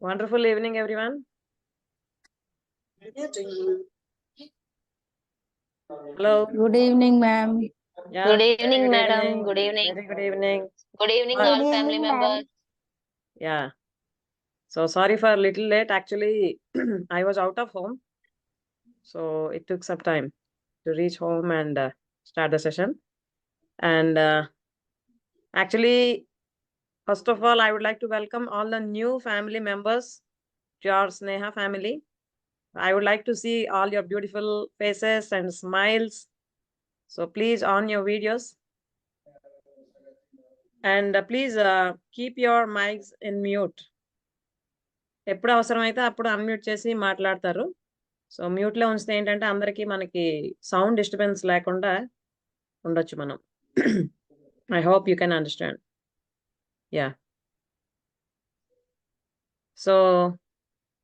Wonderful evening, everyone. Hello. Good evening, ma'am. Yeah. Good evening, very good madam. evening. Good evening. Very good evening. Good evening, Good all family members. Yeah. So sorry for a little late. Actually, I was out of home, so it took some time to reach home and start the session. And actually, first of all, I would like to welcome all the new family members to our Sneha family. I would like to see all your beautiful faces and smiles. So please on your videos. And please keep your mics in mute. ఎప్పుడు అవసరమైతే అప్పుడు unmute చేసి మాట్లాడతారు. So మ్యూట్లో ఉంచితే ఏంటంటే అందరికీ మనకి సౌండ్ డిస్టర్బెన్స్ లేకుండా ఉండొచ్చు మనం. I hope you can understand. Yeah. So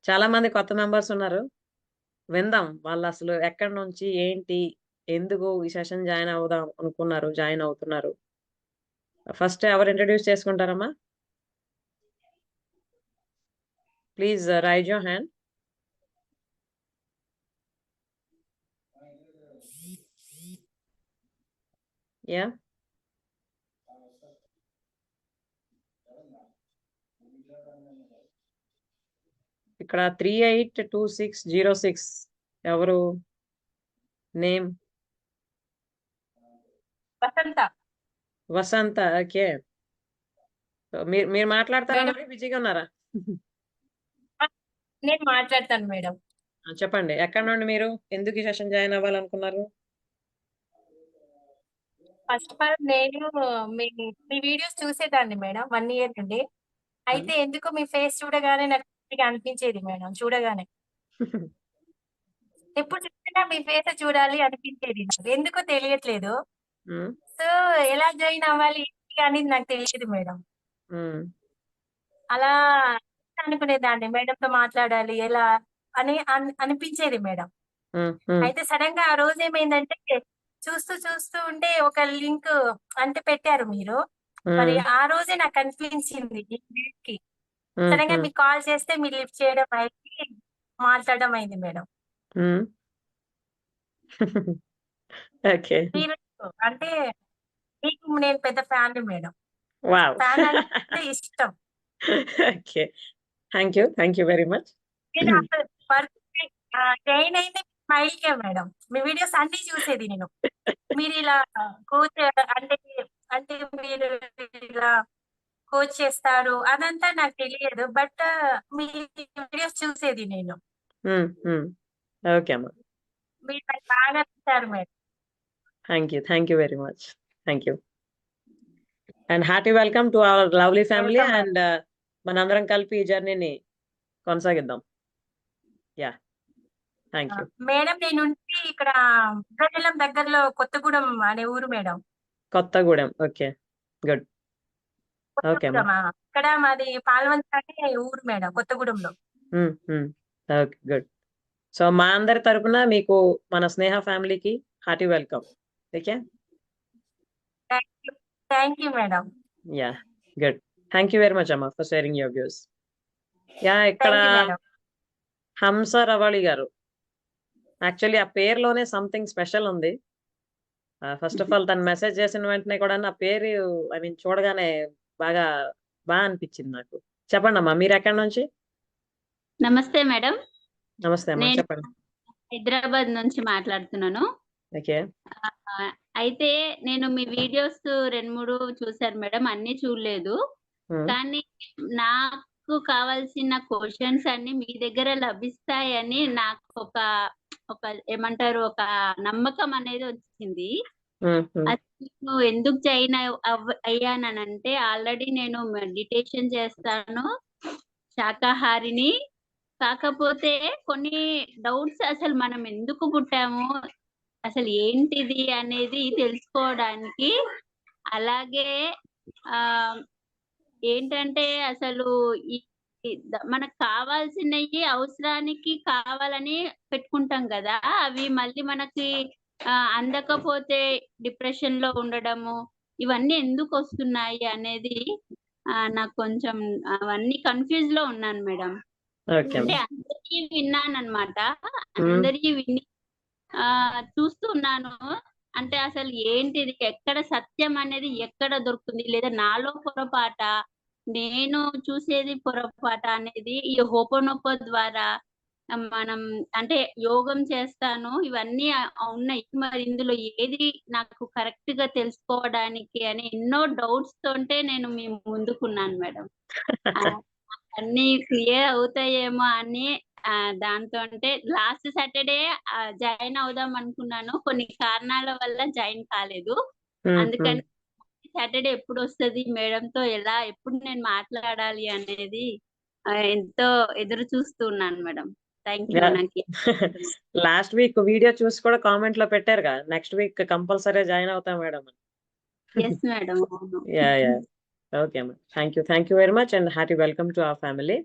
చాలా మంది కొత్త మెంబర్స్ ఉన్నారు. విందాం వాళ్ళు అసలు ఎక్కడి నుంచి ఏంటి ఎందుకు ఈ సెషన్ జాయిన్ అవుదాం అనుకున్నారు, జాయిన్ అవుతున్నారు. ఫస్ట్ ఎవరు ఇంట్రడ్యూస్ చేసుకుంటారమ్మా? Please raise your hand. Yeah. ఇక్కడ 382606 ఎవరు? నేమ్ వసంత. వసంత. ఓకే. మీరు మీరు మాట్లాడతారా? మేడం. మరి బిజీగా ఉన్నారా? నేను మాట్లాడతాను మేడం. చెప్పండి ఎక్కడి నుండి మీరు ఎందుకు ఈ సెషన్ జాయిన్ అవ్వాలనుకున్నారు? ఫస్ట్ ఆఫ్ ఆల్ నేను మీ వీడియోస్ చూసేదాన్ని మేడం 1 year నుండి. అయితే ఎందుకు మీ ఫేస్ చూడగానే నాకు అనిపించేది మేడం. చూడగానే ఎప్పుడు చూసినా మీ ఫేస్ చూడాలి అనిపించేది నాకు. ఎందుకో తెలియట్లేదు. సో ఎలా జాయిన్ అవ్వాలి ఏంటి అనేది నాకు తెలియదు మేడం. అలా అనుకునేదాన్ని మేడంతో మాట్లాడాలి ఎలా అని అనిపించేది మేడం. అయితే సడన్ గా ఆ రోజు ఏమైందంటే చూస్తూ ఉంటే ఒక లింక్ అంటే పెట్టారు మీరు. మరి ఆ రోజే నాకు అనిపించింది కి సడన్ గా మీకు కాల్ చేస్తే మీరు లిఫ్ట్ చేయడం అయింది, మాట్లాడడం అయింది మేడం. మీరు అంటే మీకు నేను పెద్ద ఫ్యాన్ మేడం. ఫ్యాన్ అంటే ఇష్టం. Okay. Thank you very much. నేను అసలు జైన్ అయింది స్మైల్కే మేడం. మీ వీడియోస్ అన్ని చూసేది నేను. మీరు ఇలా కోచ్ అంటే అంటే మీరు ఇలా కోచ్ చేస్తారు అదంతా నాకు తెలియదు. బట్ మీ వీడియోస్ చూసేది నేను. ఓకే అమ్మా. మీరు నాకు బాగా నచ్చారు madam. Thank you very much. Thank you. And hearty welcome to hour lovely family. And మనందరం కలిపి ఈ జర్నీని కొనసాగిద్దాం. యా. Thank you madam. నేను ఇక్కడ భద్రాచలం దగ్గరలో కొత్తగూడెం అనే ఊరు madam. Kothagudem. Okay, good. Okay అమ్మా. ఇక్కడ మాది పాల్వంచ అనే ఊరు మేడం, కొత్తగూడెంలో. Okay, good. సో మా అందరి తరపున మీకు మన స్నేహ ఫ్యామిలీకి hearty welcome. Okay. Thank you madam. Yeah, good. Thank you very much అమ్మా for sharing your views. Yeah. ఇక్కడ హంస రవళి గారు. యాక్చువల్లీ ఆ పేరులోనే సంథింగ్ స్పెషల్ ఉంది. ఫస్ట్ ఆఫ్ ఆల్ తను మెసేజ్ చేసిన వెంటనే కూడా ఆ పేరు ఐ మీన్ చూడగానే బాగా అనిపించింది నాకు. చెప్పండి అమ్మా, మీరు ఎక్కడి నుంచి? నమస్తే మేడం. నమస్తే అమ్మా, చెప్పండి. హైదరాబాద్ నుంచి మాట్లాడుతున్నాను. ఓకే. అయితే నేను మీ వీడియోస్ 2-3 చూసాను మేడం, అన్ని చూడలేదు. కానీ నాకు కావాల్సిన క్వశ్చన్స్ అన్ని మీ దగ్గర లభిస్తాయని నాకు ఒక ఏమంటారు ఒక నమ్మకం అనేది వచ్చింది. అసలు ఎందుకు జాయిన్ అయ్యానంటే ఆల్రెడీ నేను మెడిటేషన్ చేస్తాను, శాకాహారిని. కాకపోతే కొన్ని డౌట్స్, అసలు మనం ఎందుకు పుట్టాము, అసలు ఏంటిది అనేది తెలుసుకోవడానికి, అలాగే ఏంటంటే అసలు మనకు కావాల్సినవి అవసరానికి కావాలని పెట్టుకుంటాం కదా, అవి మళ్ళీ మనకి అందకపోతే డిప్రెషన్ లో ఉండడము, ఇవన్నీ ఎందుకు వస్తున్నాయి అనేది నాకు కొంచెం అవన్నీ కన్‌ఫ్యూజ్ లో ఉన్నాను మేడం. ఓకే అంటే అమ్మా. అందరికీ విన్నానన్నమాట. ఉమ్, అందరికీ విని చూస్తున్నాను. అంటే అసలు ఏంటిది? ఎక్కడ సత్యం అనేది ఎక్కడ దొరుకుతుంది? లేదా నాలో పొరపాటా? నేను చూసేది పొరపాటా అనేది ఈ హోపోనోపో ద్వారా మనం అంటే యోగం చేస్తాను. ఇవన్నీ ఉన్నాయి. మరి ఇందులో ఏది నాకు కరెక్ట్‌గా తెలుసుకోవడానికి అని ఎన్నో డౌట్స్ తోటే నేను మీ ముందుకున్నాను మేడం. అన్నీ క్లియర్ అవుతాయేమో అని దాంతో అంటే లాస్ట్ సాటర్‌డే జాయిన్ అవుదాం అనుకున్నాను. కొన్ని కారణాల వల్ల జాయిన్ కాలేదు. ఉమ్, అందుకని సాటర్‌డే ఎప్పుడొస్తది మేడంతో ఎప్పుడు నేను మాట్లాడాలి అనేది ఎంతో ఎదురు చూస్తూ ఉన్నాను మేడం. థాంక్ యూ నాకు లాస్ట్ వీక్ వీడియో చూసి కూడా కామెంట్ లో పెట్టారుగా, నెక్స్ట్ వీక్ కంపల్సరీ జాయిన్ అవుతాం మేడం. Yes madam. అవును. యా. ఓకే అమ్మా. Thank you very much and happy welcome to our family.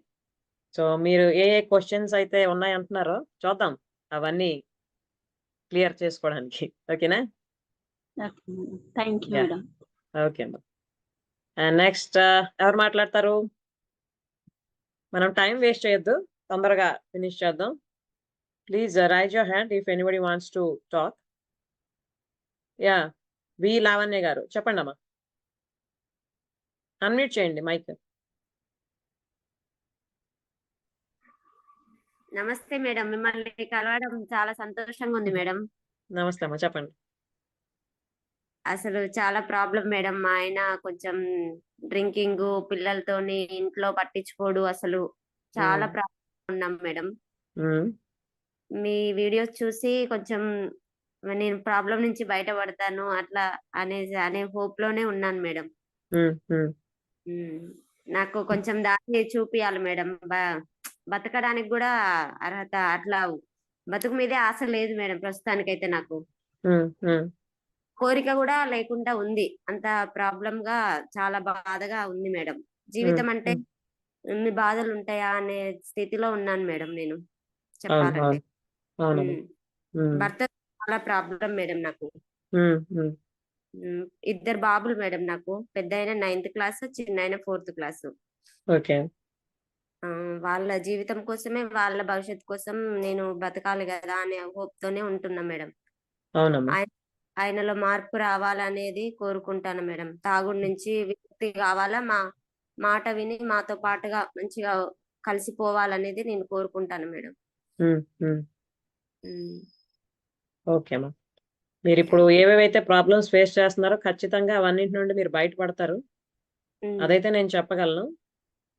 So మీరు ఏ క్వశ్చన్స్ అయితే ఉన్నాయంటున్నారో చూద్దాం అవన్నీ క్లియర్ చేసుకోవడానికి. ఓకేనా? Okay madam. Thank you yeah. Madam. Okay అమ్మా. అండ్ నెక్స్ట్ ఎవరు మాట్లాడతారు? మనం టైం వేస్ట్ చేయొద్దు, తొందరగా ఫినిష్ చేద్దాం. Please raise your hand if anybody wants to talk. Yeah, V Lavanya garu చెప్పండి అమ్మా. అన్మ్యూట్ చేయండి మైక్. నమస్తే మేడం, మిమ్మల్ని కలవడం చాలా సంతోషంగా ఉంది మేడం. నమస్తే అమ్మా, చెప్పండి. అసలు చాలా ప్రాబ్లం మేడం. మా ఆయన కొంచెం డ్రింకింగ్, పిల్లలతోని ఇంట్లో పట్టించుకోడు. అసలు చాలా ప్రాబ్లం ఉన్నాం మేడం. మీ వీడియోస్ చూసి కొంచెం నేను ప్రాబ్లం నుంచి బయటపడతాను అట్లా అనే హోప్ లోనే ఉన్నాను మేడం. నాకు కొంచెం దారి చూపియాలి మేడం. బతకడానికి కూడా అర్హత, అట్లా బతుకు మీదే ఆశ లేదు మేడం ప్రస్తుతానికైతే. నాకు కోరిక కూడా లేకుండా ఉంది. అంత ప్రాబ్లం గా చాలా బాధగా ఉంది మేడం. జీవితం అంటే ఎన్ని బాధలు ఉంటాయా అనే స్థితిలో ఉన్నాను మేడం నేను చెప్పాలంటే. భర్త చాలా ప్రాబ్లం మేడం నాకు. ఇద్దరు బాబులు మేడం నాకు. పెద్దాయన 9th క్లాస్, చిన్నాయన 4th క్లాస్. ఓకే. వాళ్ళ జీవితం కోసమే, వాళ్ళ భవిష్యత్తు కోసం నేను బతకాలి కదా అనే హోప్ తోనే ఉంటున్నా మేడం. అవునమ్మా. ఆయనలో మార్పు రావాలనేది కోరుకుంటాను మేడం. తాగుడు నుంచి విముక్తి కావాలా, మా మాట విని మాతో పాటుగా మంచిగా కలిసిపోవాలనేది నేను కోరుకుంటాను మేడం. ఓకే అమ్మా. మీరు ఇప్పుడు ఏవేవైతే ప్రాబ్లమ్స్ ఫేస్ చేస్తున్నారో ఖచ్చితంగా అవన్నిటి నుండి మీరు బయటపడతారు, అదైతే నేను చెప్పగలను.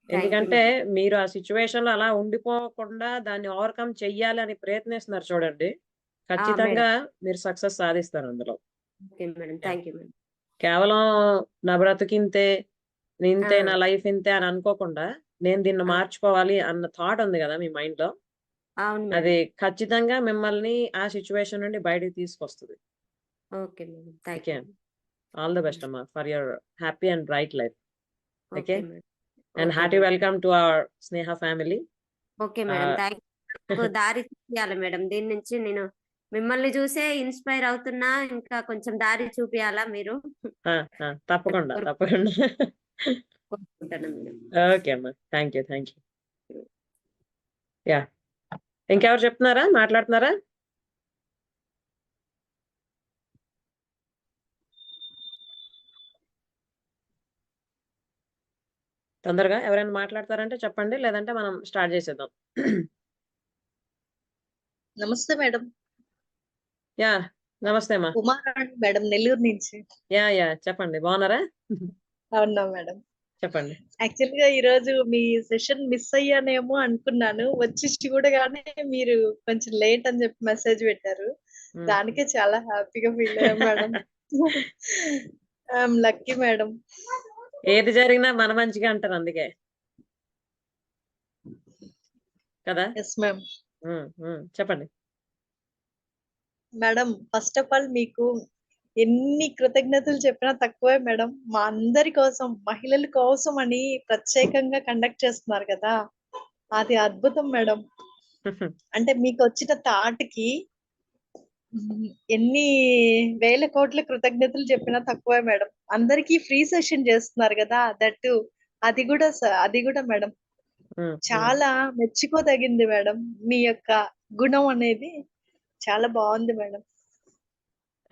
ఎందుకంటే మీరు ఆ సిచ్యువేషన్ లో అలా ఉండిపోకుండా దాన్ని ఓవర్కమ్ చెయ్యాలి అని ప్రయత్నిస్తున్నారు చూడండి, ఖచ్చితంగా మీరు సక్సెస్ సాధిస్తారు అందులో. కేవలం నా బ్రతుకింతే, ఇంతే, నా లైఫ్ ఇంతే అని అనుకోకుండా నేను దీన్ని మార్చుకోవాలి అన్న థాట్ ఉంది కదా మీ మైండ్ లో, అది ఖచ్చితంగా మిమ్మల్ని ఆ సిచ్యువేషన్ నుండి బయటకు తీసుకొస్తుంది. ఓకే, ఆల్ ది బెస్ట్ అమ్మా for your happy and bright life. Okay, and happy welcome to our Sneha family. Okay madam, thank you. దారి చూపియాలి మేడం. దీని నుంచి నేను మిమ్మల్ని చూసే ఇన్స్పైర్ అవుతున్నా. ఇంకా కొంచెం దారి చూపియాలా మీరు? తప్పకుండా. ఓకే అమ్మా, థ్యాంక్ యూ. యా, ఇంకెవరు చెప్తున్నారా, మాట్లాడుతున్నారా? తొందరగా ఎవరైనా మాట్లాడతారంటే చెప్పండి, లేదంటే మనం స్టార్ట్ చేసేద్దాం. నమస్తే మేడం. యా, నమస్తే అమ్మా. ఉమారాణి మేడం, నెల్లూరు నుంచి. యా, చెప్పండి. బాగున్నారా? అవునా మేడం, చెప్పండి. యాక్చువల్ గా ఈ రోజు మీ సెషన్ మిస్ అయ్యానేమో అనుకున్నాను. వచ్చి చూడగానే మీరు కొంచెం లేట్ అని చెప్పి మెసేజ్ పెట్టారు. దానికే చాలా హ్యాపీగా ఫీల్ అయ్యాం మేడం. I'm lucky madam. ఏది జరిగినా మన మంచిగా అంటారు, అందుకే కదా. Yes ma'am. చెప్పండి మేడం. ఫస్ట్ ఆఫ్ ఆల్ మీకు ఎన్ని కృతజ్ఞతలు చెప్పినా తక్కువే మేడం. మా అందరి కోసం, మహిళల కోసం అని ప్రత్యేకంగా కండక్ట్ చేస్తున్నారు కదా, అది అద్భుతం మేడం. అంటే మీకు వచ్చిన థాట్‌కి ఎన్ని వేల కోట్ల కృతజ్ఞతలు చెప్పినా తక్కువే మేడం. అందరికీ ఫ్రీ సెషన్ చేస్తున్నారు కదా, దట్ అది కూడా మేడం చాలా మెచ్చుకోదగింది మేడం. మీ యొక్క గుణం అనేది చాలా బాగుంది మేడం.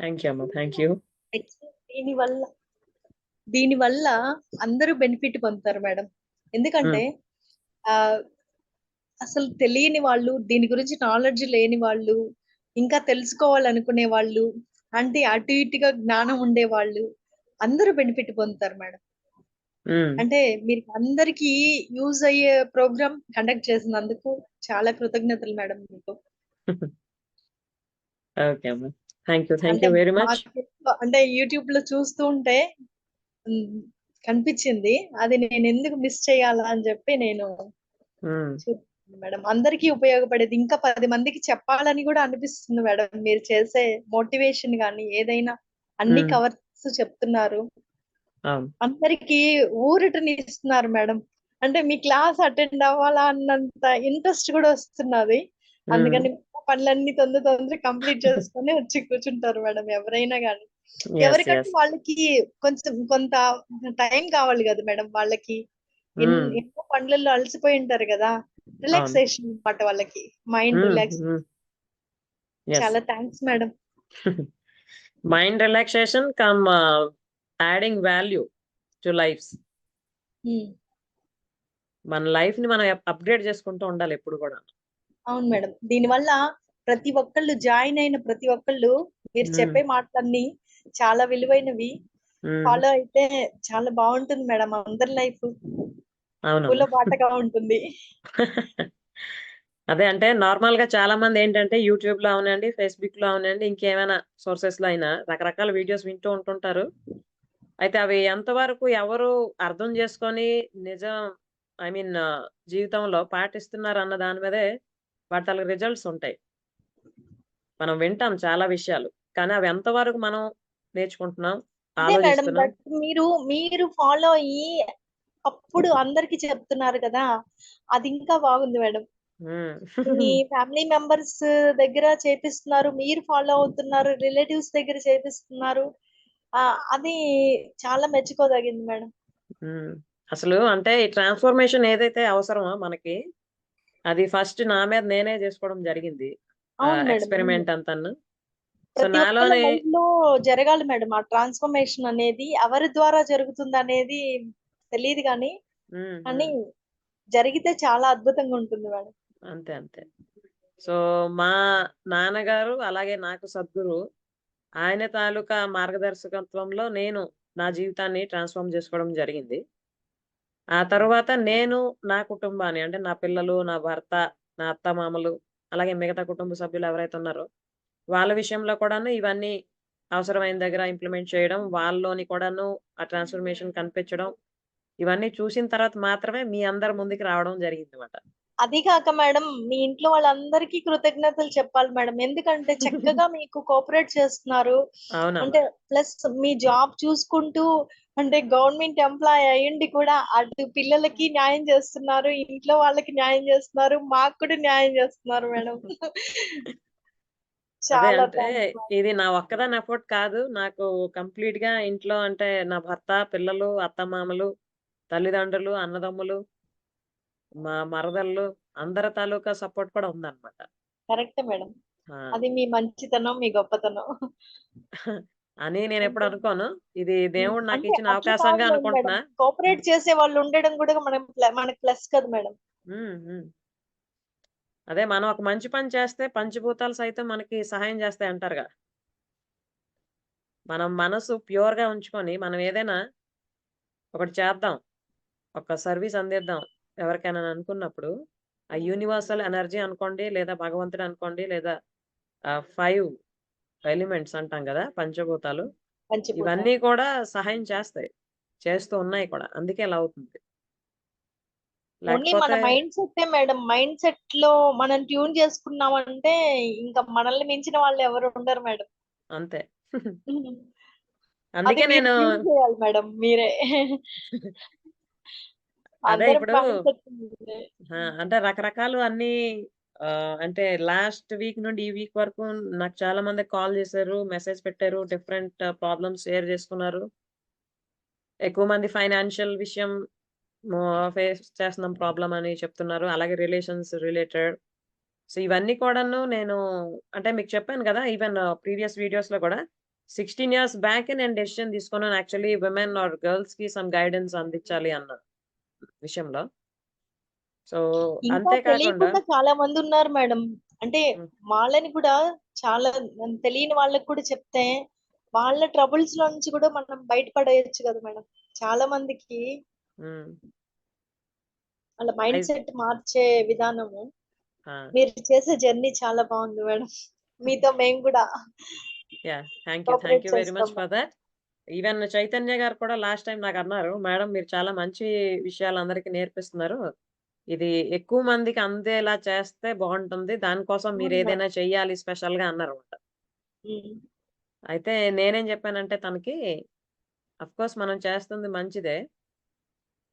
థ్యాంక్ యూ అమ్మా, థ్యాంక్ యూ. దీనివల్ల అందరూ బెనిఫిట్ పొందుతారు మేడం. ఎందుకంటే ఆ అసలు తెలియని వాళ్ళు, దీని గురించి నాలెడ్జ్ లేని వాళ్ళు, ఇంకా తెలుసుకోవాలనుకునే వాళ్ళు, అంటే అటు ఇటుగా జ్ఞానం ఉండే వాళ్ళు అందరూ బెనిఫిట్ పొందుతారు మేడం. అంటే మీరు అందరికి యూజ్ అయ్యే ప్రోగ్రామ్ కండక్ట్ చేసినందుకు చాలా కృతజ్ఞతలు మేడం మీకు. ఓకే అమ్మా, థ్యాంక్ యూ వెరీ మచ్. అంటే యూట్యూబ్ లో చూస్తూ ఉంటే కనిపించింది, అది నేను ఎందుకు మిస్ చేయాలా అని చెప్పి నేను మేడం. అందరికీ ఉపయోగపడేది, ఇంకా 10 మందికి చెప్పాలని కూడా అనిపిస్తుంది మేడం. మీరు చేసే మోటివేషన్ గానీ ఏదైనా అన్ని కవర్స్ చెప్తున్నారు, అందరికి ఊరటని ఇస్తున్నారు మేడం. అంటే మీ క్లాస్ అటెండ్ అవ్వాలా అన్నంత ఇంట్రెస్ట్ కూడా వస్తున్నది. అందుకని పనులన్నీ తొందర కంప్లీట్ చేసుకొని వచ్చి కూర్చుంటారు మేడం ఎవరైనా కానీ. ఎవరికంటే వాళ్ళకి కొంత టైం కావాలి కదా మేడం. వాళ్ళకి ఎన్నో పనులలో అలసిపోయి ఉంటారు కదా, రిలాక్సేషన్ అన్నమాట వాళ్ళకి, మైండ్ రిలాక్స్. చాలా thanks madam. Mind relaxation come adding value to lifes. మన లైఫ్ ని మనం అప్గ్రేడ్ చేసుకుంటూ ఉండాలి ఎప్పుడు కూడా. అవును మేడం. దీనివల్ల ప్రతి ఒక్కళ్ళు జాయిన్ అయిన ప్రతి ఒక్కళ్ళు మీరు చెప్పే మాటలన్నీ చాలా విలువైనవి. ఫాలో అయితే చాలా బాగుంటుంది మేడం. అందరి లైఫ్ పూల బాటగా ఉంటుంది. అదే అంటే నార్మల్ గా చాలా మంది ఏంటంటే యూట్యూబ్ లో అవునండి, ఫేస్బుక్ లో అవునండి, ఇంకేమైనా సోర్సెస్ లో అయినా రకరకాల వీడియోస్ వింటూ ఉంటుంటారు. అయితే అవి ఎంతవరకు ఎవరు అర్థం చేసుకొని నిజం జీవితంలో పాటిస్తున్నారు అన్న దాని మీదే వాటి రిజల్ట్స్ ఉంటాయి. మనం వింటాం చాలా విషయాలు, కానీ అవి ఎంతవరకు మనం నేర్చుకుంటున్నాం, ఆలోచిస్తున్నాం. మీరు ఫాలో అయ్యి అప్పుడు అందరికి చెప్తున్నారు కదా, అది ఇంకా బాగుంది మేడం. మీ ఫ్యామిలీ మెంబర్స్ దగ్గర చేపిస్తున్నారు, మీరు ఫాలో అవుతున్నారు, రిలేటివ్స్ దగ్గర చేపిస్తున్నారు, అది చాలా మెచ్చుకోదగింది మేడం. అసలు అంటే ఈ ట్రాన్స్ఫర్మేషన్ ఏదైతే అవసరమో మనకి, అది ఫస్ట్ నా మీద నేనే చేసుకోవడం జరిగింది. ఎక్స్పెరిమెంట్ అంతా ప్రతి ఒక్కరి లైఫ్ లో జరగాలి మేడం. ఆ ట్రాన్స్ఫర్మేషన్ అనేది ఎవరి ద్వారా జరుగుతుంది అనేది తెలియదు కానీ జరిగితే చాలా అద్భుతంగా ఉంటుంది మేడం. అంతే. సో మా నాన్నగారు అలాగే నాకు సద్గురు, ఆయన తాలూకా మార్గదర్శకత్వంలో నేను నా జీవితాన్ని ట్రాన్స్ఫార్మ్ చేసుకోవడం జరిగింది. ఆ తర్వాత నేను నా కుటుంబాన్ని, అంటే నా పిల్లలు, నా భర్త, నా అత్త మామలు, అలాగే మిగతా కుటుంబ సభ్యులు ఎవరైతే ఉన్నారో వాళ్ళ విషయంలో కూడాను ఇవన్నీ అవసరమైన దగ్గర ఇంప్లిమెంట్ చేయడం, వాళ్ళలోని కూడాను ఆ ట్రాన్స్ఫర్మేషన్ కనిపించడం, ఇవన్నీ చూసిన తర్వాత మాత్రమే మీ అందరి ముందుకు రావడం జరిగింది అన్నమాట. అది కాక మేడం, మీ ఇంట్లో వాళ్ళందరికీ కృతజ్ఞతలు చెప్పాలి మేడం. ఎందుకంటే చక్కగా మీకు కోఆపరేట్ చేస్తున్నారు. అంటే ప్లస్ మీ జాబ్ చూసుకుంటూ, అంటే గవర్నమెంట్ ఎంప్లాయ్ అయ్యండి కూడా అటు పిల్లలకి న్యాయం చేస్తున్నారు, ఇంట్లో వాళ్ళకి న్యాయం చేస్తున్నారు, మాకు కూడా న్యాయం చేస్తున్నారు మేడం. చాలా ఇది నా ఒక్కదాని ఎఫర్ట్ కాదు, నాకు కంప్లీట్ గా ఇంట్లో అంటే నా భర్త, పిల్లలు, అత్తమామలు, తల్లిదండ్రులు, అన్నదమ్ములు, మా మరదళ్ళు అందరి తాలూకా సపోర్ట్ కూడా ఉందన్నమాట. Correct madam. అది మీ మంచితనం, మీ గొప్పతనం అని నేను ఎప్పుడు అనుకోను. ఇది దేవుడు నాకు ఇచ్చిన అవకాశంగా అనుకుంటున్నా. కోఆపరేట్ చేసే వాళ్ళు ఉండడం కూడా మనకి ప్లస్ కదా మేడం. అదే మనం ఒక మంచి పని చేస్తే పంచభూతాలు సైతం మనకి సహాయం చేస్తాయి అంటారుగా. మనం మనసు ప్యూర్ గా ఉంచుకొని మనం ఏదైనా ఒకటి చేద్దాం, ఒక సర్వీస్ అందిద్దాం ఎవరికైనా అనుకున్నప్పుడు, ఆ యూనివర్సల్ ఎనర్జీ అనుకోండి, లేదా భగవంతుడు అనుకోండి, లేదా 5 ఎలిమెంట్స్ అంటాం కదా, పంచభూతాలు, ఇవన్నీ కూడా సహాయం చేస్తాయి, చేస్తూ ఉన్నాయి కూడా. అందుకే ఇలా అవుతుంది. మన mind set madam. Mind set లో మనం ట్యూన్ చేసుకున్నామంటే ఇంకా మనల్ని మించిన వాళ్ళు ఎవరు ఉండరు మేడం. అంతే. అందుకే నేను మేడం మీరే అదే ఇప్పుడు అంటే రకరకాలు అన్ని అంటే లాస్ట్ వీక్ నుండి ఈ వీక్ వరకు నాకు చాలా మంది కాల్ చేశారు, మెసేజ్ పెట్టారు, డిఫరెంట్ ప్రాబ్లమ్స్ షేర్ చేసుకున్నారు. ఎక్కువ మంది ఫైనాన్షియల్ విషయం ఫేస్ చేస్తున్నాం ప్రాబ్లమ్ అని చెప్తున్నారు. అలాగే రిలేషన్స్ రిలేటెడ్. సో, ఇవన్నీ కూడాను నేను అంటే మీకు చెప్పాను గదా! ఈవెన్ ప్రీవియస్ వీడియోస్‌లో కూడా 16 ఇయర్స్ బ్యాకే నేను డెసిషన్ తీసుకున్నాను. యాక్చువల్లీ విమెన్ ఆర్ గర్ల్స్‌కి సమ్ గైడెన్స్ అందించాలి అన్న విషయంలో. సో, ఇంకా అంతే కాకుండా తెలియకుండా చాలా మంది ఉన్నారు మేడం. అంటే హ్మ్. వాళ్ళని కూడా చాలా తెలియని వాళ్ళకి కూడా చెప్తే వాళ్ళ ట్రబుల్స్ లో నుంచి కూడా మనం బయటపడేయొచ్చు కదా మేడం. చాలా మందికి హ్మ్. వాళ్ళ మైండ్ అయి సెట్ మార్చే విధానము ఆ! మీరు చేసే జర్నీ చాలా బాగుంది మేడం. మీతో మేము కూడా yeah! Thank you cooperate very much చేస్తాం ఫర్ థట్. ఈవెన్ చైతన్య గారు కూడా లాస్ట్ టైమ్ నాకన్నారు, "మేడం మీరు చాలా మంచి విషయాలు అందరికి నేర్పిస్తున్నారు. ఇది ఎక్కువ మందికి అందేలా చేస్తే బావుంటుంది. దానికోసం అవును మేడం. మీరేదైనా చెయ్యాలి స్పెషల్‌గా" అన్నారన్నమాట. ఉమ్. అయితే నేనేం చెప్పానంటే తనకి, "ఆఫ్‌కోర్స్ మనం చేస్తుంది మంచిదే.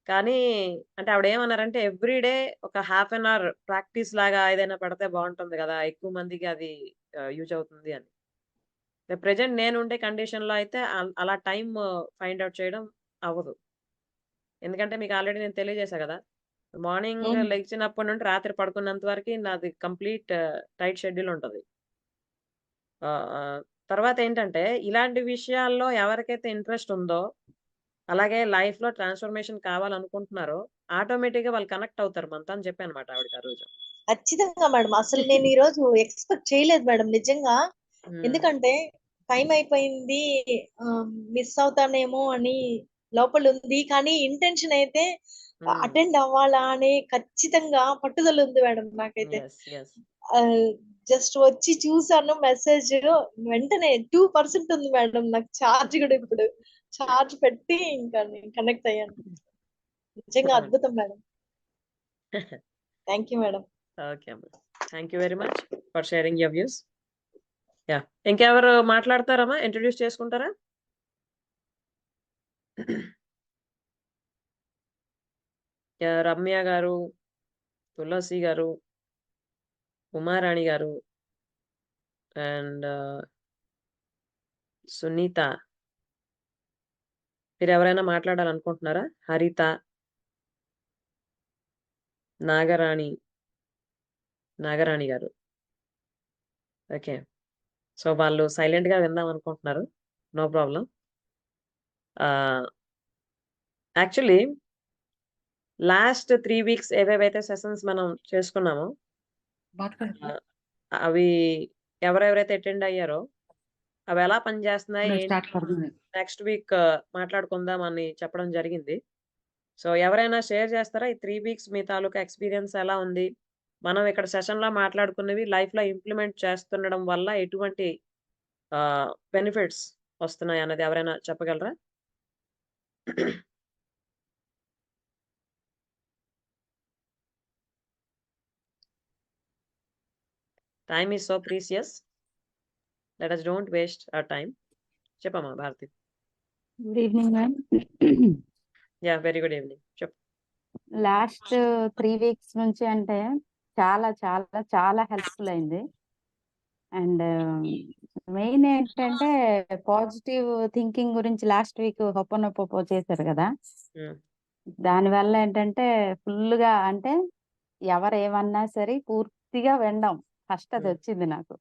కానీ" అంటే ఆవిడేమన్నారంటే, "ఎవ్రీ డే ఒక హాఫ్ అన్ అవర్ ప్రాక్టీస్ లాగా ఏదైనా పెడితే బావుంటుంది గదా! ఎక్కువ మందికి అది యూజ్ అవుతుంది" అని. ప్రెజెంట్ నేనుండే కండిషన్‌లో అయితే అలా టైమ్ ఫైండ్ ఔట్ చేయడం అవ్వదు. ఎందుకంటే మీకు ఆల్రెడీ నేను తెలియజేశా గదా! మార్నింగ్ అవును. లెగిసినప్పటి నుండి రాత్రి పడుకున్నంత వరకి నాది కంప్లీట్ టైట్ షెడ్యూల్ ఉంటది. తర్వాతేంటంటే ఇలాంటి విషయాల్లో ఎవరికైతే ఇంట్రెస్ట్ ఉందో, అలాగే లైఫ్‌లో ట్రాన్స్‌ఫర్మేషన్ కావాలనుకుంటున్నారో, ఆటోమేటిక్‌గా వాళ్ళు కనెక్ట్ అవుతారు మనతో అని చెప్పానన్నమాట ఆవిడకి ఆ రోజు. ఖచ్చితంగా మేడం. అసలు నేను ఈ రోజు ఎక్స్పెక్ట్ చేయలేదు మేడం నిజంగా. హ్మ్. ఎందుకంటే టైం అయిపోయింది, మిస్ అవుతానేమో అని లోపల ఉంది. కానీ ఇంటెన్షన్ అయితే హ్మ్. అటెండ్ అవ్వాలా అని ఖచ్చితంగా పట్టుదల ఉంది మేడం నాకైతే. యెస్. యెస్. జస్ట్ వచ్చి చూసాను మెసేజ్, వెంటనే 2% ఉంది మేడం నాకు ఛార్జ్ కూడా ఇప్పుడు. ఛార్జ్ పెట్టి ఇంకా నేను కనెక్ట్ అయ్యాను. నిజంగా అవును. అద్భుతం madam. Thank you madam. Okay అమ్మ. Thank you very much for sharing your views. Yeah! ఇంకెవరు మాట్లాడతారమ్మా? ఇంట్రొడ్యూస్ చేసుకుంటారా? యాహ్! రమ్య గారు, తులసి గారు, ఉమారాణి గారు అండ్ సునీత. మీరెవరైనా మాట్లాడాలనుకుంటున్నారా? హరిత, నాగరాణి, నాగరాణి గారు. ఓకే. సో, వాళ్ళు సైలెంట్‌గా విందాం అనుకుంటున్నారు. No problem. Ah, actually last 3 weeks ఏవేవైతే సెషన్స్ మనం చేసుకున్నామో ఆహ్, అవి ఎవరెవరైతే అటెండ్ అయ్యారో అవెలా పనిచేస్తున్నాయి ఏంటి నెక్స్ట్ వీక్ మాట్లాడుకుందాం అని చెప్పడం జరిగింది. సో, ఎవరైనా షేర్ చేస్తారా? ఈ 3 వీక్స్ మీ తాలూకా ఎక్స్‌పీరియన్స్ ఎలా ఉంది? మనం ఇక్కడ సెషన్‌లో మాట్లాడుకున్నవి లైఫ్‌లో ఇంప్లిమెంట్ చేస్తుండడం వల్ల ఎటువంటి బెనిఫిట్స్ వస్తున్నాయన్నది ఎవరైనా చెప్పగలరా? Time is so precious. Let us don't waste our time. చెప్పమ్మా Bharati. Good evening ma'am. Yeah! Very good evening. చెప్పు. లాస్ట్ 3 వీక్స్ నుంచి అంటే చాలా చాలా చాలా హెల్ప్‌ఫుల్ అయింది. అండ్ మెయిన్ ఏంటంటే పాజిటివ్ థింకింగ్ గురించి లాస్ట్ వీక్ హొప్పనొప్పొప్పో చేశారు కదా! హ్మ్. దానివల్ల ఏంటంటే ఫుల్‌గా అంటే ఎవరేమన్నా సరే పూర్తిగా వినడం ఫస్ట్ హ్మ్. అదొచ్చింది నాకు.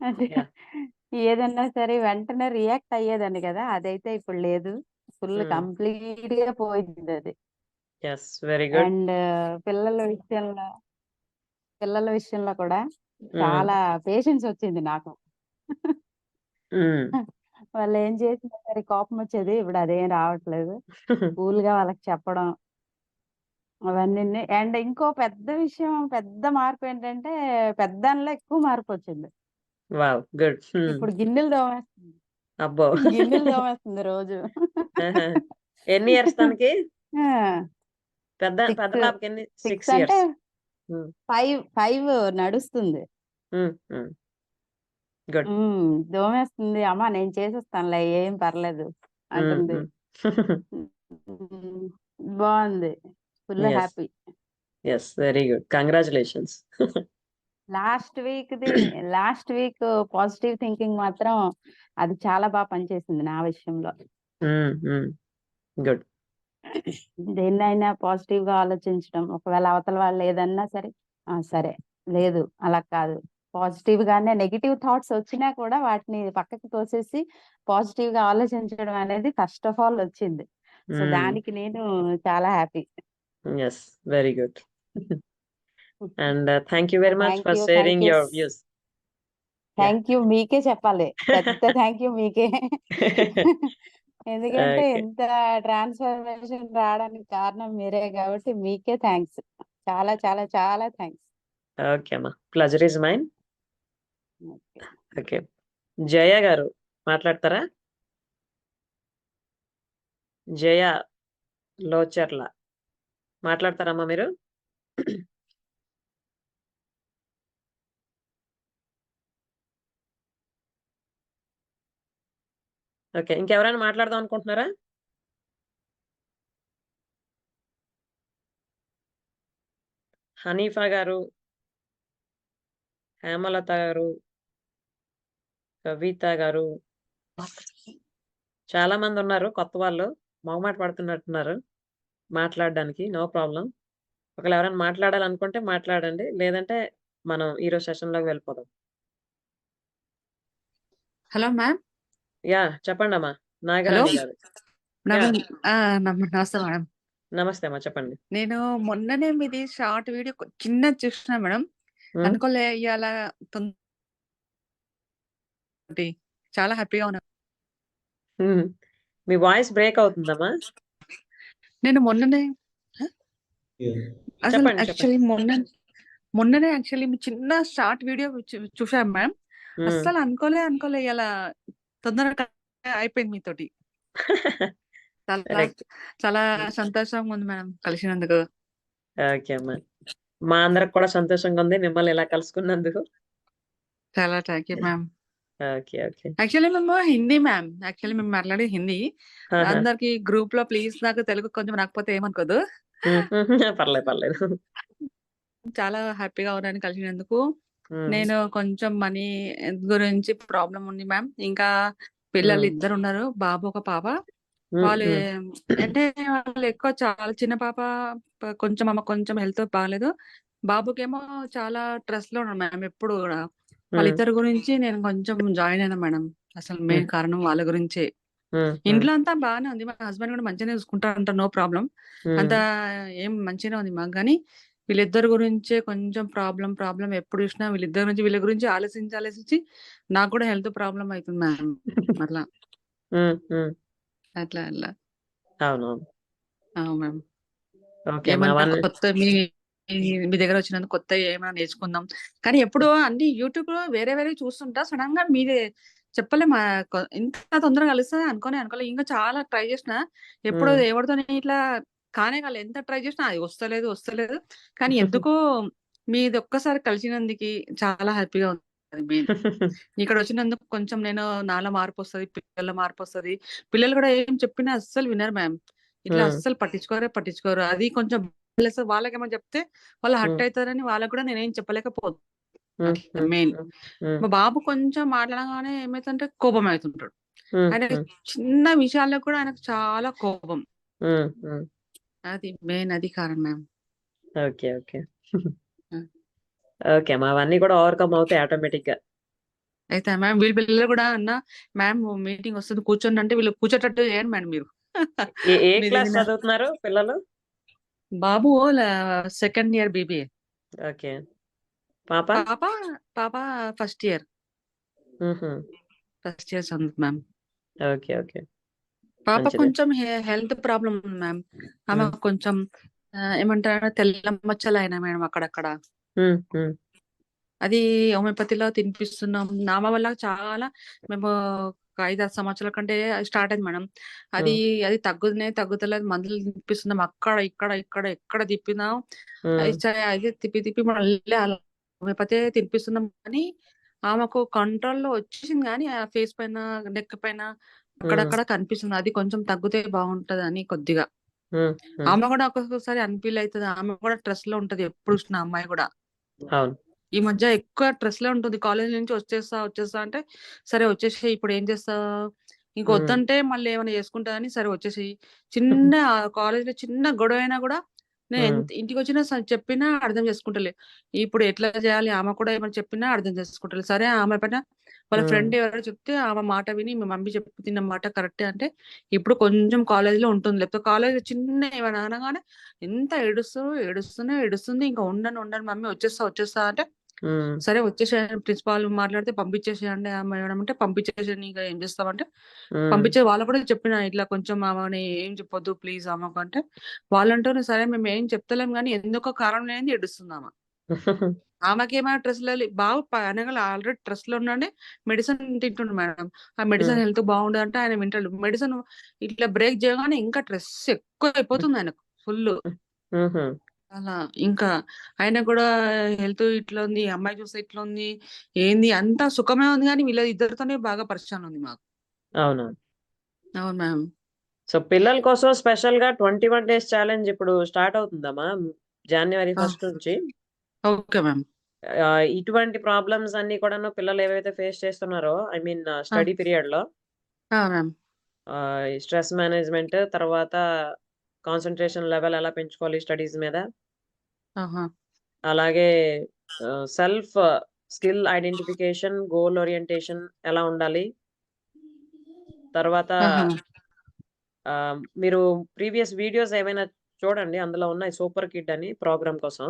అంటే యాహ్! ఏదన్నా సరే వెంటనే రియాక్ట్ అయ్యేదాన్ని కదా! అదైతే ఇప్పుడు లేదు. ఫుల్ హ్మ్. కంప్లీట్‌గా పోయిందది. యెస్. Very good. అండ్ పిల్లల విషయంలో పిల్లల విషయంలో కూడా హ్మ్. చాలా పేషెన్స్ వచ్చింది నాకు. హ్మ్. వాళ్ళేం చేసినా సరే కోపమొచ్చేది. ఇప్పుడు అదేం రావట్లేదు. కూల్‌గా వాళ్ళకి చెప్పడం అవన్నీని. అండ్ ఇంకో పెద్ద విషయం, పెద్ద మార్పేంటంటే పెద్దానిలో ఎక్కువ మార్పొచ్చింది. వావ్! గుడ్. హ్మ్. ఇప్పుడు గిన్నెలు తోమేస్తుంది. అబ్బో! గిన్నెలు తోమేస్తుంది రోజు. ఆహా! ఎన్ని ఇయర్స్ తనకి? ఆ! పెద్ద 6, పాపకి ఎన్ని? 6 6 అంటే ఇయర్స్. హ్మ్. 5 నడుస్తుంది. హ్మ్. హ్మ్. గుడ్. దోమేస్తుంది. అమ్మ నేను చేసేస్తానులే ఏం పర్లేదు హ్మ్. అంటుంది. హ్మ్. హ్మ్. బావుంది. Full yes. Happy. Yes. Very good. Congratulations. Last week positive thinking మాత్రం అది చాలా పనిచేసింది నా విషయంలో. హ్మ్. హ్మ్. గుడ్. దేన్నైనా పాజిటివ్ గా ఆలోచించడం. ఒకవేళ అవతల వాళ్ళు ఏదన్నా సరే, సరే లేదు అలా కాదు, పాజిటివ్ గానే నెగెటివ్ థాట్స్ వచ్చినా కూడా వాటిని పక్కకి తోసేసి పాజిటివ్ గా ఆలోచించడం అనేది ఫస్ట్ ఆఫ్ ఆల్ వచ్చింది. సో దానికి నేను చాలా happy. Yes, very good. And thank you very much thank for you, sharing your views. Thank you మీకే చెప్పాలి, పెద్ద థ్యాంక్ యూ మీకే. ఎందుకంటే ఓకే, ఎంత ట్రాన్స్ఫర్మేషన్ రావడానికి కారణం మీరే కాబట్టి మీకే థ్యాంక్స్. చాలా చాలా చాలా థ్యాంక్స్. ఓకే అమ్మా, ప్లజర్ ఇస్ మైన్. ఓకే, జయ గారు మాట్లాడతారా? జయ లోచర్ల మాట్లాడతారమ్మా మీరు? ఓకే, ఇంకెవరైనా మాట్లాడదాం అనుకుంటున్నారా? హనీఫా గారు, హేమలత గారు, కవిత గారు, చాలా మంది ఉన్నారు కొత్త వాళ్ళు. మొహమాట పడుతున్నట్టున్నారు మాట్లాడడానికి. No problem. ఒకవేళ ఎవరైనా మాట్లాడాలనుకుంటే మాట్లాడండి, లేదంటే మనం ఈరోజు సెషన్ లోకి వెళ్ళిపోదాం. Hello ma'am. యా, చెప్పండి అమ్మా. హలో నాగరాణి గారు. యా, నమస్తే మేడం. నమస్తే అమ్మా, చెప్పండి. నేను మొన్ననే మీది షార్ట్ వీడియో చిన్నది చూసిన మేడం. అనుకోలే ఇవాళ చాలా హ్యాపీగా ఉన్నా. మీ వాయిస్ బ్రేక్ అవుతుందమ్మా. నేను మొన్ననే అసలు చెప్పండి, యాక్చువల్లీ మొన్ననే యాక్చువల్లీ మీ చిన్న షార్ట్ వీడియో చూసాను మ్యామ్. అస్సలు అనుకోలే ఇలా తొందరగా అయిపోయింది మీతోటి. చాలా Correct. చాలా సంతోషంగా ఉంది మేడం కలిసినందుకు. ఓకే అమ్మా, మా అందరికి కూడా సంతోషంగా ఉంది మిమ్మల్ని ఇలా కలుసుకున్నందుకు. చాలా thank you ma'am. Okay, okay. Actually మేము హిందీ మ్యామ్. యాక్చువల్లీ మేము మాట్లాడేది హిందీ. అందరికి గ్రూప్ లో ప్లీజ్ నాకు తెలుగు కొంచెం రాకపోతే ఏమనుకోదు. పర్లేదు, పర్లేదు. చాలా హ్యాపీగా ఉన్నాను కలిసినందుకు. నేను కొంచెం మనీ గురించి ప్రాబ్లం ఉంది మ్యామ్. ఇంకా పిల్లలు ఇద్దరు ఉన్నారు, బాబు ఒక పాప. వాళ్ళు అంటే వాళ్ళు ఎక్కువ చాలా చిన్న పాప కొంచెం హెల్త్ బాగాలేదు. బాబుకేమో చాలా స్ట్రెస్ లో ఉన్నాడు మ్యామ్ ఎప్పుడు కూడా. వాళ్ళిద్దరి గురించి నేను కొంచెం జాయిన్ అయినా మేడం. అసలు మెయిన్ కారణం వాళ్ళ గురించే. ఇంట్లో అంతా బాగానే ఉంది, మా హస్బెండ్ కూడా మంచిగానే చూసుకుంటా అంటారు, నో ప్రాబ్లం. అంత ఏం మంచిగానే ఉంది మాకు. కానీ వీళ్ళిద్దరి గురించే కొంచెం ప్రాబ్లం ఎప్పుడు చూసినా వీళ్ళ గురించి ఆలోచించి నాకు కూడా హెల్త్ ప్రాబ్లం అవుతుంది మ్యామ్. అట్లా అట్లా అవునవును. మ్యామ్. ఓకే, ఏమన్నా కొత్త మీ దగ్గర వచ్చినందుకు కొత్త ఏమైనా నేర్చుకుందాం. కానీ ఎప్పుడు అన్ని యూట్యూబ్ లో వేరే చూస్తుంటా, సడన్ గా మీరే చెప్పలే ఇంత తొందరగా కలుస్తుంది అనుకోలే. ఇంకా చాలా ట్రై చేసిన, ఎప్పుడు ఎవరితో ఇట్లా కానే ఎంత ట్రై చేసినా అది వస్తలేదు. కానీ ఎందుకో మీది ఒక్కసారి కలిసినందుకు చాలా హ్యాపీగా ఉంది. మెయిన్ ఇక్కడ వచ్చినందుకు కొంచెం నేను నాలో మార్పు వస్తుంది, పిల్లల మార్పు వస్తుంది. పిల్లలు కూడా ఏం చెప్పినా అస్సలు వినరు మ్యామ్. ఇట్లా అస్సలు పట్టించుకోరు. అది కొంచెం వాళ్ళకేమో చెప్తే వాళ్ళు హర్ట్ అవుతారని వాళ్ళకి కూడా నేనేం చెప్పలేకపోదు. మెయిన్ మా బాబు కొంచెం మాట్లాడగానే ఏమైతుంటే కోపం అవుతుంటాడు. ఆయన చిన్న విషయాల్లో కూడా ఆయనకు చాలా కోపం. అది మెయిన్, అది కారణం మ్యామ్. Okay, okay. ఓకే అమ్మా, అవన్నీ కూడా ఓవర్కమ్ అవుతాయి ఆటోమేటిక్ గా. అయితే మ్యామ్ వీళ్ళ పిల్లలు కూడా అన్న మ్యామ్ మీటింగ్ వస్తుంది కూర్చోండి అంటే వీళ్ళు కూర్చోటట్టు చేయండి మేడం మీరు. ఏ క్లాస్ చదువుతున్నారు పిల్లలు? బాబు సెకండ్ ఇయర్ BBA. ఓకే. పాప ఫస్ట్ ఇయర్ చదువుతుంది మ్యామ్. Okay, okay. పాప మంచిదే. కొంచెం హెల్త్ ప్రాబ్లం ఉంది మ్యామ్. ఆమె కొంచెం ఏమంటారు తెల్ల మచ్చలు అయినా మేడం అక్కడక్కడ. అది హోమియోపతిలో తినిపిస్తున్నాం. నామ వల్ల చాలా మేము 5-6 సంవత్సరాల కంటే స్టార్ట్ అయింది మేడం. అది తగ్గుతలేదు. మందులు తినిపిస్తున్నాం అక్కడ ఎక్కడ తిప్పినాం. అది తిప్పి మళ్ళీ హోమియోపతి తినిపిస్తున్నాం. కానీ ఆమెకు కంట్రోల్లో వచ్చేసింది, కానీ ఆ ఫేస్ పైన నెక్ పైన అక్కడక్కడ కనిపిస్తుంది. అది కొంచెం తగ్గితే బాగుంటది అని కొద్దిగా. ఆమె కూడా ఒక్కొక్కసారి అన్ఫీల్ అవుతుంది. ఆమె కూడా స్ట్రెస్ లో ఉంటది ఎప్పుడు చూసిన అమ్మాయి కూడా. అవును. ఈ మధ్య ఎక్కువ స్ట్రెస్ లో ఉంటుంది. కాలేజ్ నుంచి వచ్చేస్తా అంటే సరే వచ్చేసి ఇప్పుడు ఏం చేస్తా ఇంకొద్దంటే మళ్ళీ ఏమైనా చేసుకుంటాదని సరే వచ్చేసేయి. చిన్న కాలేజ్‌లో చిన్న గొడవ అయినా కూడా నేను ఇంటికి వచ్చినా చెప్పినా అర్థం చేసుకుంటలే. ఇప్పుడు ఎట్లా చేయాలి ఆమె కూడా ఏమైనా చెప్పినా అర్థం చేసుకుంటలే. సరే ఆమె పైన వాళ్ళ ఫ్రెండ్ ఎవరో చెప్తే ఆమె మాట విని మీ మమ్మీ చెప్తున్న మాట కరెక్టే అంటే ఇప్పుడు కొంచెం కాలేజ్‌లో ఉంటుంది. లేకపోతే కాలేజ్‌లో చిన్న ఏమైనా అనగానే ఎంత ఏడుస్తుంది. ఇంకా ఉండను మమ్మీ వచ్చేస్తా అంటే సరే వచ్చేసేయండి ప్రిన్సిపాల్ మాట్లాడితే పంపించేసేయండి మేడం అంటే పంపించేసేయండి ఇంకా ఏం చేస్తామంటే పంపించే వాళ్ళకు కూడా చెప్పిన ఇట్లా కొంచెం ఆమెని ఏం చెప్పొద్దు ప్లీజ్ ఆమెకు అంటే వాళ్ళంటారు సరే మేము ఏం చెప్తలేం కానీ ఎందుకో కారణం లేని ఏడుస్తుంది ఆమె. ఆమెకేమైనా స్ట్రెస్‌లో బాగా అనగల ఆల్రెడీ స్ట్రెస్‌లో ఉన్నాడే మెడిసిన్ తింటుండు మేడం. ఆ మెడిసిన్ హెల్త్ బాగుండదంటే ఆయన వింటాడు. మెడిసిన్ ఇట్లా బ్రేక్ చేయగానే ఇంకా స్ట్రెస్ ఎక్కువ అయిపోతుంది ఆయనకు ఫుల్. అలా ఇంకా ఆయన కూడా హెల్త్ ఇట్లా ఉంది, ఈ అమ్మాయి చూస్తే ఇట్లా ఉంది, ఏంది అంతా సుఖమే ఉంది కానీ వీళ్ళ ఇద్దరితోనే బాగా పరిచయం ఉంది మాకు. అవును అవును మ్యామ్. సో పిల్లల కోసం స్పెషల్ గా 21 days ఛాలెంజ్ ఇప్పుడు స్టార్ట్ అవుతుందమ్మా జనవరి 1st నుంచి. Okay ma'am. ఇటువంటి ప్రాబ్లమ్స్ అన్ని కూడాను పిల్లలు ఏవైతే ఫేస్ చేస్తున్నారో ఐ మీన్ స్టడీ పీరియడ్ లో మ్యామ్. స్ట్రెస్ మేనేజ్మెంట్, తర్వాత కాన్సన్ట్రేషన్ లెవెల్ ఎలా పెంచుకోవాలి స్టడీస్ మీద, అలాగే self skill identification, goal orientation ఎలా ఉండాలి, తర్వాత మీరు ప్రీవియస్ వీడియోస్ ఏమైనా చూడండి, అందులో ఉన్నాయి సూపర్ కిడ్ అని ప్రోగ్రామ్ కోసం.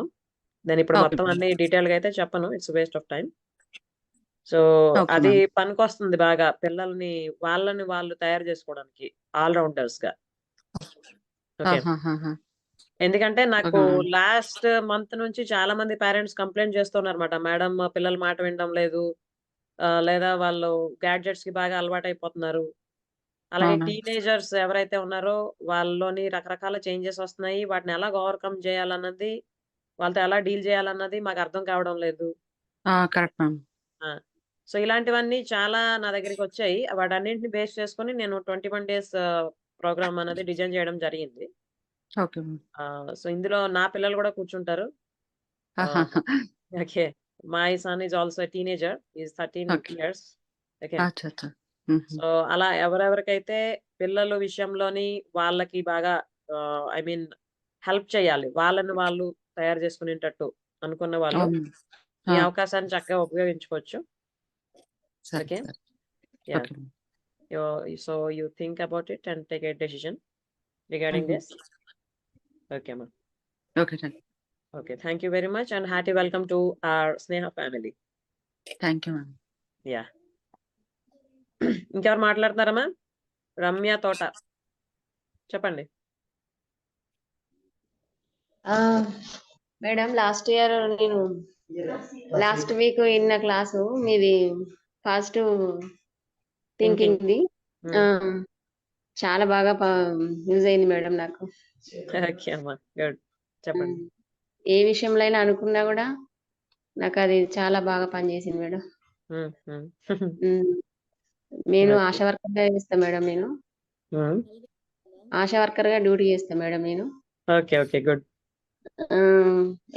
నేను ఇప్పుడు మొత్తం అన్ని డీటెయిల్ గా అయితే చెప్పను, it's waste of time. So అది పనికొస్తుంది బాగా పిల్లల్ని వాళ్ళని వాళ్ళు తయారు చేసుకోవడానికి ఆల్రౌండర్స్ గా. ఓకే, ఎందుకంటే నాకు లాస్ట్ మంత్ నుంచి చాలా మంది పేరెంట్స్ కంప్లైంట్ చేస్తున్నారు అన్నమాట, మేడం మా పిల్లల మాట వినడం లేదు, లేదా వాళ్ళు గ్యాడ్జెట్స్ కి బాగా అలవాటు అయిపోతున్నారు. అలాగే టీనేజర్స్ ఎవరైతే ఉన్నారో వాళ్ళలోని రకరకాల చేంజెస్ వస్తున్నాయి, వాటిని ఎలా ఓవర్కమ్ చేయాలన్నది, వాళ్ళతో ఎలా డీల్ చేయాలన్నది మాకు అర్థం కావడం లేదు. Correct ma'am. సో ఇలాంటివన్నీ చాలా నా దగ్గరికి వచ్చాయి. వాటన్నింటిని బేస్ చేసుకొని నేను 21 days ప్రోగ్రామ్ అనేది డిజైన్ చేయడం జరిగింది. ఓకే. సో ఇందులో నా పిల్లలు కూడా కూర్చుంటారు. Okay, my son is also teenager, is 13 years. Okay, so అలా ఎవరెవరికైతే పిల్లల విషయంలోని వాళ్ళకి బాగా ఐ మీన్ హెల్ప్ చేయాలి, వాళ్ళని వాళ్ళు తయారు చేసుకునేటట్టు అనుకున్న వాళ్ళు ఈ అవకాశాన్ని చక్కగా ఉపయోగించుకోవచ్చు. Okay, so you think about it and take a decision regarding this. Okay మా. Okay, thank you very much and hearty welcome to our Sneha family. Thank you ma'am. Yeah, ఇంకెవరు మాట్లాడుతున్నారమ్మా? రమ్య తోట చెప్పండి. మేడం లాస్ట్ ఇయర్ నేను last week విన్న class మీది positive thinking ది చాలా బాగా యూజ్ అయింది మేడం నాకు. ఓకే అమ్మా, గుడ్, చెప్పండి. ఏ విషయంలో అయినా అనుకున్నా కూడా నాకు అది చాలా బాగా పనిచేసింది మేడం. నేను ఆశా వర్కర్ గా చేస్తాను మేడం. నేను ఆశా వర్కర్ గా డ్యూటీ చేస్తాను మేడం నేను. Okay okay, good.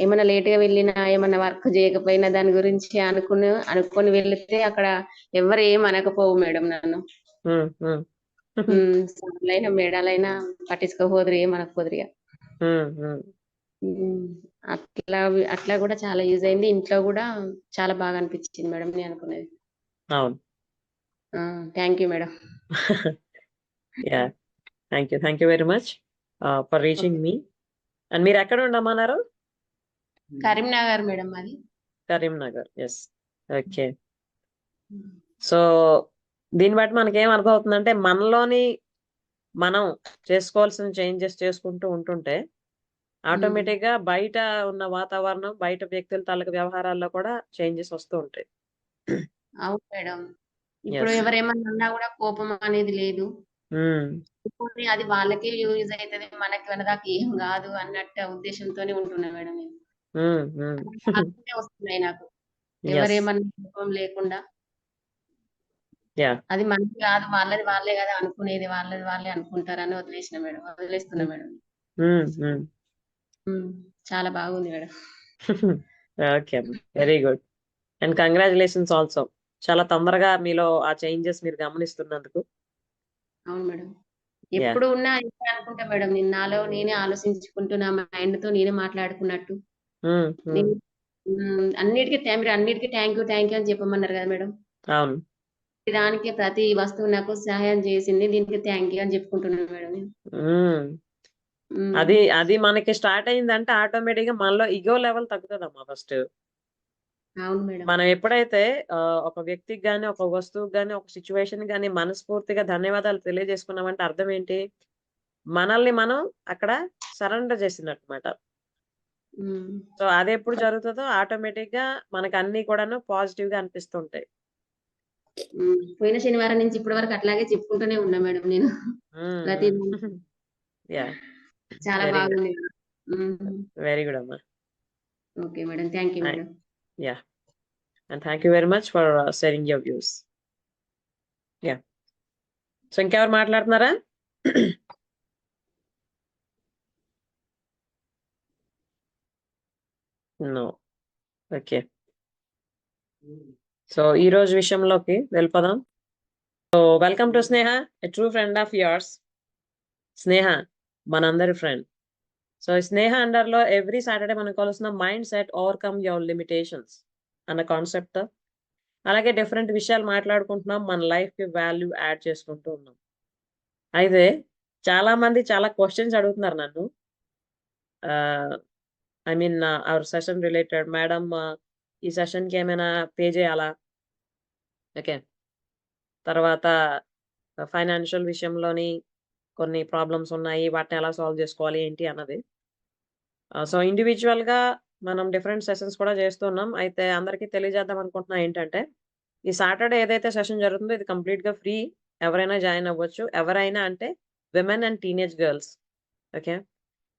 ఏమైనా లేట్ గా వెళ్ళినా, ఏమైనా వర్క్ చేయకపోయినా దాని గురించి అనుకుని వెళ్తే అక్కడ ఎవరు ఏం అనకపోవు మేడం నన్ను. సార్లైనా మేడాలైనా పట్టించుకోపోదురు, ఏం అనకపోదురుగా. అట్లా కూడా చాలా యూజ్ అయింది. ఇంట్లో కూడా చాలా బాగా అనిపించింది మేడం నేను అనుకునేది. అవును, thank you madam. Yeah, thank you very much for reaching me. And మీరు ఎక్కడ ఉండమన్నారు? కరీంనగర్ మేడం అది. కరీంనగర్, ఎస్. ఓకే, సో దీన్ని బట్టి మనకేం అర్థం అవుతుందంటే మనలోని మనం చేసుకోవాల్సిన చేంజెస్ చేసుకుంటూ ఉంటుంటే ఆటోమేటిక్ గా బయట ఉన్న వాతావరణం, బయట వ్యక్తుల తాలూకు వ్యవహారాల్లో కూడా చేంజెస్ వస్తూ ఉంటాయి. అవును మేడం, ఇప్పుడు ఎవరేమన్నా అన్నా కూడా కోపం అనేది లేదు. అది వాళ్ళకే యూజ్ అవుతుంది, మనకి వెనదాకా ఏం కాదు అన్నట్టు ఉద్దేశంతోనే ఉంటున్నా మేడం నేను. వస్తున్నాయి నాకు, ఎవరేమన్నా కోపం లేకుండా. అది మనకి కాదు, వాళ్ళది వాళ్ళే కదా అనుకునేది, వాళ్ళది వాళ్ళే అనుకుంటారని వదిలేస్తున్నా మేడం. చాలా బాగుంది madam. Okay, very good and congratulations also. చాలా తొందరగా మీలో ఆ చేంజెస్ మీరు గమనిస్తున్నందుకు. అవును మేడం. యా ఎప్పుడు ఉన్నా ఇదే అనుకుంటా మేడం. నేను నాలో నేనే ఆలోచించుకుంటూ నా మైండ్‌తో నేనే మాట్లాడుకున్నట్టు. నేను అన్నిటికి మీరు అన్నిటికి థ్యాంక్ యూ అని చెప్పమన్నారు కదా మేడం. అవును. దానికి ప్రతి వస్తువు నాకు సహాయం చేసింది. దీనికి థ్యాంక్ యూ అని చెప్పుకుంటున్నాను మేడం నేను. అది అది మనకి స్టార్ట్ అయిందంటే ఆటోమేటిక్ గా మనలో ఇగో లెవెల్ తగ్గుతుందమ్మా ఫస్ట్. అవును మేడం. మనం ఎప్పుడైతే ఒక వ్యక్తికి గాని, ఒక వస్తువుకి గాని, ఒక సిచ్యువేషన్ గాని మనస్ఫూర్తిగా ధన్యవాదాలు తెలియజేసుకున్నామంటే అర్థం ఏంటి? మనల్ని మనం అక్కడ సరెండర్ చేసినట్టమాట. సో అదెప్పుడు జరుగుతుందో ఆటోమేటిక్ గా మనకు అన్ని కూడాను పాజిటివ్ గా అనిపిస్తుంటాయి. పోయిన శనివారం నుంచి ఇప్పటి వరకు అట్లాగే చెప్పుకుంటూనే ఉన్నా మేడం నేను. ప్రతి యా చాలా వెరీ గుడ్. బాగుంది. వెరీ గుడ్ అమ్మా. Okay madam. Thank you madam. Yeah and thank you very much for sharing your views. Yeah so ఇంకెవరు మాట్లాడుతున్నారా? నో. ఓకే. సో ఈ రోజు విషయంలోకి వెళ్ళిపోదాం. So welcome to Sneha, a true friend of yours. Sneha మనందరి friend. So Sneha అండర్లో every Saturday మనం కలుస్తున్న mindset overcome your limitations అన్న కాన్సెప్ట్. అలాగే డిఫరెంట్ విషయాలు మాట్లాడుకుంటున్నాం, మన లైఫ్ కి వాల్యూ యాడ్ చేసుకుంటూ ఉన్నాం. అయితే చాలా మంది చాలా క్వశ్చన్స్ అడుగుతున్నారు నన్ను. I mean hour session related. Madam ఈ సెషన్ కి ఏమైనా పే చేయాలా? ఓకే. తర్వాత ఫైనాన్షియల్ విషయంలోని కొన్ని ప్రాబ్లమ్స్ ఉన్నాయి, వాటిని ఎలా సాల్వ్ చేసుకోవాలి ఏంటి అన్నది. సో ఇండివిజువల్ గా మనం డిఫరెంట్ సెషన్స్ కూడా చేస్తున్నాం. అయితే అందరికీ తెలియజేద్దాం అనుకుంటున్నా ఏంటంటే, ఈ సాటర్డే ఏదైతే సెషన్ జరుగుతుందో ఇది కంప్లీట్ గా ఫ్రీ. ఎవరైనా జాయిన్ అవ్వచ్చు. ఎవరైనా అంటే women and teenage girls. Okay.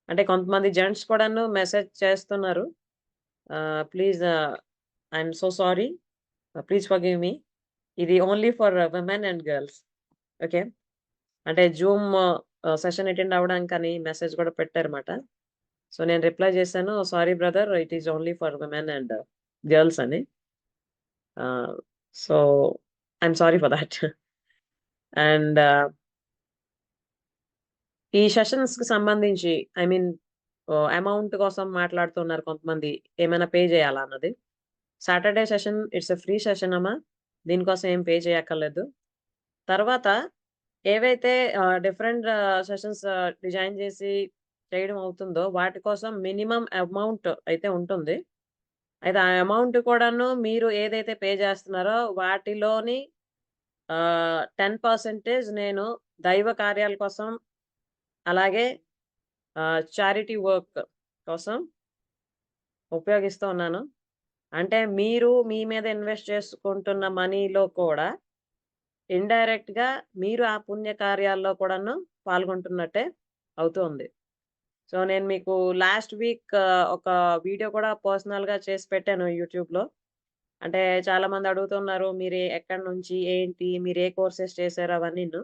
అంటే కొంతమంది జెంట్స్ కూడాను మెసేజ్ చేస్తున్నారు. Please I'm so sorry, please forgive me. ఇది only for women and girls. Okay. అంటే జూమ్ సెషన్ అటెండ్ అవ్వడానికని మెసేజ్ కూడా పెట్టారన్నమాట. సో నేను రిప్లై చేశాను, sorry brother, it is only for women and girls అని. So I'm sorry for that. And ఈ sessions కి సంబంధించి ఐ మీన్ అమౌంట్ కోసం మాట్లాడుతున్నారు కొంతమంది, ఏమైనా పే చేయాలా అన్నది. Saturday session it's a free session అమ్మా. దీనికోసం ఏం పే చేయక్కర్లేదు. తర్వాత ఏవైతే డిఫరెంట్ సెషన్స్ డిజైన్ చేసి చేయడం అవుతుందో వాటి కోసం మినిమం అమౌంట్ అయితే ఉంటుంది. అయితే ఆ అమౌంట్ కూడాను మీరు ఏదైతే పే చేస్తున్నారో వాటిలోని 10% నేను దైవ కార్యాల కోసం, అలాగే చారిటీ వర్క్ కోసం ఉపయోగిస్తూ ఉన్నాను. అంటే మీరు మీ మీద ఇన్వెస్ట్ చేసుకుంటున్న మనీలో కూడా ఇండైరెక్ట్ గా మీరు ఆ పుణ్య కార్యాల్లో కూడాను పాల్గొంటున్నట్టే అవుతుంది. సో నేను మీకు లాస్ట్ వీక్ ఒక వీడియో కూడా పర్సనల్ గా చేసి పెట్టాను యూట్యూబ్ లో. అంటే చాలా మంది అడుగుతున్నారు, మీరు ఎక్కడి నుంచి ఏంటి, మీరు ఏ కోర్సెస్ చేశారు అవన్నీను.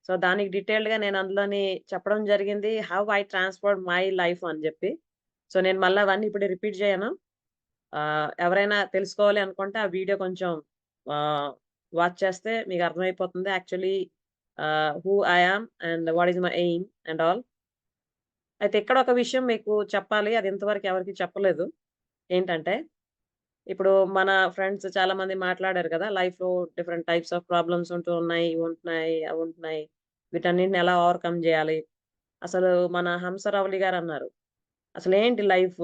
సో దానికి డీటెయిల్డ్ గా నేను అందులోని చెప్పడం జరిగింది, how I transferred my life అని చెప్పి. సో నేను మళ్ళీ అవన్నీ ఇప్పుడు రిపీట్ చేయను. ఎవరైనా తెలుసుకోవాలి అనుకుంటే ఆ వీడియో కొంచెం వాచ్ చేస్తే మీకు అర్థమైపోతుంది actually who I am and what is my aim and all. అయితే ఇక్కడ ఒక విషయం మీకు చెప్పాలి, అది ఇంతవరకు ఎవరికి చెప్పలేదు. ఏంటంటే ఇప్పుడు మన ఫ్రెండ్స్ చాలా మంది మాట్లాడారు కదా, లైఫ్ లో డిఫరెంట్ టైప్స్ ఆఫ్ ప్రాబ్లమ్స్ ఉంటూ ఉన్నాయి, ఇవి ఉంటున్నాయి, అవి ఉంటున్నాయి, వీటన్నిటిని ఎలా ఓవర్కమ్ చేయాలి. అసలు మన హంసరావులి గారు అన్నారు, అసలు ఏంటి లైఫ్,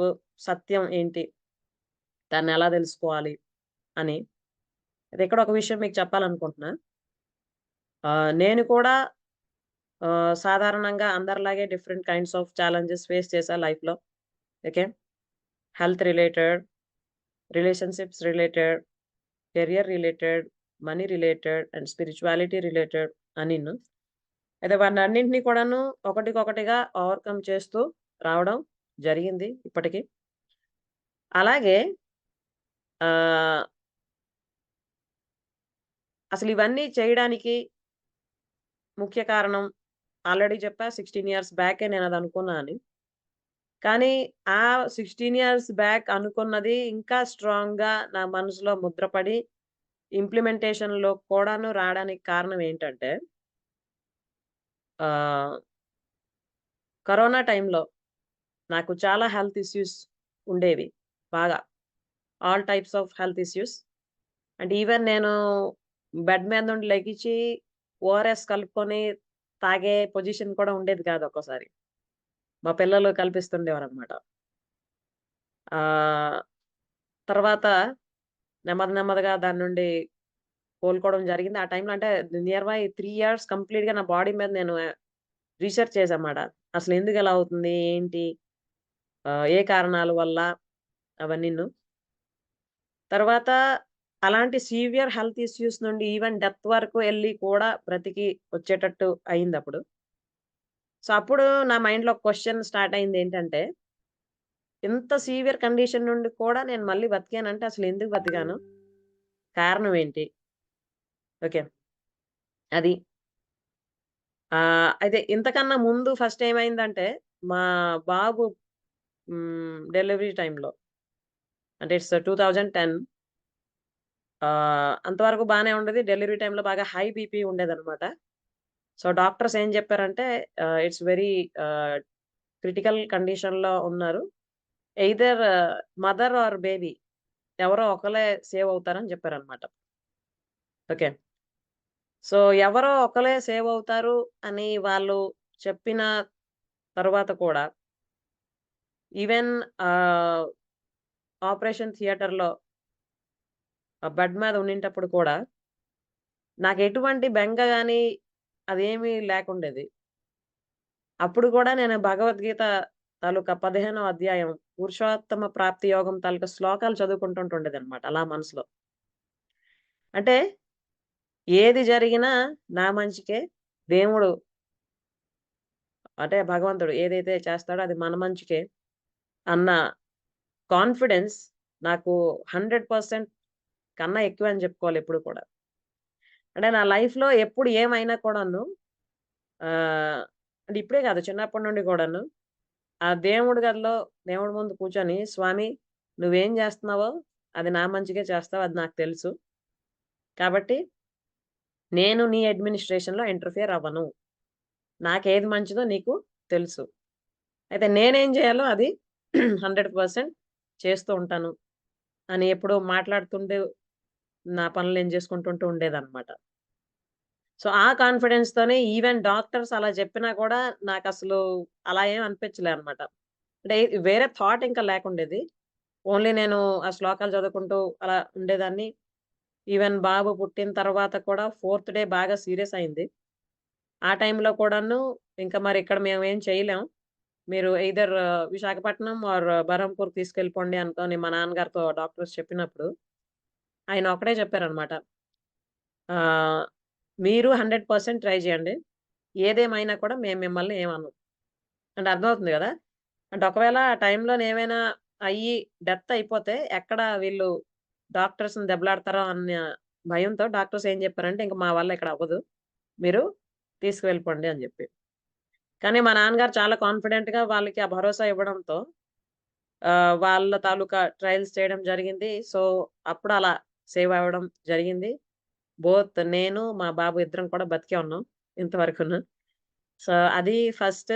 సత్యం ఏంటి, దాన్ని ఎలా తెలుసుకోవాలి అని. అది ఇక్కడ ఒక విషయం మీకు చెప్పాలనుకుంటున్నా. నేను కూడా సాధారణంగా అందరిలాగే different kinds of challenges face చేశా లైఫ్లో. Okay. Health related, relationships related, career related, money related and spirituality related అనిను. అయితే వాటిని అన్నింటినీ కూడాను ఒకటికొకటిగా ఓవర్కమ్ చేస్తూ రావడం జరిగింది ఇప్పటికి. అలాగే అసలు ఇవన్నీ చేయడానికి ముఖ్య కారణం ఆల్రెడీ చెప్పా, 16 ఇయర్స్ బ్యాకే నేను అది అనుకున్నా అని. కానీ ఆ 16 ఇయర్స్ బ్యాక్ అనుకున్నది ఇంకా స్ట్రాంగ్ గా నా మనసులో ముద్రపడి ఇంప్లిమెంటేషన్ లో కూడాను రావడానికి కారణం ఏంటంటే, కరోనా టైంలో నాకు చాలా హెల్త్ ఇష్యూస్ ఉండేవి బాగా. All types of health issues. And even నేను బెడ్ మీద నుండి లెగిచి ఓఆర్ఎస్ కలుపుకొని తాగే పొజిషన్ కూడా ఉండేది కాదు ఒక్కోసారి. మా పిల్లలు కల్పిస్తుండేవారనమాట. తర్వాత నెమ్మదిగా దాని నుండి కోలుకోవడం జరిగింది. ఆ టైంలో అంటే నియర్ బై 3 ఇయర్స్ కంప్లీట్‌గా నా బాడీ మీద నేను రీసెర్చ్ చేశామాట. అసలు ఎందుకు ఇలా అవుతుంది? ఏంటి? ఏ కారణాల వల్ల? అవన్నీను. తర్వాత అలాంటి సీవియర్ హెల్త్ ఇష్యూస్ నుండి ఈవెన్ డెత్ వరకు ఎళ్లి కూడా బ్రతికి వచ్చేటట్టు అయిందప్పుడు. సో, అప్పుడు నా మైండ్‌లో ఒక క్వెషన్ స్టార్ట్ అయిందేంటంటే, ఇంత సీవియర్ కండిషన్ నుండి కూడా నేను మళ్ళీ బతికానంటే అసలు ఎందుకు బతికాను? కారణం ఏంటి? ఓకే. అది. అయితే ఇంతకన్నా ముందు ఫస్ట్ ఏమైందంటే, మా బాబు డెలివరీ టైమ్‌లో అంటే ఇట్స్ 2010 అంతవరకు బానే ఉండేది. డెలివరీ టైమ్‌లో బాగా హై బీపీ ఉండేదనమాట. సో, డాక్టర్స్ ఏం చెప్పారంటే ఇట్స్ వెరీ క్రిటికల్ కండిషన్‌లో ఉన్నారు. ఎయిదర్ మదర్ ఆర్ బేబీ ఎవరో ఒకళ్ళే సేవ్ అవుతారని చెప్పారనమాట. ఓకే. సో, ఎవరో ఒకళ్ళే సేవ్ అవుతారు అని వాళ్ళు చెప్పిన తరువాత కూడా ఈవెన్ ఆపరేషన్ థియేటర్‌లో బెడ్ మీద ఉండింటప్పుడు కూడా నాకెటువంటి బెంగ గాని అదేమీ లేకుండేది. అప్పుడు కూడా నేను భగవద్గీత తాలూకా 15వ అధ్యాయం పురుషోత్తమ ప్రాప్తి యోగం తాలూకా శ్లోకాలు చదువుకుంటుండేదనమాట అలా మనసులో. అంటే ఏది జరిగినా నా మంచికే. దేవుడు అంటే భగవంతుడు ఏదైతే చేస్తాడో అది మన మంచికే అన్న కాన్ఫిడెన్స్ నాకు 100% కన్నా ఎక్కువే చెప్పుకోవాలి ఎప్పుడు కూడా. అంటే నా లైఫ్‌లో ఎప్పుడు ఏమైనా కూడాను ఆహ్, అంటే ఇప్పుడే కాదు చిన్నప్పటి నుండి కూడాను ఆ దేవుడి గదిలో దేవుడి ముందు కూర్చొని, "స్వామి నువ్వేం జేస్తున్నావో అది నా మంచికే చేస్తావు. అది నాకు తెలుసు. కాబట్టి నేను నీ అడ్మినిస్ట్రేషన్‌లో ఇంటర్ఫియర్ అవ్వను. నాకేది మంచిదో నీకు తెలుసు. అయితే నేనేం జేయాలో అది 100% చేస్తూ ఉంటాను" అని ఎప్పుడూ మాట్లాడుతుంటూ నా పనులు నేను చేసుకుంటుంటూ ఉండేదనమాట. సో, ఆ కాన్ఫిడెన్స్‌తోనే ఈవెన్ డాక్టర్స్ అలా చెప్పినా కూడా నాకసలు అలా ఏం అనిపించలే అనమాట. అంటే వేరే థాట్ ఇంకా లేకుండేది. ఓన్లీ నేను ఆ శ్లోకాలు చదువుకుంటూ అలా ఉండేదాన్ని. ఈవెన్ బాబు పుట్టిన తర్వాత కూడా ఫోర్త్ డే బాగా సీరియస్ అయింది. ఆ టైంలో కూడాను ఇంకా మరి ఇక్కడ మేమేం చేయలేం. మీరు ఎయిదర్ విశాఖపట్నం ఆర్ బరంపూర్ తీసుకెళ్ళిపోండి అనుకోని మా నాన్నగారితో డాక్టర్స్ చెప్పినప్పుడు, ఆయన ఒకటే చెప్పారనమాట. ఆహ్, "మీరు 100% ట్రై చేయండి. ఏదేమైనా కూడా మేము మిమ్మల్ని ఏమనం." అంటే అర్థమవుతుంది గదా! అంటే ఒకవేళ ఆ టైంలోనేమైనా అయ్యి డెత్ అయిపోతే ఎక్కడ వీళ్ళు డాక్టర్స్‌ని దెబ్బలాడతారో అన్న భయంతో డాక్టర్స్ ఏం చెప్పారంటే, "ఇంక మా వల్ల ఇక్కడ అవ్వదు. మీరు తీసుకువెళ్ళిపోండి" అని జెప్పి. కానీ మా నాన్నగారు చాలా కాన్ఫిడెంట్‌గా వాళ్ళకి ఆ భరోసా ఇవ్వడంతో వాళ్ళ తాలూకా ట్రయల్స్ చేయడం జరిగింది. సో, అప్పుడు అలా సేవ్ అవ్వడం జరిగింది. బోత్ నేను, మా బాబు ఇద్దరం కూడా బతికే ఉన్నాం ఇంతవరకును. సో, అది ఫస్ట్.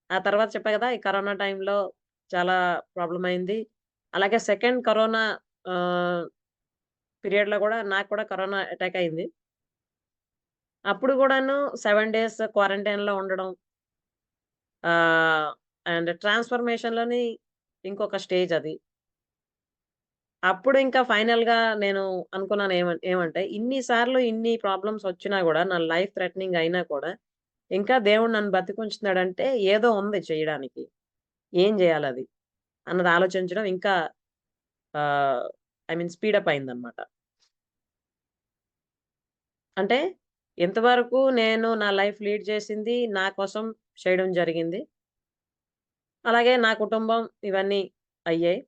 ఆ తర్వాత చెప్పా గదా! ఈ కరోనా టైంలో చాలా ప్రాబ్లమ్ అయింది. అలాగే సెకండ్ కరోనా ఆహ్, పీరియడ్‌లో గూడా నాకు కూడా కరోనా అటాక్ అయింది. అప్పుడు గూడాను 7 డేస్ క్వారంటైన్‌లో ఉండడం. ఆహ్, అండ్ ట్రాన్స్‌ఫర్మేషన్‌లోని ఇంకొక స్టేజ్ అది. అప్పుడు ఇంకా ఫైనల్‌గా నేను అనుకున్నాను ఏమంటే ఇన్ని సార్లు ఇన్ని ప్రాబ్లమ్స్ వచ్చినా గూడా నా లైఫ్ థ్రెటనింగ్ అయినా కూడా ఇంకా దేవుడు నన్ను బతికుంచుతున్నాడంటే ఏదో ఉంది చేయడానికి. ఏం జేయాలది? అన్నది ఆలోచించడం ఇంకా ఆహ్, ఐ మీన్ స్పీడప్ అయిందన్నమాట. అంటే ఇంతవరకు నేను నా లైఫ్ లీడ్ చేసింది నా కోసం చేయడం జరిగింది. అలాగే నా కుటుంబం ఇవన్నీ అయ్యాయి.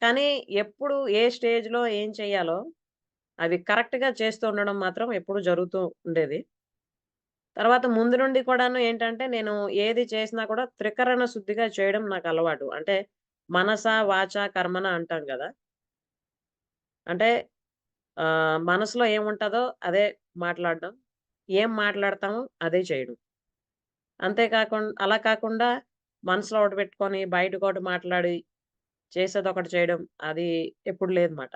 కానీ ఎప్పుడు ఏ స్టేజ్‌లో ఏం చేయాలో అవి కరెక్ట్‌గా చేస్తూ ఉండడం మాత్రం ఎప్పుడు జరుగుతూ ఉండేది. తర్వాత ముందు నుండి కూడాను ఏంటంటే నేను ఏది చేసినా కూడా త్రికరణ శుద్ధిగా చేయడం నాకలవాటు. అంటే మనస, వాచ, కర్మణ అంటాం గదా! అంటే మనసులో ఏముంటదో అదే మాట్లాడడం. ఏం మాట్లాడతామో అదే చేయడం. అలా కాకుండా మనసులో ఒకటి పెట్టుకొని బయటకు ఒకటి మాట్లాడి చేసేది ఒకటి చేయడం అది ఎప్పుడు లేదన్నమాట.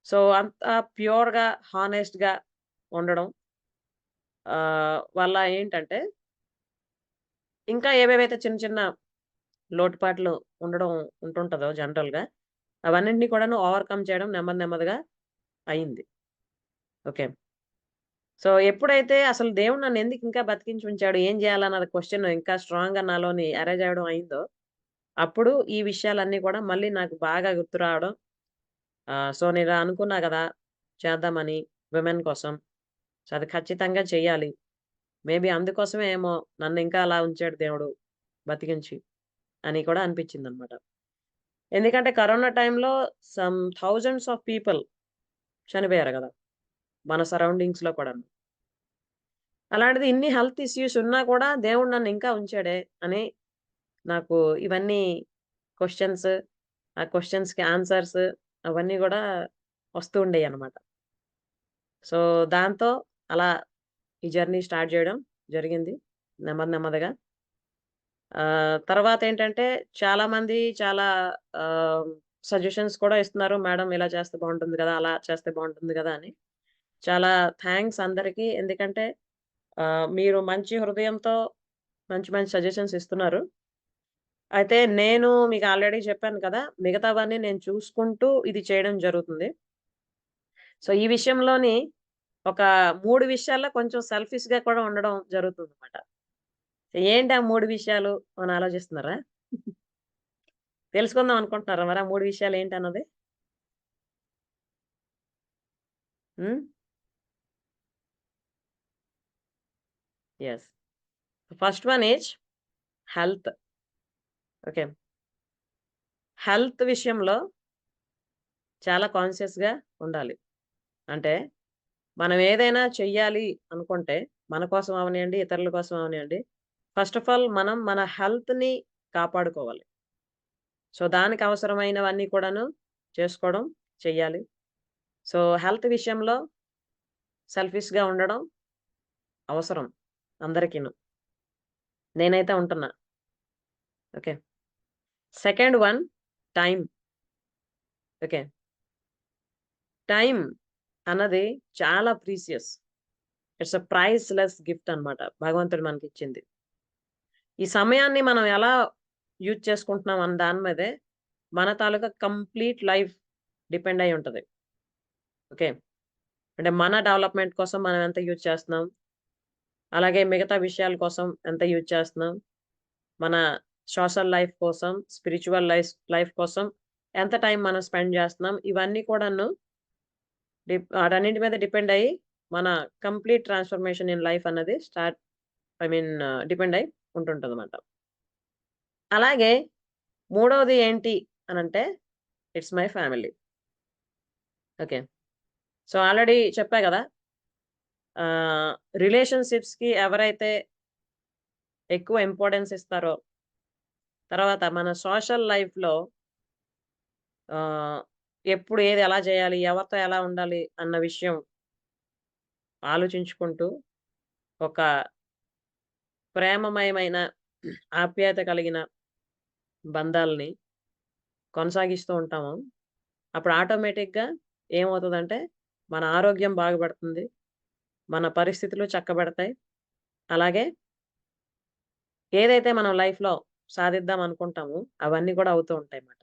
సో అంత ప్యూర్‌గా, హానెస్ట్‌గా ఉండడం వల్ల ఏంటంటే ఇంకా ఏవేవైతే చిన్న చిన్న లోటుపాట్లు ఉంటుంటదో జనరల్‌గా అవన్నిటిని కూడాను ఓవర్‌కమ్ చేయడం నెమ్మదిగా అయింది. ఓకే. సో ఎప్పుడైతే అసలు దేవుడు నన్నెందుకు ఇంకా బతికించి ఉంచాడు? ఏం చేయాలన్నది క్వెషన్ ఇంకా స్ట్రాంగ్‌గా నాలోని అరైజ్ అవ్వడం అయిందో, అప్పుడు ఈ విషయాలన్నీ కూడా మళ్ళీ నాకు బాగా గుర్తు రావడం. సో నేనిలా అనుకున్నా గదా! చేద్దామని విమెన్ కోసం. సో అది ఖచ్చితంగా చెయ్యాలి. మేబీ అందుకోసమే ఏమో నన్నింకా అలా ఉంచాడు దేవుడు బతికించి అని కూడా అనిపించిందనమాట. ఎందుకంటే కరోనా టైంలో సమ్ థౌసండ్స్ ఆఫ్ పీపుల్ చనిపోయారు గదా! మన సరౌండింగ్స్‌లో కూడాను. అలాంటిది ఇన్ని హెల్త్ ఇష్యూస్ ఉన్నా కూడా దేవుడు నన్ను ఇంకా ఉంచాడే అని నాకు ఇవన్నీ క్వెషన్స్, ఆ క్వెషన్స్‌కి ఆన్సర్స్ అవన్నీ గూడా వస్తూ ఉండేయన్నమాట. సో దాంతో అలా ఈ జర్నీ స్టార్ట్ చేయడం జరిగింది నెమ్మదిగా. తర్వాతేంటంటే చాలామంది చాలా సజెషన్స్ కూడా ఇస్తున్నారు. మేడం ఇలా చేస్తే బావుంటుంది గదా! అలా చేస్తే బావుంటుంది గదా! అని. చాలా థాంక్స్ అందరికి. ఎందుకంటే మీరు మంచి హృదయంతో మంచి మంచి సజెషన్స్ ఇస్తున్నారు. అయితే నేను మీకు ఆల్రెడీ చెప్పాను కదా! మిగతావన్నీ నేను చూసుకుంటూ ఇది చేయడం జరుగుతుంది. సో ఈ విషయంలోని ఒక 3 విషయాల్లో కొంచెం సెల్ఫిష్‌గా కూడా ఉండడం జరుగుతుందన్నమాట. ఏంటి ఆ 3 విషయాలు అని ఆలోచిస్తున్నారా? తెలుసుకుందాం అనుకుంటున్నారా మరి ఆ 3 విషయాలు ఏంటన్నది? హ్మ్. Yes. First one is health. Okay. Health విషయంలో చాలా కాన్షియస్‌గా ఉండాలి. అంటే మనం ఏదైనా చెయ్యాలి అనుకుంటే మన కోసం అవనియండి, ఇతరుల కోసం అవనియండి, ఫస్ట్ ఆఫ్ ఆల్ మనం మన హెల్త్‌ని కాపాడుకోవాలి. సో దానికి అవసరమైనవన్నీ కూడాను చేసుకోవడం, చెయ్యాలి. సో హెల్త్ విషయంలో సెల్ఫిష్‌గా ఉండడం అవసరం అందరికీను. నేనైతే ఉంటున్నా. Okay. Second one time. Okay. Time అన్నది చాలా precious. It's a priceless gift అన్నమాట. భగవంతుడు మనకిచ్చింది. ఈ సమయాన్ని మనం ఎలా యూజ్ చేసుకుంటున్నాం అన్న దాని మీదే మన తాలూకా కంప్లీట్ లైఫ్ డిపెండ్ అయ్యి ఉంటది. ఓకే. అంటే మన డెవలప్‌మెంట్ కోసం మనం ఎంత యూజ్ చేస్తున్నాం? అలాగే మిగతా విషయాల కోసం ఎంత యూజ్ చేస్తున్నాం? మన సోషల్ లైఫ్ కోసం, స్పిరిచ్యువల్ లైఫ్ కోసం ఎంత టైం మనం స్పెండ్ చేస్తున్నాం? ఇవన్నీ కూడాను వాటన్నింటి మీద డిపెండ్ అయ్యి మన కంప్లీట్ ట్రాన్స్‌ఫర్మేషన్ ఇన్ లైఫ్ అన్నది డిపెండ్ అయ్యి ఉంటుంటదన్నమాట. అలాగే మూడవది ఏంటి అనంటే it's my family. Okay. So already చెప్పా గదా! రిలేషన్‌షిప్స్‌కి ఎవరైతే ఎక్కువ ఇంపార్టెన్స్ ఇస్తారో, తర్వాత మన సోషల్ లైఫ్‌లో ఆహ్, ఎప్పుడు ఏది ఎలా చేయాలి? ఎవరితో ఎలా ఉండాలి? అన్న విషయం ఆలోచించుకుంటూ ఒక ప్రేమమయమైన ఆప్యాయత కలిగిన బంధాలని కొనసాగిస్తూ ఉంటాము. అప్పుడు ఆటోమేటిక్‌గా ఏమవుతదంటే మన ఆరోగ్యం బాగుపడుతుంది. మన పరిస్థితులు చక్కబడతాయి. అలాగే ఏదైతే మనం లైఫ్‌లో సాధిద్దాం అనుకుంటామో అవన్నీ కూడా అవుతూ ఉంటాయన్నమాట.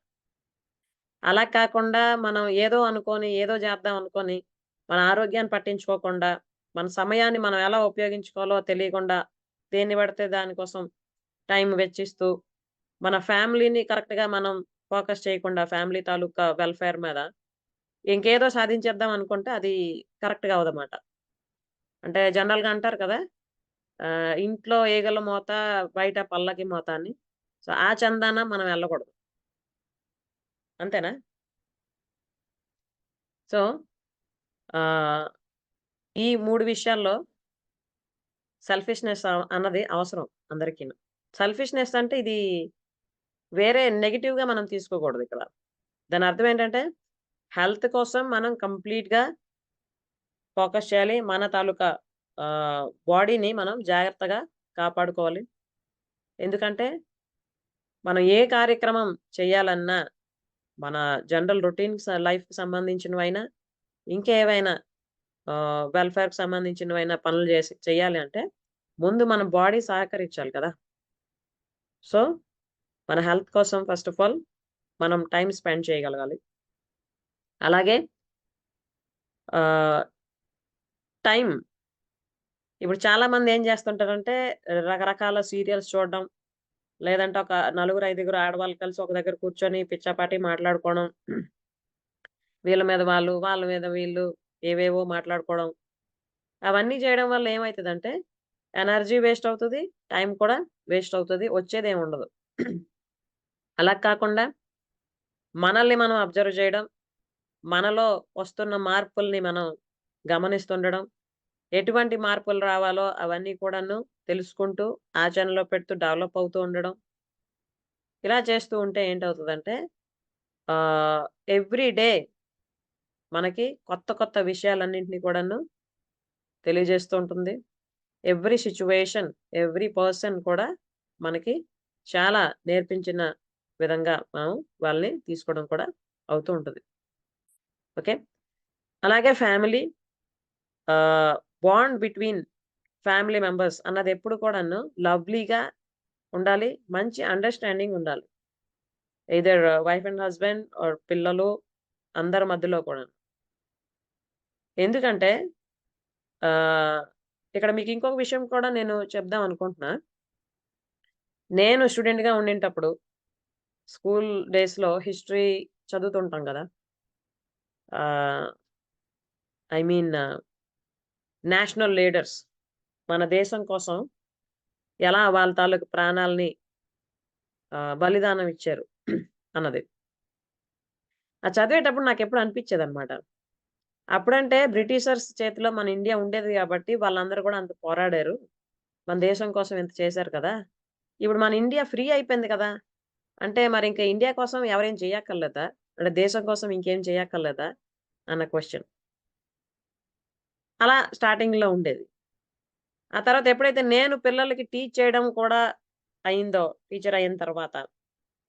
అలా కాకుండా మనం ఏదో అనుకోని, ఏదో చేద్దాం అనుకోని, మన ఆరోగ్యాన్ని పట్టించుకోకుండా, మన సమయాన్ని మనం ఎలా ఉపయోగించుకోవాలో తెలియకుండా, దేన్ని పడితే దానికోసం టైం వెచ్చిస్తూ, మన ఫ్యామిలీని కరెక్ట్‌గా మనం ఫోకస్ చేయకుండా ఫ్యామిలీ తాలూకా వెల్‌ఫేర్ మీద ఇంకేదో సాధించేద్దాం అనుకుంటే అది కరెక్ట్‌గా అవ్వదన్నమాట. అంటే జనరల్‌గా అంటారు కదా! ఇంట్లో ఈగల మోత, బయట పల్లకి మోత అని. సో, ఆ చందాన మనం వెళ్ళకూడదు. అంతేనా? సో, ఆహ్, ఈ 3 విషయాల్లో సెల్ఫిష్‌నెస్ అన్నది అవసరం అందరికీను. సెల్ఫిష్‌నెస్ అంటే ఇది వేరే నెగెటివ్‌గా మనం తీసుకోకూడదిక్కడ. దాని అర్థం ఏంటంటే, హెల్త్ కోసం మనం కంప్లీట్‌గా ఫోకస్ చేయాలి. మన తాలూకా బాడీని మనం జాగ్రత్తగా కాపాడుకోవాలి. ఎందుకంటే మనం ఏ కార్యక్రమం చేయాలన్నా మన జనరల్ రొటీన్స్ లైఫ్కి సంబంధించినవైనా ఇంకేవైనా వెల్ఫేర్కి సంబంధించినవైనా పనులు చేయాలి అంటే ముందు మన బాడీ సహకరించాలి కదా. సో మన హెల్త్ కోసం ఫస్ట్ ఆఫ్ ఆల్ మనం టైం స్పెండ్ చేయగలగాలి. అలాగే టైం ఇప్పుడు చాలామంది ఏం చేస్తుంటారంటే రకరకాల సీరియల్స్ చూడడం, లేదంటే ఒక 4-5 ఆడవాళ్ళు కలిసి ఒక దగ్గర కూర్చొని పిచ్చాపాటి మాట్లాడుకోవడం, వీళ్ళ మీద వాళ్ళు వాళ్ళ మీద వీళ్ళు ఏవేవో మాట్లాడుకోవడం, అవన్నీ చేయడం వల్ల ఏమవుతుందంటే ఎనర్జీ వేస్ట్ అవుతుంది, టైం కూడా వేస్ట్ అవుతుంది, వచ్చేదేమి ఉండదు. అలా కాకుండా మనల్ని మనం అబ్జర్వ్ చేయడం, మనలో వస్తున్న మార్పుల్ని మనం గమనిస్తుండడం, ఎటువంటి మార్పులు రావాలో అవన్నీ కూడాను తెలుసుకుంటూ ఆచరణలో పెడుతూ డెవలప్ అవుతూ ఉండడం, ఇలా చేస్తూ ఉంటే ఏంటవుతుందంటే ఎవ్రీ డే మనకి కొత్త కొత్త విషయాలన్నింటినీ కూడాను తెలియజేస్తూ ఉంటుంది. ఎవ్రీ సిచ్యువేషన్, ఎవ్రీ పర్సన్ కూడా మనకి చాలా నేర్పించిన విధంగా మనం వాళ్ళని తీసుకోవడం కూడా అవుతూ ఉంటుంది. ఓకే. అలాగే family bond between family members అన్నది ఎప్పుడు కూడాను లవ్లీగా ఉండాలి, మంచి అండర్స్టాండింగ్ ఉండాలి. Either wife and husband or పిల్లలు అందరి మధ్యలో కూడా. ఎందుకంటే ఇక్కడ మీకు ఇంకొక విషయం కూడా నేను చెప్దాం అనుకుంటున్నా. నేను స్టూడెంట్గా ఉండేటప్పుడు స్కూల్ డేస్లో హిస్టరీ చదువుతుంటాం కదా. ఐ మీన్ నేషనల్ లీడర్స్ మన దేశం కోసం ఎలా వాళ్ళ తాలూకు ప్రాణాలని బలిదానం ఇచ్చారు అన్నది చదివేటప్పుడు నాకు ఎప్పుడు అనిపించేది అనమాట. అప్పుడంటే బ్రిటిషర్స్ చేతిలో మన ఇండియా ఉండేది కాబట్టి వాళ్ళందరూ కూడా అంత పోరాడారు, మన దేశం కోసం ఎంత చేశారు కదా. ఇప్పుడు మన ఇండియా ఫ్రీ అయిపోయింది కదా, అంటే మరి ఇంకా ఇండియా కోసం ఎవరేం చేయక్కర్లేదా, అంటే దేశం కోసం ఇంకేం చేయక్కర్లేదా అన్న క్వశ్చన్ అలా స్టార్టింగ్లో ఉండేది. ఆ తర్వాత ఎప్పుడైతే నేను పిల్లలకి టీచ్ చేయడం కూడా అయిందో, టీచర్ అయిన తర్వాత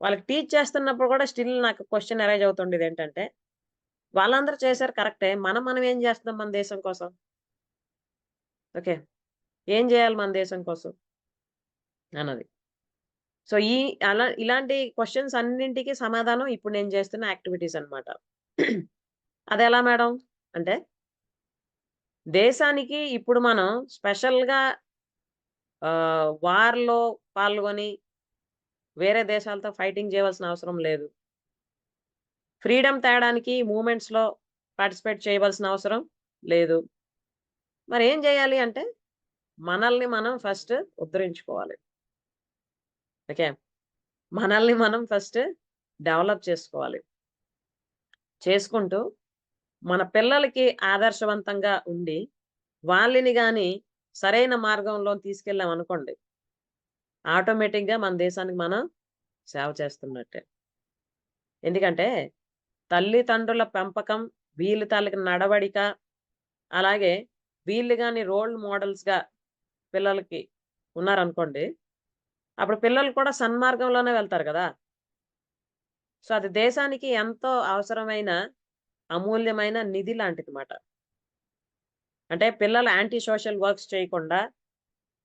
వాళ్ళకి టీచ్ చేస్తున్నప్పుడు కూడా స్టిల్ నాకు క్వశ్చన్ అరైజ్ అవుతుండేది ఏంటంటే, వాళ్ళందరూ చేశారు కరెక్టే, మనం ఏం చేస్తున్నాం మన దేశం కోసం? ఓకే, ఏం చేయాలి మన దేశం కోసం అన్నది. సో ఇలాంటి క్వశ్చన్స్ అన్నింటికి సమాధానం ఇప్పుడు నేను చేస్తున్న యాక్టివిటీస్ అనమాట. అది ఎలా మేడం అంటే, దేశానికి ఇప్పుడు మనం స్పెషల్గా వార్లో పాల్గొని వేరే దేశాలతో ఫైటింగ్ చేయవలసిన అవసరం లేదు. ఫ్రీడమ్ తేడానికి మూమెంట్స్లో పార్టిసిపేట్ చేయవలసిన అవసరం లేదు. మరి ఏం చేయాలి అంటే మనల్ని మనం ఫస్ట్ ఉద్ధరించుకోవాలి. ఓకే, మనల్ని మనం ఫస్ట్ డెవలప్ చేసుకోవాలి. చేసుకుంటూ మన పిల్లలకి ఆదర్శవంతంగా ఉండి వాళ్ళని కానీ సరైన మార్గంలో తీసుకెళ్ళాం అనుకోండి, ఆటోమేటిక్గా మన దేశానికి మనం సేవ చేస్తున్నట్టే. ఎందుకంటే తల్లిదండ్రుల పెంపకం, వీళ్ళ తాలూకు నడవడిక, అలాగే వీళ్ళు కానీ రోల్ మోడల్స్గా పిల్లలకి ఉన్నారనుకోండి, అప్పుడు పిల్లలు కూడా సన్మార్గంలోనే వెళ్తారు కదా. సో అది దేశానికి ఎంతో అవసరమైన అమూల్యమైన నిధి లాంటిది మాట. అంటే పిల్లలు యాంటీ సోషల్ వర్క్స్ చేయకుండా,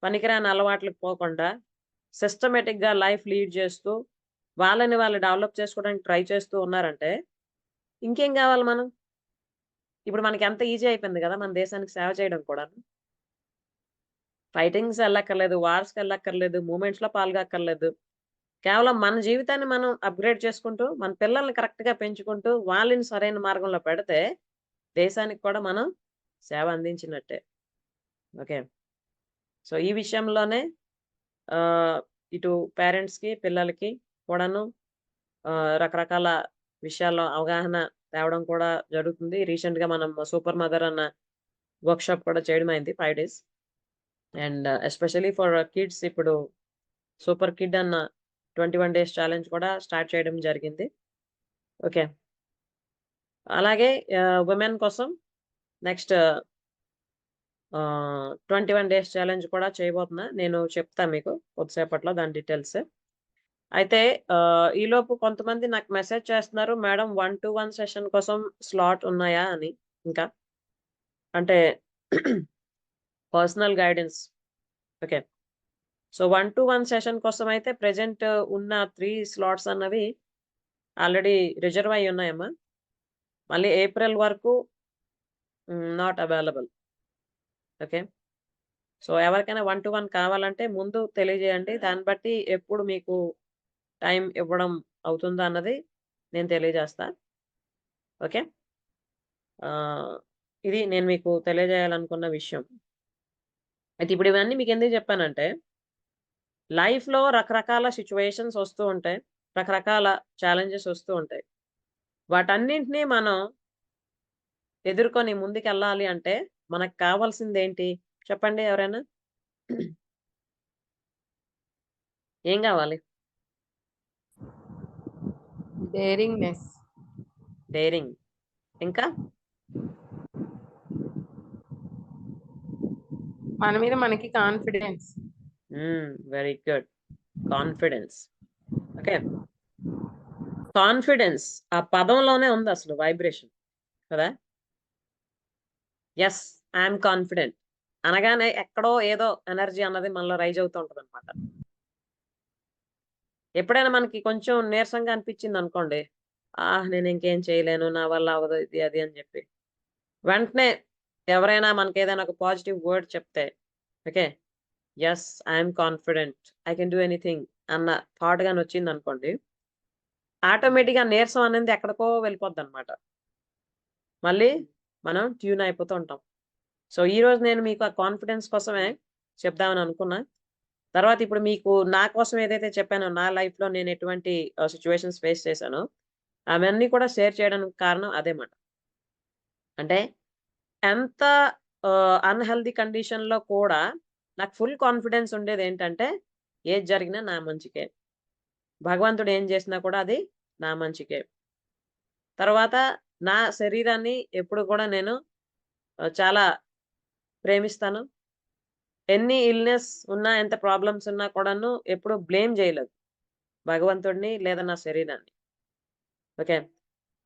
పనికిరాని అలవాట్లకు పోకుండా సిస్టమేటిక్గా లైఫ్ లీడ్ చేస్తూ వాళ్ళని వాళ్ళు డెవలప్ చేసుకోవడానికి ట్రై చేస్తూ ఉన్నారంటే ఇంకేం కావాలి మనం? ఇప్పుడు మనకి ఎంత ఈజీ అయిపోయింది కదా మన దేశానికి సేవ చేయడం కూడా. ఫైటింగ్స్ వెళ్ళక్కర్లేదు, వార్స్కి వెళ్ళక్కర్లేదు, మూమెంట్స్లో పాల్గొక్కర్లేదు. కేవలం మన జీవితాన్ని మనం అప్గ్రేడ్ చేసుకుంటూ మన పిల్లల్ని కరెక్ట్గా పెంచుకుంటూ వాళ్ళని సరైన మార్గంలో పెడితే దేశానికి కూడా మనం సేవ అందించినట్టే. ఓకే, సో ఈ విషయంలోనే ఇటు పేరెంట్స్కి పిల్లలకి కూడాను రకరకాల విషయాల్లో అవగాహన తేవడం కూడా జరుగుతుంది. రీసెంట్గా మనం సూపర్ మదర్ అన్న వర్క్షాప్ కూడా చేయడం అయింది 5 days. And especially for kids ఇప్పుడు సూపర్ కిడ్ అన్న 21 days ఛాలెంజ్ కూడా స్టార్ట్ చేయడం జరిగింది. ఓకే, అలాగే ఉమెన్ కోసం నెక్స్ట్ 21 డేస్ ఛాలెంజ్ కూడా చేయబోతున్నా. నేను చెప్తా మీకు కొద్దిసేపట్లో దాని డీటెయిల్స్. అయితే ఈలోపు కొంతమంది నాకు మెసేజ్ చేస్తున్నారు, మేడం 1-to-1 సెషన్ కోసం స్లాట్ ఉన్నాయా అని. ఇంకా అంటే personal guidance. Okay. So 1-to-1 session కోసం అయితే ప్రెజెంట్ ఉన్న 3 స్లాట్స్ అన్నవి ఆల్రెడీ రిజర్వ్ అయి ఉన్నాయమ్మా. మళ్ళీ ఏప్రిల్ వరకు నాట్ అవైలబుల్. ఓకే. సో ఎవరికైనా 1-to-1 కావాలంటే ముందు తెలియజేయండి. దాన్ని బట్టి ఎప్పుడు మీకు టైం ఇవ్వడం అవుతుందా అన్నది నేను తెలియజేస్తా. ఓకే. ఇది నేను మీకు తెలియజేయాలనుకున్న విషయం. అయితే ఇప్పుడు ఇవన్నీ మీకు ఎందుకు చెప్పానంటే, లైఫ్‌లో రకరకాల సిట్యుయేషన్స్ వస్తూ ఉంటాయి. రకరకాల ఛాలెంజెస్ వస్తూ ఉంటాయి. వాటన్నింటిని మనం ఎదుర్కొని ముందుకెళ్ళాలి అంటే మనకు కావాల్సిందేంటి? చెప్పండి ఎవరైనా? ఏం కావాలి? డేరింగ్‌నెస్. డేరింగ్. ఇంకా? మన మీద మనకి confidence. Very good. Confidence. Okay. Confidence ఆ పదంలోనే ఉంది అసలు వైబ్రేషన్ కదా. ఎస్, ఐఎమ్ కాన్ఫిడెంట్ అనగానే ఎక్కడో ఏదో ఎనర్జీ అన్నది మనలో రైజ్ అవుతూ ఉంటుంది అనమాట. ఎప్పుడైనా మనకి కొంచెం నీరసంగా అనిపించింది అనుకోండి, నేను ఇంకేం చేయలేను, నా వల్ల అవ్వదు ఇది అది అని చెప్పి, వెంటనే ఎవరైనా మనకి ఏదైనా ఒక పాజిటివ్ వర్డ్ చెప్తే, okay, yes I'm confident, I can do anything అన్న థాట్ గాని వచ్చింది అనుకోండి, ఆటోమేటిక్గా నీరసం అనేది ఎక్కడికో వెళ్ళిపోద్ది అనమాట. మళ్ళీ మనం ట్యూన్ అయిపోతూ ఉంటాం. సో ఈ రోజు నేను మీకు ఆ కాన్ఫిడెన్స్ కోసమే చెప్దామని అనుకున్నా. తర్వాత ఇప్పుడు మీకు నా కోసం ఏదైతే చెప్పానో, నా లైఫ్లో నేను ఎటువంటి సిచ్యువేషన్స్ ఫేస్ చేశానో అవన్నీ కూడా షేర్ చేయడానికి కారణం అదేమాట. అంటే ఎంత అన్‌హెల్తీ కండిషన్‌లో కూడా నాకు ఫుల్ కాన్ఫిడెన్స్ ఉండేది ఏంటంటే, ఏది జరిగినా నా మంచికే. భగవంతుడు ఏం చేసినా కూడా అది నా మంచికే. తర్వాత నా శరీరాన్ని ఎప్పుడు కూడా నేను చాలా ప్రేమిస్తాను. ఎన్ని ఇల్‌నెస్ ఉన్నా, ఎంత ప్రాబ్లమ్స్ ఉన్నా కూడాను ఎప్పుడు బ్లేమ్ చేయలేదు భగవంతుడిని లేదా నా శరీరాన్ని. ఓకే.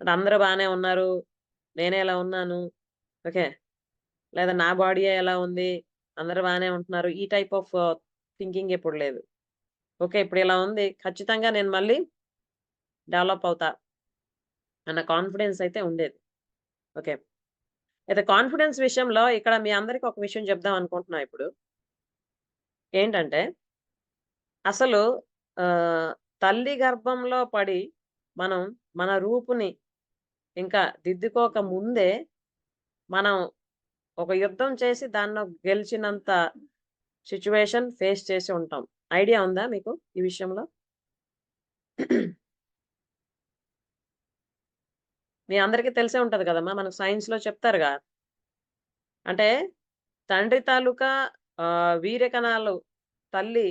అంటే అందరూ బానే ఉన్నారు, నేనే ఇలా ఉన్నాను. ఓకే. లేదా నా బాడీయే ఎలా ఉంది, అందరూ బానే ఉంటున్నారు. ఈ టైప్ ఆఫ్ థింకింగ్ ఎప్పుడు లేదు. ఓకే. ఇప్పుడు ఇలా ఉంది, ఖచ్చితంగా నేను మళ్ళీ డెవలప్ అవుతా అన్న కాన్ఫిడెన్స్ అయితే ఉండేది. ఓకే. అయితే కాన్ఫిడెన్స్ విషయంలో ఇక్కడ మీ అందరికి ఒక విషయం చెప్దాం అనుకుంటున్నా ఇప్పుడు. ఏంటంటే అసలు తల్లి గర్భంలో పడి మనం మన రూపుని ఇంకా దిద్దుకోక ముందే మనం ఒక యుద్ధం చేసి దాన్ని గెలిచినంత సిచ్యువేషన్ ఫేస్ చేసి ఉంటాం. ఐడియా ఉందా మీకు ఈ విషయంలో? మీ అందరికీ తెలిసే ఉంటది కదమ్మా, మనకు సైన్స్‌లో చెప్తారుగా. అంటే తండ్రి తాలూకా వీర్య కణాలు తల్లి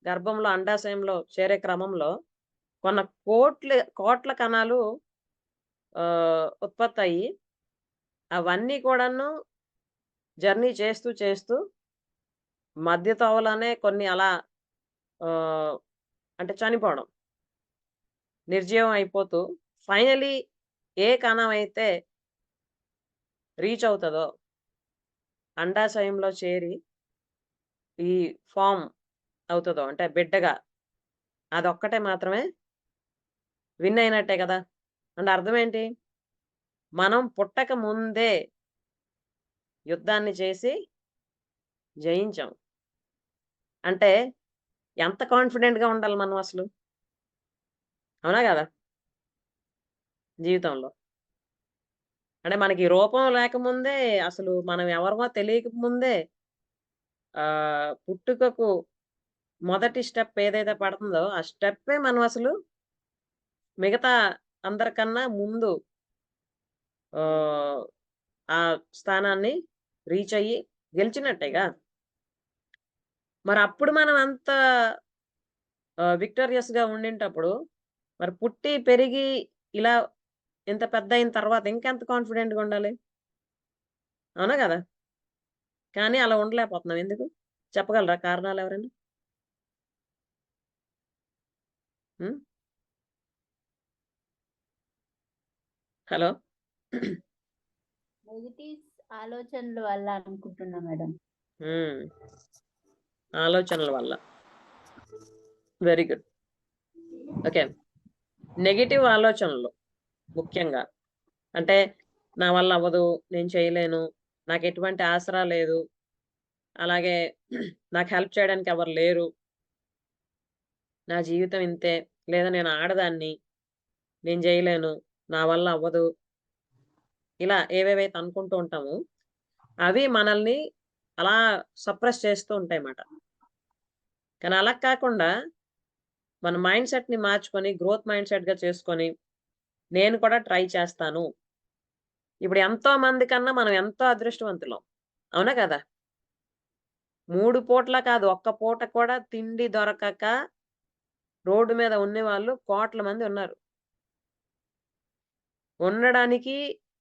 గర్భంలో అండాశయంలో చేరే క్రమంలో కొన్న కోట్ల కణాలు ఉత్పత్తయ్యి అవన్నీ కూడాను జర్నీ చేస్తూ మధ్య తోవలోనే కొన్ని అలా అంటే చనిపోవడం, నిర్జీవం అయిపోతూ ఫైనలీ ఏ కణం అయితే రీచ్ అవుతుందో అండాశయంలో చేరి ఈ ఫామ్ అవుతుందో అంటే బిడ్డగా, అదొక్కటే మాత్రమే విన్ అయినట్టే కదా. అంటే అర్థం ఏంటి? మనం పుట్టక ముందే యుద్ధాన్ని చేసి జయించాం. అంటే ఎంత కాన్ఫిడెంట్‌గా ఉండాలి మనం అసలు? అవునా కదా? జీవితంలో. అంటే మనకి రూపం లేకముందే, అసలు మనం ఎవరమో తెలియక ముందే పుట్టుకకు మొదటి స్టెప్ ఏదైతే పడుతుందో ఆ స్టెప్పే మనం అసలు మిగతా అందరికన్నా ముందు ఆ స్థానాన్ని రీచ్ అయ్యి గెలిచినట్టేగా. మరి అప్పుడు మనం అంత విక్టోరియస్‌గా ఉండింటప్పుడు మరి పుట్టి, పెరిగి ఇలా ఇంత పెద్దయిన తర్వాత ఇంకెంత కాన్ఫిడెంట్‌గా ఉండాలి? అవునా కదా? కానీ అలా ఉండలేకపోతున్నాం. ఎందుకు చెప్పగలరా కారణాలు ఎవరైనా? హలో. నెగిటివ్ ఆలోచనల వల్ల అనుకుంటున్నా మేడం. ఆలోచనల వల్ల. Very good. ఓకే. నెగిటివ్ ఆలోచనలు ముఖ్యంగా అంటే నా వల్ల అవ్వదు, నేను చేయలేను, నాకు ఎటువంటి ఆసరా లేదు, అలాగే నాకు హెల్ప్ చేయడానికి ఎవరు లేరు, నా జీవితం ఇంతే, లేదా నేను ఆడదాన్ని, నేను చేయలేను, నా వల్ల అవ్వదు, ఇలా ఏవేవైతే అనుకుంటూ ఉంటామో అవి మనల్ని అలా సప్రెస్ చేస్తూ ఉంటాయి అన్నమాట. కానీ అలా కాకుండా మన మైండ్ సెట్ని మార్చుకొని గ్రోత్ మైండ్ సెట్గా చేసుకొని నేను కూడా ట్రై చేస్తాను. ఇప్పుడు ఎంతో మంది కన్నా మనం ఎంతో అదృష్టవంతులం, అవునా కదా? 3 పూట్ల కాదు, ఒక్క పూట కూడా తిండి దొరకక రోడ్డు మీద ఉన్నవాళ్ళు కోట్ల మంది ఉన్నారు. ఉండడానికి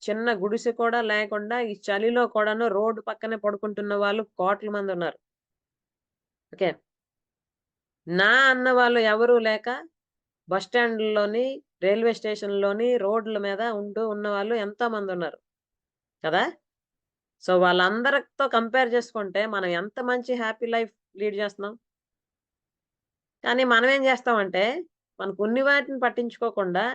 చిన్న గుడిసె కూడా లేకుండా ఈ చలిలో కూడాను రోడ్డు పక్కనే పడుకుంటున్న వాళ్ళు కోట్ల మంది ఉన్నారు. ఓకే. నా అన్న వాళ్ళు ఎవరూ లేక బస్ స్టాండ్‌లోని, రైల్వే స్టేషన్‌లోని, రోడ్ల మీద ఉంటూ ఉన్నవాళ్ళు ఎంతో మంది ఉన్నారు కదా! సో, వాళ్ళందరితో కంపేర్ చేసుకుంటే మనం ఎంత మంచి హ్యాపీ లైఫ్ లీడ్ చేస్తున్నాం. కానీ మనం ఏం చేస్తామంటే మనకున్ని వాటిని పట్టించుకోకుండా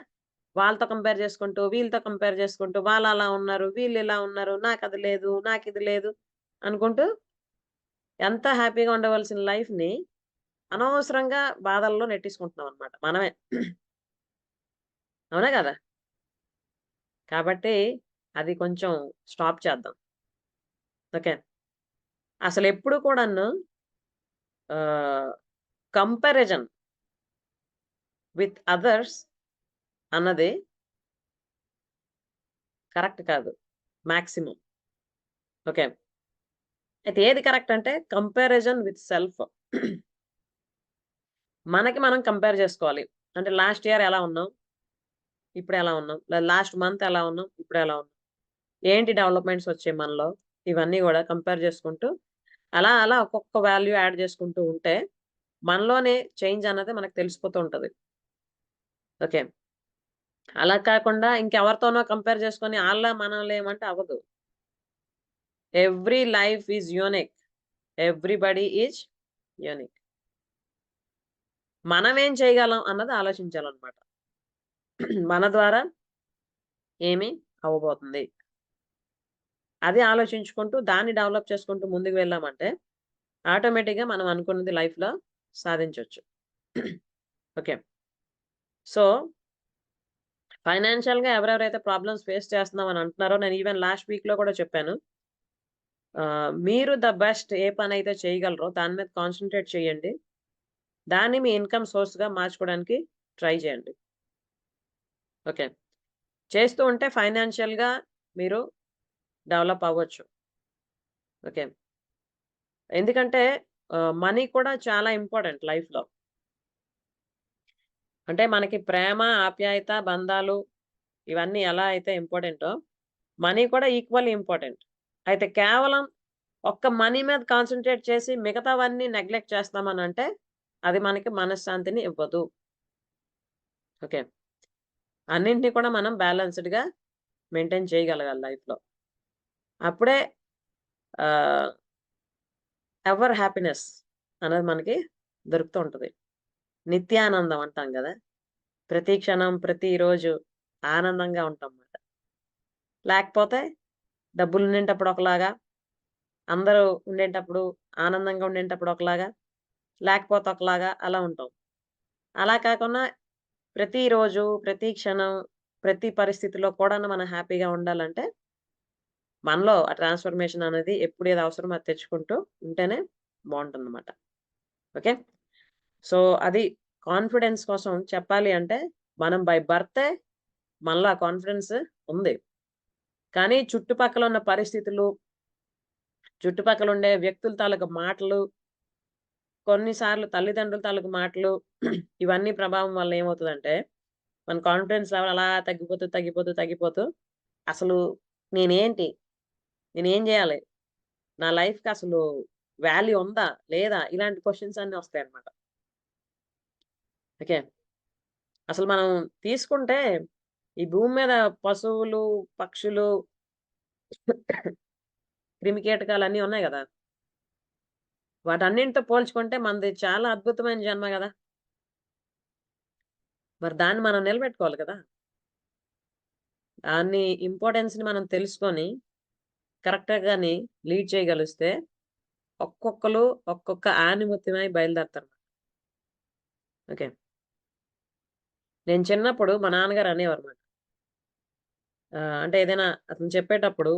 వాళ్ళతో కంపేర్ చేసుకుంటూ, వీళ్ళతో కంపేర్ చేసుకుంటూ, వాళ్ళు అలా ఉన్నారు, వీళ్ళు ఇలా ఉన్నారు, నాకది లేదు, నాకిది లేదు అనుకుంటూ ఎంత హ్యాపీగా ఉండవలసిన లైఫ్‌ని అనవసరంగా బాధల్లో నెట్టేసుకుంటున్నాం అన్నమాట మనమే. అవునా కదా? కాబట్టి అది కొంచెం స్టాప్ చేద్దాం. ఓకే. అసలెప్పుడు కూడాను కంపారిజన్ విత్ అదర్స్ అన్నది కరెక్ట్ కాదు మాక్సిమం. ఓకే. అయితే ఏది కరెక్ట్ అంటే కంపారిజన్ విత్ సెల్ఫ్. మనకి మనం కంపేర్ చేసుకోవాలి. అంటే లాస్ట్ ఇయర్ ఎలా ఉన్నాం, ఇప్పుడు ఎలా ఉన్నాం, లాస్ట్ మంత్ ఎలా ఉన్నాం, ఇప్పుడు ఎలా ఉన్నాం, ఏంటి డెవలప్మెంట్స్ వచ్చాయి మనలో, ఇవన్నీ కూడా కంపేర్ చేసుకుంటూ అలా అలా ఒక్కొక్క వాల్యూ యాడ్ చేసుకుంటూ ఉంటే మనలోనే చేంజ్ అన్నది మనకు తెలిసిపోతూ ఉంటుంది. ఓకే. అలా కాకుండా ఇంకెవరితోనో కంపేర్ చేసుకొని ఆళ్ళ మనం లేమంటే అవ్వదు. Every life is unique. Everybody is unique. మనం ఏం చేయగలం అన్నది ఆలోచించాలన్నమాట. మన ద్వారా ఏమి అవ్వబోతుంది అది ఆలోచించుకుంటూ దాన్ని డెవలప్ చేసుకుంటూ ముందుకు వెళ్ళామంటే ఆటోమేటిక్గా మనం అనుకున్నది లైఫ్లో సాధించవచ్చు. ఓకే. సో ఫైనాన్షియల్గా ఎవరెవరైతే ప్రాబ్లమ్స్ ఫేస్ చేస్తున్నామని అంటున్నారో నేను ఈవెన్ లాస్ట్ వీక్లో కూడా చెప్పాను, మీరు ద బెస్ట్ ఏ పని అయితే చేయగలరో దాని మీద కాన్సన్ట్రేట్ చేయండి, దాన్ని మీ ఇన్కమ్ సోర్స్గా మార్చుకోవడానికి ట్రై చేయండి. ఓకే. చేస్తూ ఉంటే ఫైనాన్షియల్గా మీరు డెవలప్ అవ్వచ్చు. ఓకే. ఎందుకంటే మనీ కూడా చాలా ఇంపార్టెంట్ లైఫ్లో. అంటే మనకి ప్రేమ, ఆప్యాయత, బంధాలు ఇవన్నీ ఎలా అయితే ఇంపార్టెంటో మనీ కూడా ఈక్వల్లీ ఇంపార్టెంట్. అయితే కేవలం ఒక్క మనీ మీద కాన్సన్ట్రేట్ చేసి మిగతావన్నీ నెగ్లెక్ట్ చేస్తామని అంటే అది మనకి మనశ్శాంతిని ఇవ్వదు. ఓకే. అన్నింటినీ కూడా మనం బ్యాలెన్స్డ్గా మెయింటైన్ చేయగలగాలి లైఫ్లో. అప్పుడే ఎవర్ హ్యాపీనెస్ అనేది మనకి దొరుకుతూ ఉంటుంది. నిత్యానందం అంటాం కదా, ప్రతి క్షణం ప్రతిరోజు ఆనందంగా ఉంటాం అన్నమాట. లేకపోతే డబ్బులు ఉండేటప్పుడు ఒకలాగా, అందరూ ఉండేటప్పుడు ఆనందంగా ఉండేటప్పుడు ఒకలాగా, లేకపోతే ఒకలాగా అలా ఉంటాం. అలా కాకుండా ప్రతిరోజు ప్రతి క్షణం ప్రతి పరిస్థితిలో కూడా మనం హ్యాపీగా ఉండాలంటే మనలో ఆ ట్రాన్స్ఫర్మేషన్ అనేది ఎప్పుడు ఏది అవసరమో అది తెచ్చుకుంటూ ఉంటేనే బాగుంటుందన్నమాట. ఓకే. సో అది కాన్ఫిడెన్స్ కోసం చెప్పాలి అంటే మనం బై బర్తే మనలో ఆ కాన్ఫిడెన్స్ ఉంది. కానీ చుట్టుపక్కల ఉన్న పరిస్థితులు, చుట్టుపక్కల ఉండే వ్యక్తుల తాలూకు మాటలు, కొన్నిసార్లు తల్లిదండ్రుల తాలూకు మాటలు ఇవన్నీ ప్రభావం వల్ల ఏమవుతుందంటే మన కాన్ఫిడెన్స్ లెవెల్ అలా తగ్గిపోతూ తగ్గిపోతూ తగ్గిపోతూ అసలు నేనేంటి, నేనేం చేయాలి, నా లైఫ్కి అసలు వాల్యూ ఉందా లేదా ఇలాంటి క్వశ్చన్స్ అన్నీ వస్తాయి అన్నమాట. ఓకే. అసలు మనం తీసుకుంటే ఈ భూమి మీద పశువులు, పక్షులు, క్రిమికీటకాలు అన్నీ ఉన్నాయి కదా, వాటన్నింటితో పోల్చుకుంటే మనది చాలా అద్భుతమైన జన్మ కదా. మరి దాన్ని మనం నిలబెట్టుకోవాలి కదా. దాన్ని ఇంపార్టెన్స్ని మనం తెలుసుకొని కరెక్ట్గాని లీడ్ చేయగలిస్తే ఒక్కొక్కరు ఒక్కొక్క ఆనిముత్యమై బయలుదేరుతారు. ఓకే. నేను చిన్నప్పుడు మా నాన్నగారు అనేవారు అన్నమాట. అంటే ఏదైనా అతను చెప్పేటప్పుడు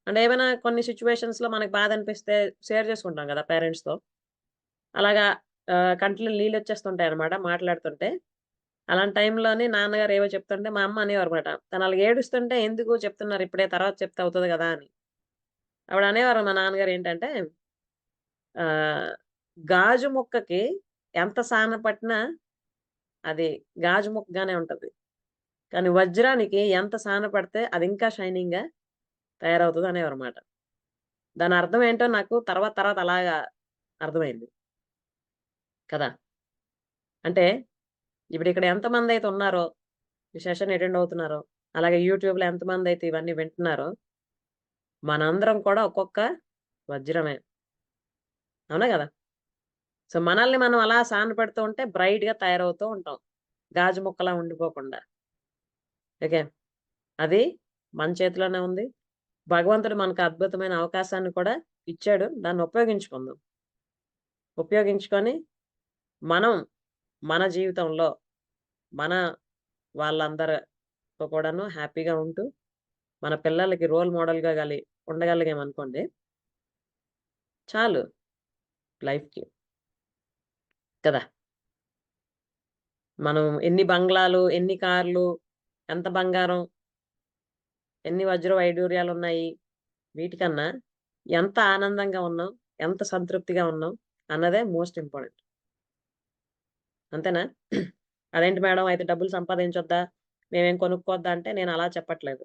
అంటే ఏమైనా కొన్ని సిచ్యువేషన్స్లో మనకు బాధ అనిపిస్తే షేర్ చేసుకుంటాం కదా పేరెంట్స్తో. అలాగా కంట్లో నీళ్ళు వచ్చేస్తుంటాయి అనమాట మాట్లాడుతుంటే. అలాంటి టైంలోని నాన్నగారు ఏవో చెప్తుంటే మా అమ్మ అనేవారు అనమాట. తను అలాగ ఏడుస్తుంటే ఎందుకు చెప్తున్నారు ఇప్పుడే, తర్వాత చెప్తే అవుతుంది కదా అని. అప్పుడు అనేవారు మా నాన్నగారు ఏంటంటే గాజు ముక్కకి ఎంత సాన పట్టినా అది గాజు ముక్కగానే ఉంటది. కానీ వజ్రానికి ఎంత సాన పడితే అది ఇంకా షైనింగ్‌గా తయారవుతది అనేవారన్నమాట. దాని అర్థం ఏంటో నాకు తర్వాత అలాగా అర్థమైంది. కదా! అంటే ఇప్పుడు ఇక్కడ ఎంతమందైతే ఉన్నారో, ఈ సెషన్ అటెండ్ అవుతున్నారో, అలాగే యూట్యూబ్‌లో ఎంతమందైతే ఇవన్నీ వింటున్నారో, మనందరం కూడా ఒక్కొక్క వజ్రమే. అవునా గదా! సో, మనల్ని మనం అలా సానపెడుతూ ఉంటే బ్రైట్‌గా తయారవుతూ ఉంటాం. గాజు ముక్కలా ఉండిపోకుండా. ఓకే. అది మన చేతిలోనే ఉంది. భగవంతుడు మనకు అద్భుతమైన అవకాశాన్ని కూడా ఇచ్చాడు. దాన్ని ఉపయోగించుకుందాం. ఉపయోగించుకొని మనం మన జీవితంలో మన వాళ్ళందరితో కూడాను హ్యాపీగా ఉంటూ, మన పిల్లలకి రోల్ మోడల్‌గా ఉండగలిగామనుకోండి చాలు లైఫ్‌కి. కదా! మనం ఎన్ని బంగ్లాలు, ఎన్ని కార్లు, ఎంత బంగారం, ఎన్ని వజ్ర వైడూర్యాలున్నాయి, వీటికన్నా ఎంత ఆనందంగా ఉన్నాం, ఎంత సంతృప్తిగా ఉన్నాం అన్నదే మోస్ట్ ఇంపార్టెంట్. అంతేనా? అదేంటి మేడం అయితే డబ్బులు సంపాదించొద్దా? మేమేం కొనుక్కోవద్దా అంటే నేను అలా చెప్పట్లేదు.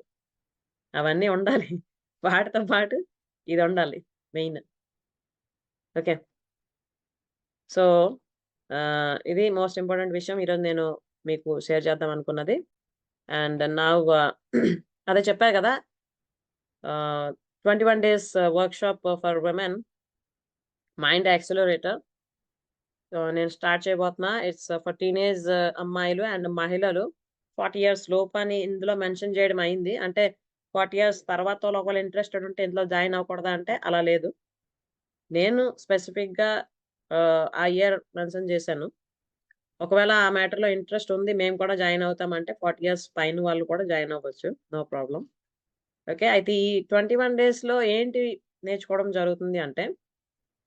అవన్నీ ఉండాలి. వాటితో పాటు ఇదుండాలి మెయిన్. ఓకే. సో, ఇది మోస్ట్ ఇంపార్టెంట్ విషయం ఈరోజు నేను మీకు షేర్ చేద్దాం అనుకున్నది. అండ్ నౌ అదే చెప్పా గదా! 21 days workshop for women mind accelerator. నేను స్టార్ట్ చేయబోతున్నా. ఇట్స్ ఫర్ టీనేజ్ అమ్మాయిలు అండ్ మహిళలు 40 ఇయర్స్ లోపని ఇందులో మెన్షన్ చేయడం అయింది. అంటే 40 ఇయర్స్ తర్వాత ఒకవేళ ఇంట్రెస్టెడ్ ఉంటే ఇందులో జాయిన్ అవ్వకూడదా అంటే అలా లేదు. నేను స్పెసిఫిక్‌గా ఆ ఇయర్ మెన్షన్ చేశాను. ఒకవేళ ఆ మ్యాటర్‌లో ఇంట్రెస్ట్ ఉంది, మేము కూడా జాయిన్ అవుతామంటే 40 ఇయర్స్ పైన వాళ్ళు కూడా జాయిన్ అవ్వచ్చు. No problem. ఓకే. అయితే ఈ 21 డేస్‌లో ఏంటి నేర్చుకోవడం జరుగుతుంది అంటే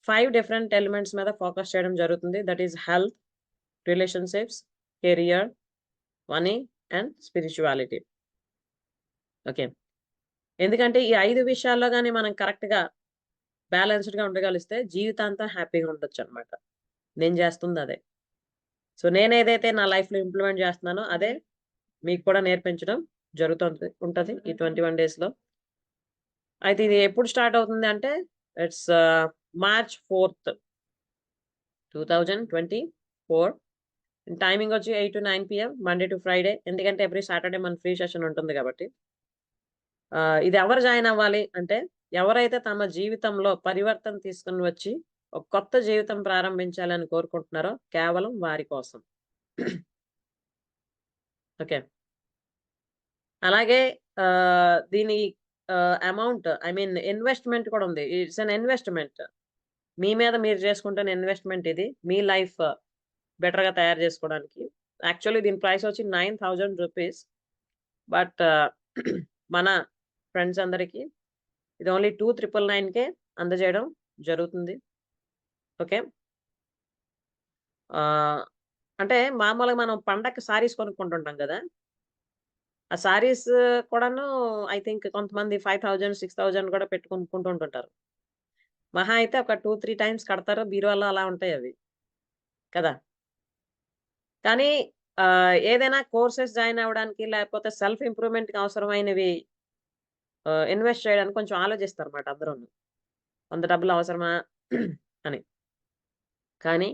5 డిఫరెంట్ ఎలిమెంట్స్ మీద ఫోకస్ చేయడం జరుగుతుంది. That is health, relationships, career, money and spirituality. Okay. ఎందుకంటే ఈ 5 విషయాల్లో గాని మనం కరెక్ట్‌గా బ్యాలెన్స్‌డ్‌గా ఉండగలిస్తే జీవితాంతం హ్యాపీగా ఉండొచ్చనమాట. నేను చేస్తుందదే. సో, నేనేదైతే నా లైఫ్‌లో ఇంప్లిమెంట్ చేస్తున్నానో అదే మీకు కూడా నేర్పించడం ఉంటది ఈ 21 డేస్‌లో. అయితే ఇది ఎప్పుడు స్టార్ట్ అవుతుంది అంటే ఇట్స్ మార్చ్ 4థ్, 2024. టైమింగ్ వచ్చి 8-9 PM మండే టు ఫ్రైడే. ఎందుకంటే ఎవ్రీ సాటర్‌డే మన ఫ్రీ సెషన్ ఉంటుంది కాబట్టి. ఇది ఎవరు జాయిన్ అవ్వాలి అంటే ఎవరైతే తమ జీవితంలో పరివర్తన తీసుకొని వచ్చి ఒక కొత్త జీవితం ప్రారంభించాలని కోరుకుంటున్నారో కేవలం వారి కోసం. ఓకే. అలాగే దీని అమౌంట్ ఇన్వెస్ట్‌మెంట్ కూడా ఉంది. It's an investment. మీ మీద మీరు చేసుకుంటున్న ఇన్వెస్ట్‌మెంట్ ఇది. మీ లైఫ్ బెటర్‌గా తయారు చేసుకోవడానికి. యాక్చువల్లీ దీని ప్రైస్ వచ్చి 9,000 రూపీస్. బట్ మన ఫ్రెండ్స్ అందరికి ఇది ఓన్లీ 2,999కే అందజేయడం జరుగుతుంది. ఓకే. అంటే మామూలుగా మనం పండగకి సారీస్ కొనుక్కుంటుంటాం గదా! ఆ సారీస్ కూడాను ఐ థింక్ కొంతమంది 5,000, 6,000 కూడా పెట్టి కొనుక్కుంటూ ఉంటుంటారు. మహా అయితే ఒక 2, 3 టైమ్స్ కడతారు. బీరువాలో అలా ఉంటాయి అవి. కదా! కానీ ఏదైనా కోర్సెస్ జాయిన్ అవ్వడానికి లేకపోతే సెల్ఫ్ ఇంప్రూవ్‌మెంట్‌కి అవసరమైనవి ఇన్వెస్ట్ చేయడానికి కొంచెం ఆలోచిస్తారన్నమాట అందరూను. అంత డబ్బులు అవసరమా అని. కానీ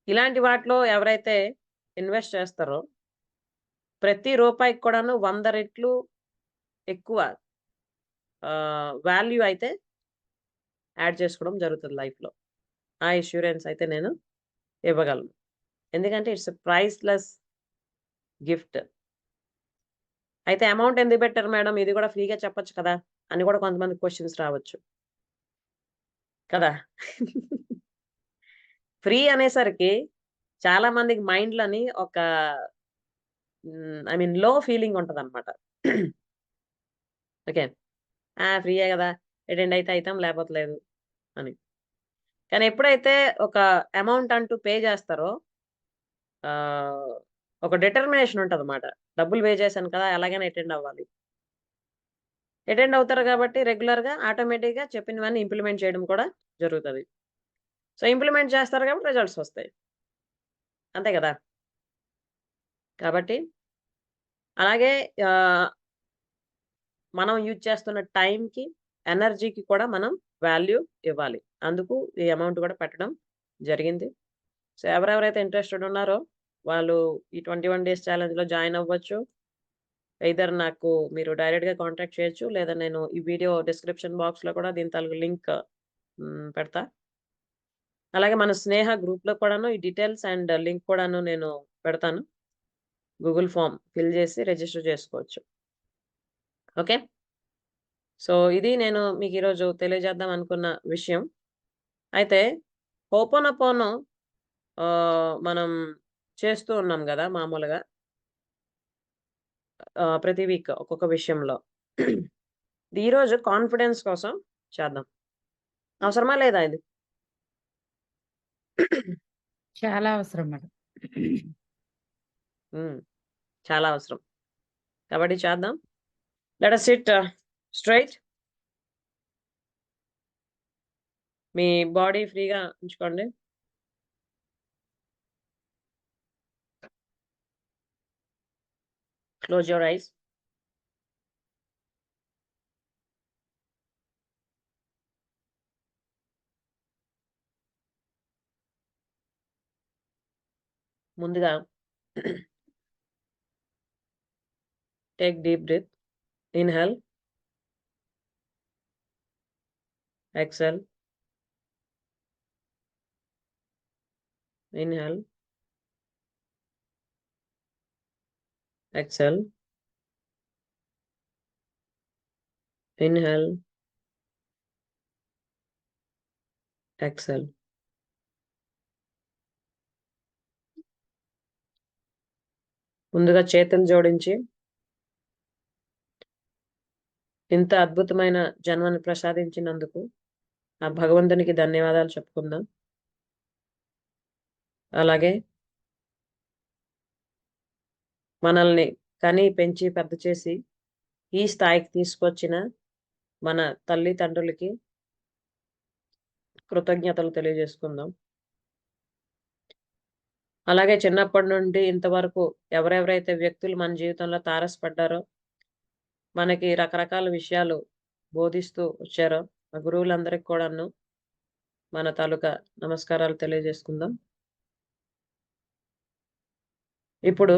ఇలాంటి వాటిలో ఎవరైతే ఇన్వెస్ట్ చేస్తారో ప్రతి రూపాయికి కూడాను 100 రెట్లు ఎక్కువ వాల్యూ అయితే యాడ్ చేసుకోవడం జరుగుతుంది లైఫ్‌లో. ఆ అష్యూరెన్స్ అయితే నేను ఇవ్వగలను. ఎందుకంటే ఇట్స్ ఎ ప్రైస్‌లెస్ గిఫ్ట్. అయితే అమౌంట్ ఎందుకు పెట్టారు మేడం? ఇది కూడా ఫ్రీగా చెప్పొచ్చు కదా! అని కూడా కొంతమందికి క్వెషన్స్ రావచ్చు. కదా! ఫ్రీ అనేసరికి చాలా మందికి మైండ్‌లోని ఒక ఐ మీన్ లో ఫీలింగ్ ఉంటదనమాట. ఓకే. ఫ్రీయే గదా! అటెండ్ అయితే అయితాం లేకపోతే లేదు అని. కానీ ఎప్పుడైతే ఒక అమౌంట్ అంటూ పే చేస్తారో ఆహ్, ఒక డిటర్మినేషన్ ఉంటదన్నమాట. డబ్బులు పే చేశాను కదా! ఎలాగైనా అటెండ్ అవ్వాలి. అటెండ్ అవుతారు కాబట్టి రెగ్యులర్‌గా ఆటోమేటిక్‌గా చెప్పినవన్నీ ఇంప్లిమెంట్ చేయడం కూడా జరుగుతది. సో, ఇంప్లిమెంట్ చేస్తారు కాబట్టి రిజల్ట్స్ వస్తాయి. అంతే గదా! కాబట్టి అలాగే ఆహ్, మనం యూజ్ చేస్తున్న టైంకి, ఎనర్జీకి కూడా మనం వాల్యూ ఇవ్వాలి. అందుకు ఈ అమౌంట్ కూడా పెట్టడం జరిగింది. సో, ఎవరెవరైతే ఇంట్రెస్టెడ్ ఉన్నారో వాళ్ళు ఈ 21 డేస్ ఛాలెంజ్‌లో జాయిన్ అవ్వచ్చు. ఎయిదర్ నాకు మీరు డైరెక్ట్‌గా కాంటాక్ట్ చేయొచ్చు. లేదా నేను ఈ వీడియో డిస్క్రిప్షన్ బాక్స్‌లో కూడా దీని తాలూకు లింక్ పెడతా. అలాగే మన స్నేహ గ్రూప్‌లో కూడాను ఈ డీటెయిల్స్ అండ్ లింక్ కూడాను నేను పెడతాను. గూగుల్ ఫార్మ్ ఫిల్ చేసి రిజిస్టర్ చేసుకోవచ్చు. ఓకే. సో, ఇది నేను మీకు ఈరోజు తెలియజేద్దాం అనుకున్న విషయం. అయితే హోపోనోపోనో మనం చేస్తూ ఉన్నాం గదా! మామూలుగా. ప్రతి వీక్ ఒక్కొక్క విషయంలో. ఈరోజు కాన్ఫిడెన్స్ కోసం చేద్దాం. అవసరమా లేదా ఇది? చాలా అవసరం మేడం. చాలా అవసరం. కాబట్టి చేద్దాం. Let us sit straight. మీ బాడీ ఫ్రీగా ఉంచుకోండి. Close your eyes. ముందుగా take deep breath. Inhale. Exhale. Inhale. Exhale. Inhale. Exhale. ముందుగా చేతులు జోడించి ఇంత అద్భుతమైన జన్మను ప్రసాదించినందుకు ఆ భగవంతునికి ధన్యవాదాలు చెప్పుకుందాం. అలాగే మనల్ని కని, పెంచి, పెద్ద చేసి ఈ స్థాయికి తీసుకొచ్చిన మన తల్లిదండ్రులకి కృతజ్ఞతలు తెలియజేసుకుందాం. అలాగే చిన్నప్పటి నుండి ఇంతవరకు ఎవరెవరైతే వ్యక్తులు మన జీవితంలో తారసపడ్డారో, మనకి రకరకాల విషయాలు బోధిస్తూ వచ్చారో, ఆ గురువులందరికి కూడాను మన తాలూకా నమస్కారాలు తెలియజేసుకుందాం. ఇప్పుడు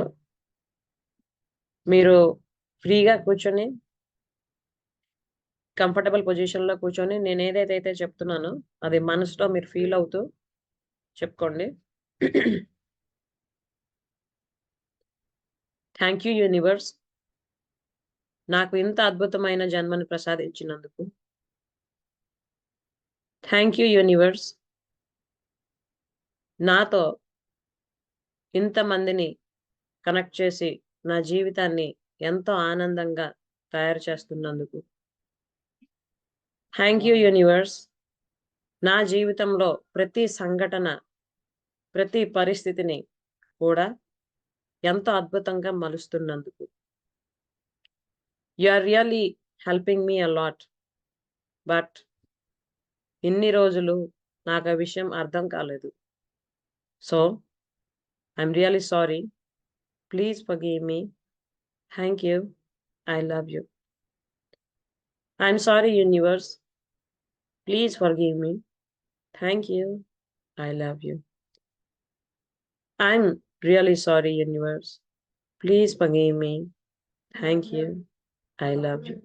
మీరు ఫ్రీగా కూర్చొని కంఫర్టబుల్ పొజిషన్‌లో కూర్చొని నేనేదైతే చెప్తున్నానో అది మనసులో మీరు ఫీల్ అవుతూ చెప్పుకోండి. Thank you universe. నాకు ఇంత అద్భుతమైన జన్మను ప్రసాదించినందుకు. Thank you universe. నాతో ఇంతమందిని కనెక్ట్ చేసి నా జీవితాన్ని ఎంతో ఆనందంగా తయారు చేస్తున్నందుకు. Thank you universe. నా జీవితంలో ప్రతి సంఘటన, ప్రతి పరిస్థితిని కూడా ఎంతో అద్భుతంగా మలుస్తున్నందుకు. You are really helping me a lot. But ఇన్ని రోజులు నాకు ఆ విషయం అర్థం కాలేదు. So, I'm really sorry. Please forgive me. Thank you. I love you. I'm sorry, universe. Please forgive me. Thank you. I love you. I'm really sorry, universe. Please forgive me. Thank you. I love you.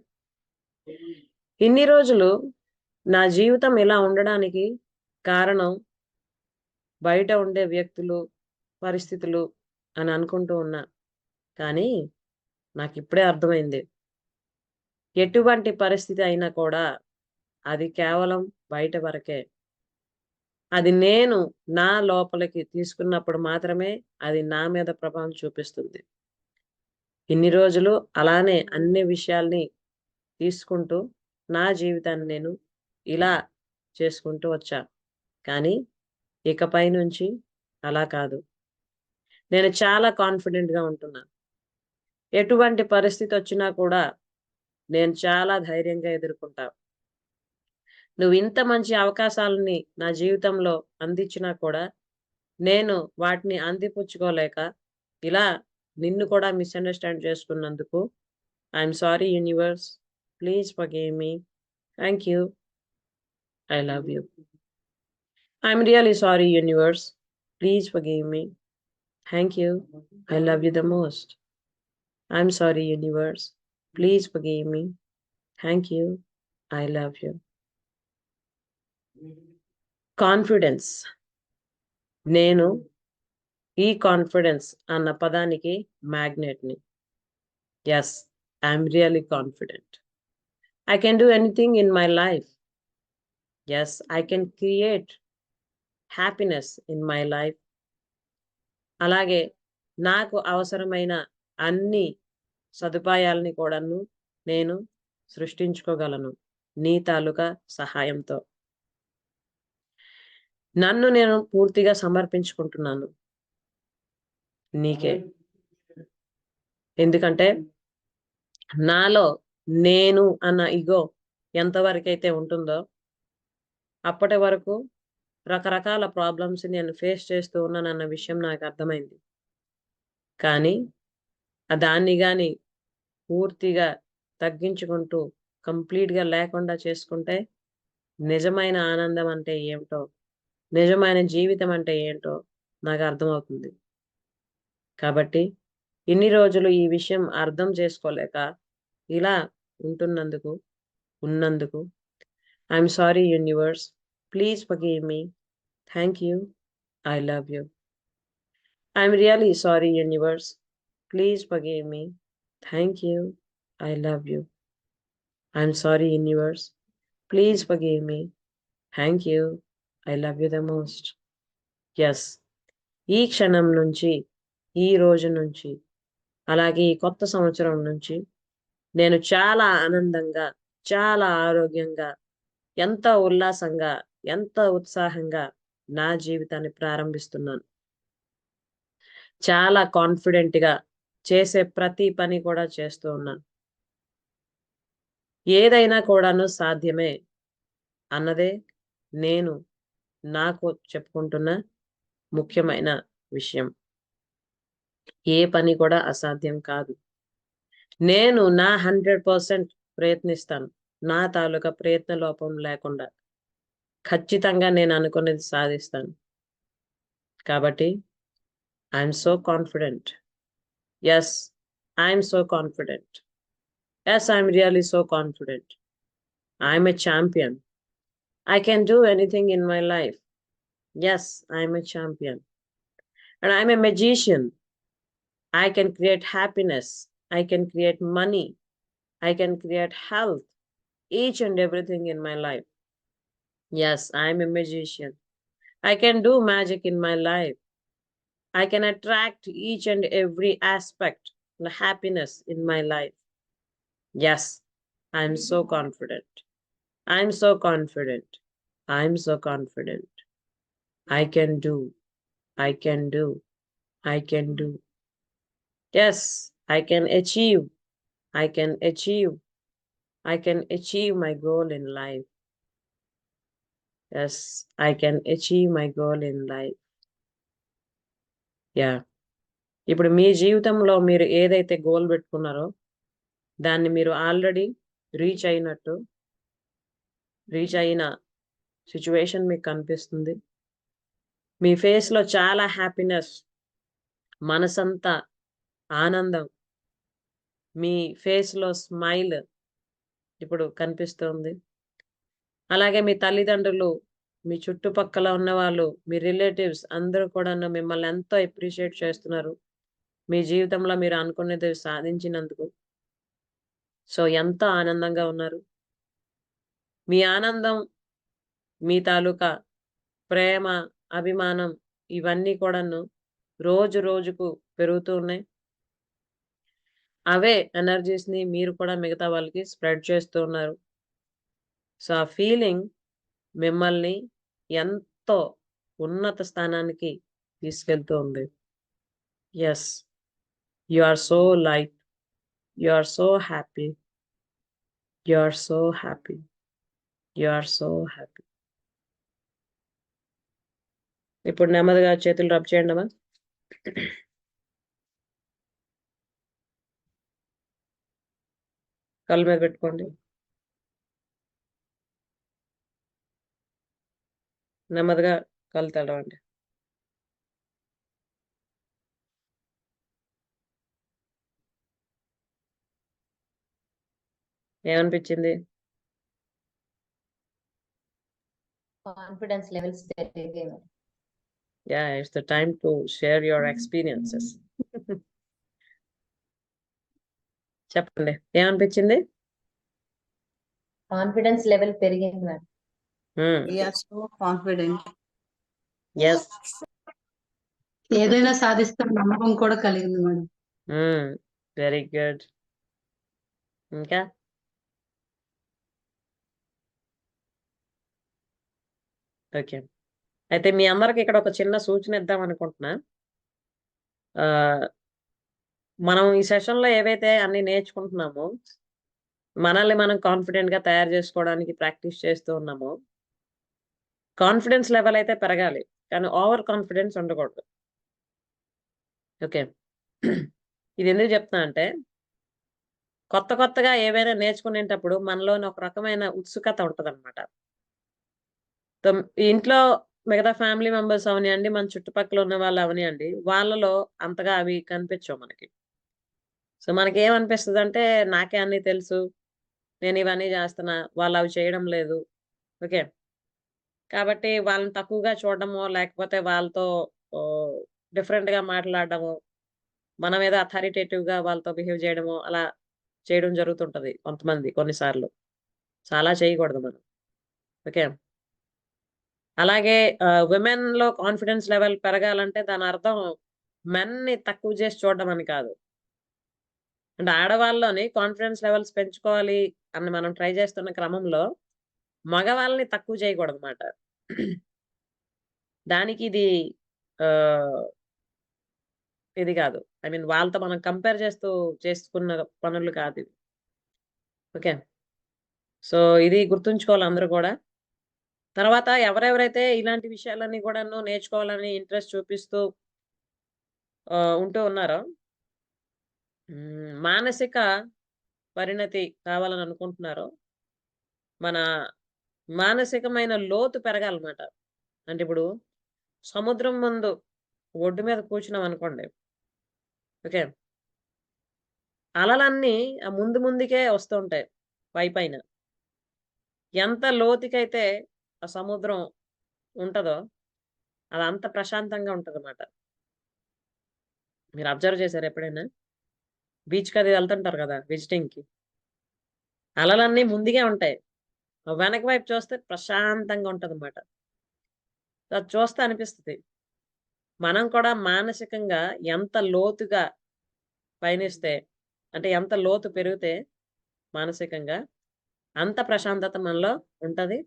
ఇన్ని రోజులు నా జీవితం ఇలా ఉండడానికి కారణం బయట ఉండే వ్యక్తులు, పరిస్థితులు అని అనుకుంటూ ఉన్నా. కానీ నాకు ఇప్పుడే అర్థమైంది, ఎటువంటి పరిస్థితి అయినా కూడా అది కేవలం బయట వరకే. అది నేను నా లోపలికి తీసుకున్నప్పుడు మాత్రమే అది నా మీద ప్రభావం చూపిస్తుంది. ఇన్ని రోజులు అలానే అన్ని విషయాల్ని తీసుకుంటూ నా జీవితాన్ని నేను ఇలా చేసుకుంటూ వచ్చా. కానీ ఇకపై నుంచి అలా కాదు. నేను చాలా కాన్ఫిడెంట్గా ఉంటున్నాను. ఎటువంటి పరిస్థితి వచ్చినా కూడా నేను చాలా ధైర్యంగా ఎదుర్కొంటా. నువ్వు ఇంత మంచి అవకాశాలని నా జీవితంలో అందించినా కూడా నేను వాటిని అందిపుచ్చుకోలేక ఇలా నిన్ను కూడా మిస్అండర్స్టాండ్ చేసుకున్నందుకు I'm sorry universe. Please forgive me. Thank you. I love you. I'm really sorry universe. Please forgive me. Thank you. I love you the most. I'm sorry universe. Please forgive me. Thank you. I love you. Confidence. నేను ఈ confidence అన్న పదానికి మ్యాగ్నెట్ని. Yes, I'm really confident. I can do anything in my life. Yes, I can create happiness in my life. అలాగే నాకు అవసరమైన అన్ని సదుపాయాలని కూడాను నేను సృష్టించుకోగలను నీ తాలూకా సహాయంతో. నన్ను నేను పూర్తిగా సమర్పించుకుంటున్నాను నీకే. ఎందుకంటే నాలో నేను అన్న ఇగో ఎంతవరకైతే ఉంటుందో అప్పటి వరకు రకరకాల ప్రాబ్లమ్స్ నేను ఫేస్ చేస్తూ ఉన్నానన్న విషయం నాకు అర్థమైంది. కానీ దాన్ని కానీ పూర్తిగా తగ్గించుకుంటూ కంప్లీట్గా లేకుండా చేసుకుంటే నిజమైన ఆనందం అంటే ఏమిటో, నిజమైన జీవితం అంటే ఏంటో నాకు అర్థమవుతుంది. కాబట్టి ఇన్ని రోజులు ఈ విషయం అర్థం చేసుకోలేక ఇలా ఉన్నందుకు I'm sorry universe. Please forgive me. Thank you. I love you. I'm really sorry universe. Please forgive me. Thank you. I love you. I'm sorry universe. Please forgive me. Thank you. I love you the most. Yes, ఈ క్షణం నుంచి, ఈ రోజు నుంచి, అలాగే ఈ కొత్త సంవత్సరం నుంచి నేను చాలా ఆనందంగా, చాలా ఆరోగ్యంగా, ఎంత ఉల్లాసంగా, ఎంత ఉత్సాహంగా నా జీవితాన్ని ప్రారంభిస్తున్నాను. చాలా కాన్ఫిడెంట్గా చేసే ప్రతి పని కూడా చేస్తూ ఉన్నాను. ఏదైనా కూడాను సాధ్యమే అన్నదే నేను నాకు చెప్పుకుంటున్న ముఖ్యమైన విషయం. ఏ పని కూడా అసాధ్యం కాదు. నేను నా 100% ప్రయత్నిస్తాను. నా తాలూకా ప్రయత్న లోపం లేకుండా ఖచ్చితంగా నేను అనుకున్నది సాధిస్తాను. కాబట్టి I'm so confident. Yes, I'm so confident. Yes, I'm really so confident. I'm a champion. I can do anything in my life. Yes, I'm a champion. And I'm a magician. I can create happiness. I can create money. I can create health. Each and everything in my life. Yes, I'm a magician. I can do magic in my life. I can attract each and every aspect of happiness in my life. Yes, I'm so confident. I'm so confident. I'm so confident. I can do. I can do. I can do. Yes, I can achieve. I can achieve. I can achieve my goal in life. Yes, I can achieve my goal in life. Yeah. ఇప్పుడు మీ జీవితంలో మీరు ఏదైతే goal పెట్టుకున్నారో దాన్ని మీరు already reach అయిన situation మీకు కనిపిస్తుంది. మీ ఫేస్లో చాలా హ్యాపీనెస్, మనసంతా ఆనందం, మీ ఫేస్లో స్మైల్ ఇప్పుడు కనిపిస్తుంది. అలాగే మీ తల్లిదండ్రులు, మీ చుట్టుపక్కల ఉన్న వాళ్ళు, మీ రిలేటివ్స్ అందరూ కూడా మిమ్మల్ని ఎంతో అప్రిషియేట్ చేస్తున్నారు. మీ జీవితంలో మీరు అనుకున్నది సాధించినందుకు. సో ఎంతో ఆనందంగా ఉన్నారు. మీ ఆనందం, మీ తాలూకా ప్రేమ, అభిమానం ఇవన్నీ కూడాను రోజు రోజుకు పెరుగుతూ ఉన్నాయి. అవే ఎనర్జీస్ని మీరు కూడా మిగతా వాళ్ళకి స్ప్రెడ్ చేస్తూ ఉన్నారు. సో ఆ ఫీలింగ్ మిమ్మల్ని ఎంతో ఉన్నత స్థానానికి తీసుకెళ్తూ ఉంది. Yes, you are so light, you are so happy, you are so happy, you are so happy. ఇప్పుడు నెమ్మదిగా చేతులు రబ్ చేయండి అమ్మా. కళ్ళు మీద పెట్టుకోండి. నెమ్మదిగా కళ్ళు తెరవండి. ఏమనిపించింది? కాన్ఫిడెన్స్ లెవెల్స్ పెరిగాయి. Yeah, it's the time to share your experiences. చెప్పండి, ఏమనిపించింది? కాన్ఫిడెన్స్ లెవెల్ పెరిగింది మేడం. సో కాన్ఫిడెంట్, ఎస్, ఏదైనా సాధిస్తాం నమ్మకం కూడా కలిగింది మేడం. Very good. ఇంకా ఓకే, అయితే మీ అందరికి ఇక్కడ ఒక చిన్న సూచన ఇద్దాం అనుకుంటున్నా. మనం ఈ సెషన్లో ఏవైతే అన్ని నేర్చుకుంటున్నామో, మనల్ని మనం కాన్ఫిడెంట్గా తయారు చేసుకోవడానికి ప్రాక్టీస్ చేస్తూ ఉన్నామో, కాన్ఫిడెన్స్ లెవెల్ అయితే పెరగాలి, కానీ ఓవర్ కాన్ఫిడెన్స్ ఉండకూడదు. ఓకే, ఇది ఎందుకు చెప్తున్నా అంటే, కొత్తగా ఏవైనా నేర్చుకునేటప్పుడు మనలోని ఒక రకమైన ఉత్సుకత ఉంటుంది అనమాట. ఇంట్లో మిగతా ఫ్యామిలీ మెంబర్స్ అవనివ్వండి, మన చుట్టుపక్కల ఉన్న వాళ్ళు అవనివ్వండి, వాళ్ళలో అంతగా అవి కనిపించవు మనకి. సో మనకి ఏమనిపిస్తుంది అంటే, నాకే అన్నీ తెలుసు, నేను ఇవన్నీ చేస్తున్నా, వాళ్ళు అవి చేయడం లేదు. ఓకే, కాబట్టి వాళ్ళని తక్కువగా చూడడమో, లేకపోతే వాళ్ళతో డిఫరెంట్గా మాట్లాడడము, మన మీద అథారిటేటివ్గా వాళ్ళతో బిహేవ్ చేయడము, అలా చేయడం జరుగుతుంటది కొంతమంది కొన్నిసార్లు. చాలా చేయకూడదు మనం. ఓకే, అలాగే విమెన్ లో కాన్ఫిడెన్స్ లెవెల్ పెరగాలంటే దాని అర్థం మెన్ని తక్కువ చేసి చూడడం అని కాదు. అంటే ఆడవాళ్ళలోని కాన్ఫిడెన్స్ లెవెల్స్ పెంచుకోవాలి అని మనం ట్రై చేస్తున్న క్రమంలో మగవాళ్ళని తక్కువ చేయకూడదు అన్నమాట. దానికి ఇది కాదు, ఐ మీన్ వాళ్ళతో మనం కంపేర్ చేస్తూ చేసుకున్న పనులు కాదు ఇది. ఓకే, సో ఇది గుర్తుంచుకోవాలి అందరూ కూడా. తర్వాత ఎవరెవరైతే ఇలాంటి విషయాలన్నీ కూడాను నేర్చుకోవాలని ఇంట్రెస్ట్ చూపిస్తూ ఉంటూ ఉన్నారో, మానసిక పరిణతి కావాలని అనుకుంటున్నారో, మన మానసికమైన లోతు పెరగాలన్నమాట. అంటే ఇప్పుడు సముద్రం ముందు ఒడ్డు మీద కూర్చున్నాం అనుకోండి, ఓకే, అలలన్నీ ముందుకే వస్తూ ఉంటాయి పైన. ఎంత లోతుకైతే ఆ సముద్రం ఉంటుందో అది అంత ప్రశాంతంగా ఉంటుంది అన్నమాట. మీరు అబ్జర్వ్ చేశారు ఎప్పుడైనా? బీచ్కి అది వెళ్తుంటారు కదా విజిటింగ్కి, అలలన్నీ ముందుగా ఉంటాయి, వెనక వైపు చూస్తే ప్రశాంతంగా ఉంటుంది అన్నమాట. అది చూస్తే అనిపిస్తుంది మనం కూడా మానసికంగా ఎంత లోతుగా పయనిస్తే, అంటే ఎంత లోతు పెరిగితే మానసికంగా అంత ప్రశాంతత మనలో ఉంటుంది,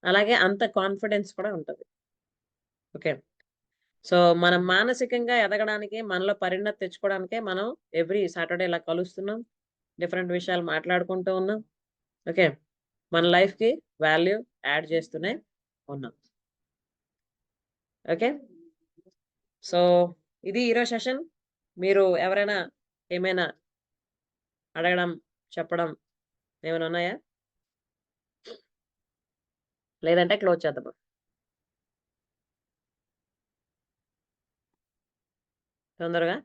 అలాగే అంత కాన్ఫిడెన్స్ కూడా ఉంటుంది. ఓకే, సో మనం మానసికంగా ఎదగడానికి, మనలో పరిణతి తెచ్చుకోవడానికే మనం ఎవ్రీ సాటర్డే ఇలా కలుస్తున్నాం, డిఫరెంట్ విషయాలు మాట్లాడుకుంటూ ఉన్నాం. ఓకే, మన లైఫ్కి వాల్యూ యాడ్ చేస్తూనే ఉన్నాం. ఓకే, సో ఇది ఈరోజు సెషన్. మీరు ఎవరైనా ఏమైనా అడగడం, చెప్పడం ఏమైనా ఉన్నాయా? లేదంటే క్లోజ్ చేద్దామా? తొందరగా.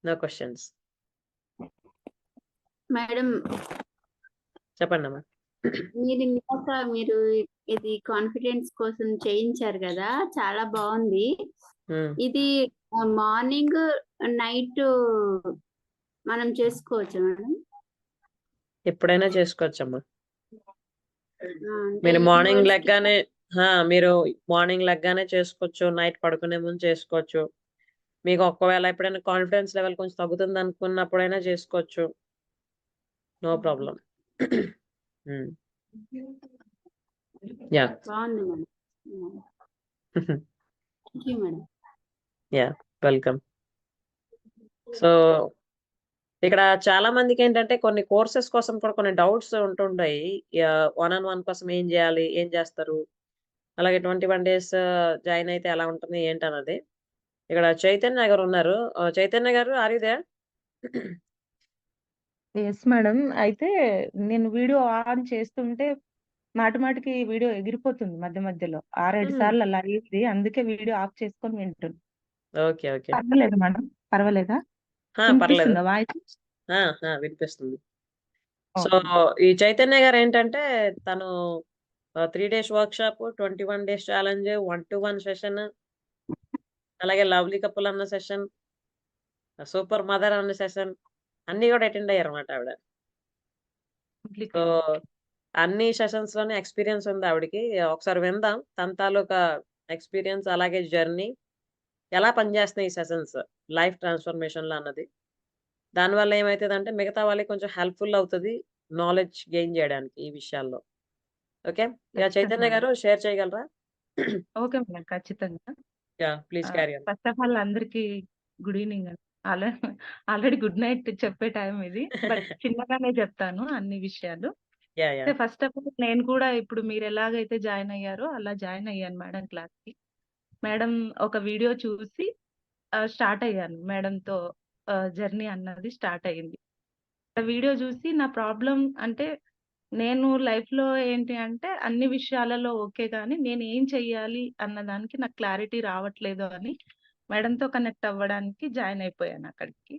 No questions. మేడం చెప్పండి అమ్మా. మీరు ఇందాక మీరు ఇది కాన్ఫిడెన్స్ కోసం చేయించారు కదా, చాలా బాగుంది. ఇది మార్నింగ్ నైట్ మనం చేసుకోవచ్చు మేడం? ఎప్పుడైనా చేసుకోవచ్చమ్మా. అంటే మీరు ఈ మార్నింగ్ వర్డ్స్ కి లెగ్గానే మీరు మార్నింగ్ లెగ్గానే చేసుకోవచ్చు, నైట్ పడుకునే ముందు చేసుకోవచ్చు. మీకు ఒకవేళ ఎప్పుడైనా కాన్ఫిడెన్స్ లెవెల్ కొంచెం తగ్గుతుంది అనుకున్నప్పుడైనా చేసుకోవచ్చు. No problem. యా. బాగుంది madam. Thank you madam. Yeah, welcome. So ఇక్కడ చాలా మందికి ఏంటంటే కొన్ని కోర్సెస్ కోసం కూడా కొన్ని డౌట్స్ ఉంటుంటాయి. 1-on-1 కోసం ఏం చేయాలి, ఏం చేస్తారు, అలాగే 21 డేస్ జాయిన్ అయితే ఎలా ఉంటుంది ఏంటన్నది. ఇక్కడ చైతన్య గారు ఉన్నారు. చైతన్య గారు, are you there? Yes madam. అయితే నేను వీడియో ఆన్ చేస్తుంటే మాటిమాటికి వీడియో ఎగిరిపోతుంది మధ్య మధ్యలో. 6-7 సార్లు అలా అయ్యింది. అందుకే వీడియో ఆఫ్ చేసుకొని వింటున్నా. Okay, okay. పర్వాలేదు మేడం, పర్వాలేదా? పర్లేదు. వినిపిస్తుందా వాయిస్? వినిపిస్తుంది. So okay. ఈ చైతన్య గారు ఏంటంటే తను 3 days workshop, 21 days challenge, 1-to-1 session, అలాగే లవ్లీ కపుల్ అన్న సెషన్, సూపర్ మదర్ అన్న సెషన్ అన్ని కూడా అటెండ్ అయ్యారు అన్నమాట ఆవిడ. సో అన్ని సెషన్స్ లోనే ఎక్స్పీరియన్స్ ఉంది ఆవిడకి. ఒకసారి విందాం తన తాలూకా ఎక్స్పీరియన్స్, అలాగే జర్నీ ఎలా పనిచేస్తున్నాయి ఈ సెషన్స్ లైఫ్ ట్రాన్స్ఫర్మేషన్ లో అన్నది. దానివల్ల ఏమవుతుందంటే మిగతా వాళ్ళకి కొంచెం హెల్ప్ఫుల్ అవుతుంది నాలెడ్జ్ గెయిన్ చేయడానికి ఈ విషయాల్లో. Okay, yeah Chaitanya garu share చేయగలరా? ఓకే మేడం, ఖచ్చితంగా. Yeah, please carry on. First of all అందరికి good evening. Already good night చెప్పే టైం ఇది, బట్ చిన్నగానే చెప్తాను అన్ని విషయాలు. Yeah, yeah. First of all నేను కూడా ఇప్పుడు మీరు ఎలాగైతే జాయిన్ అయ్యారో అలా జాయిన్ అయ్యాను మేడం క్లాస్ కి. మేడం ఒక వీడియో చూసి స్టార్ట్ అయ్యాను. మేడంతో జర్నీ అన్నది స్టార్ట్ అయ్యింది. వీడియో చూసి నా ప్రాబ్లం అంటే నేను లైఫ్ లో ఏంటి అంటే అన్ని విషయాలలో ఓకే, కానీ నేను ఏం చెయ్యాలి అన్న దానికి నాకు క్లారిటీ రావట్లేదు అని మేడంతో కనెక్ట్ అవ్వడానికి జాయిన్ అయిపోయాను అక్కడికి.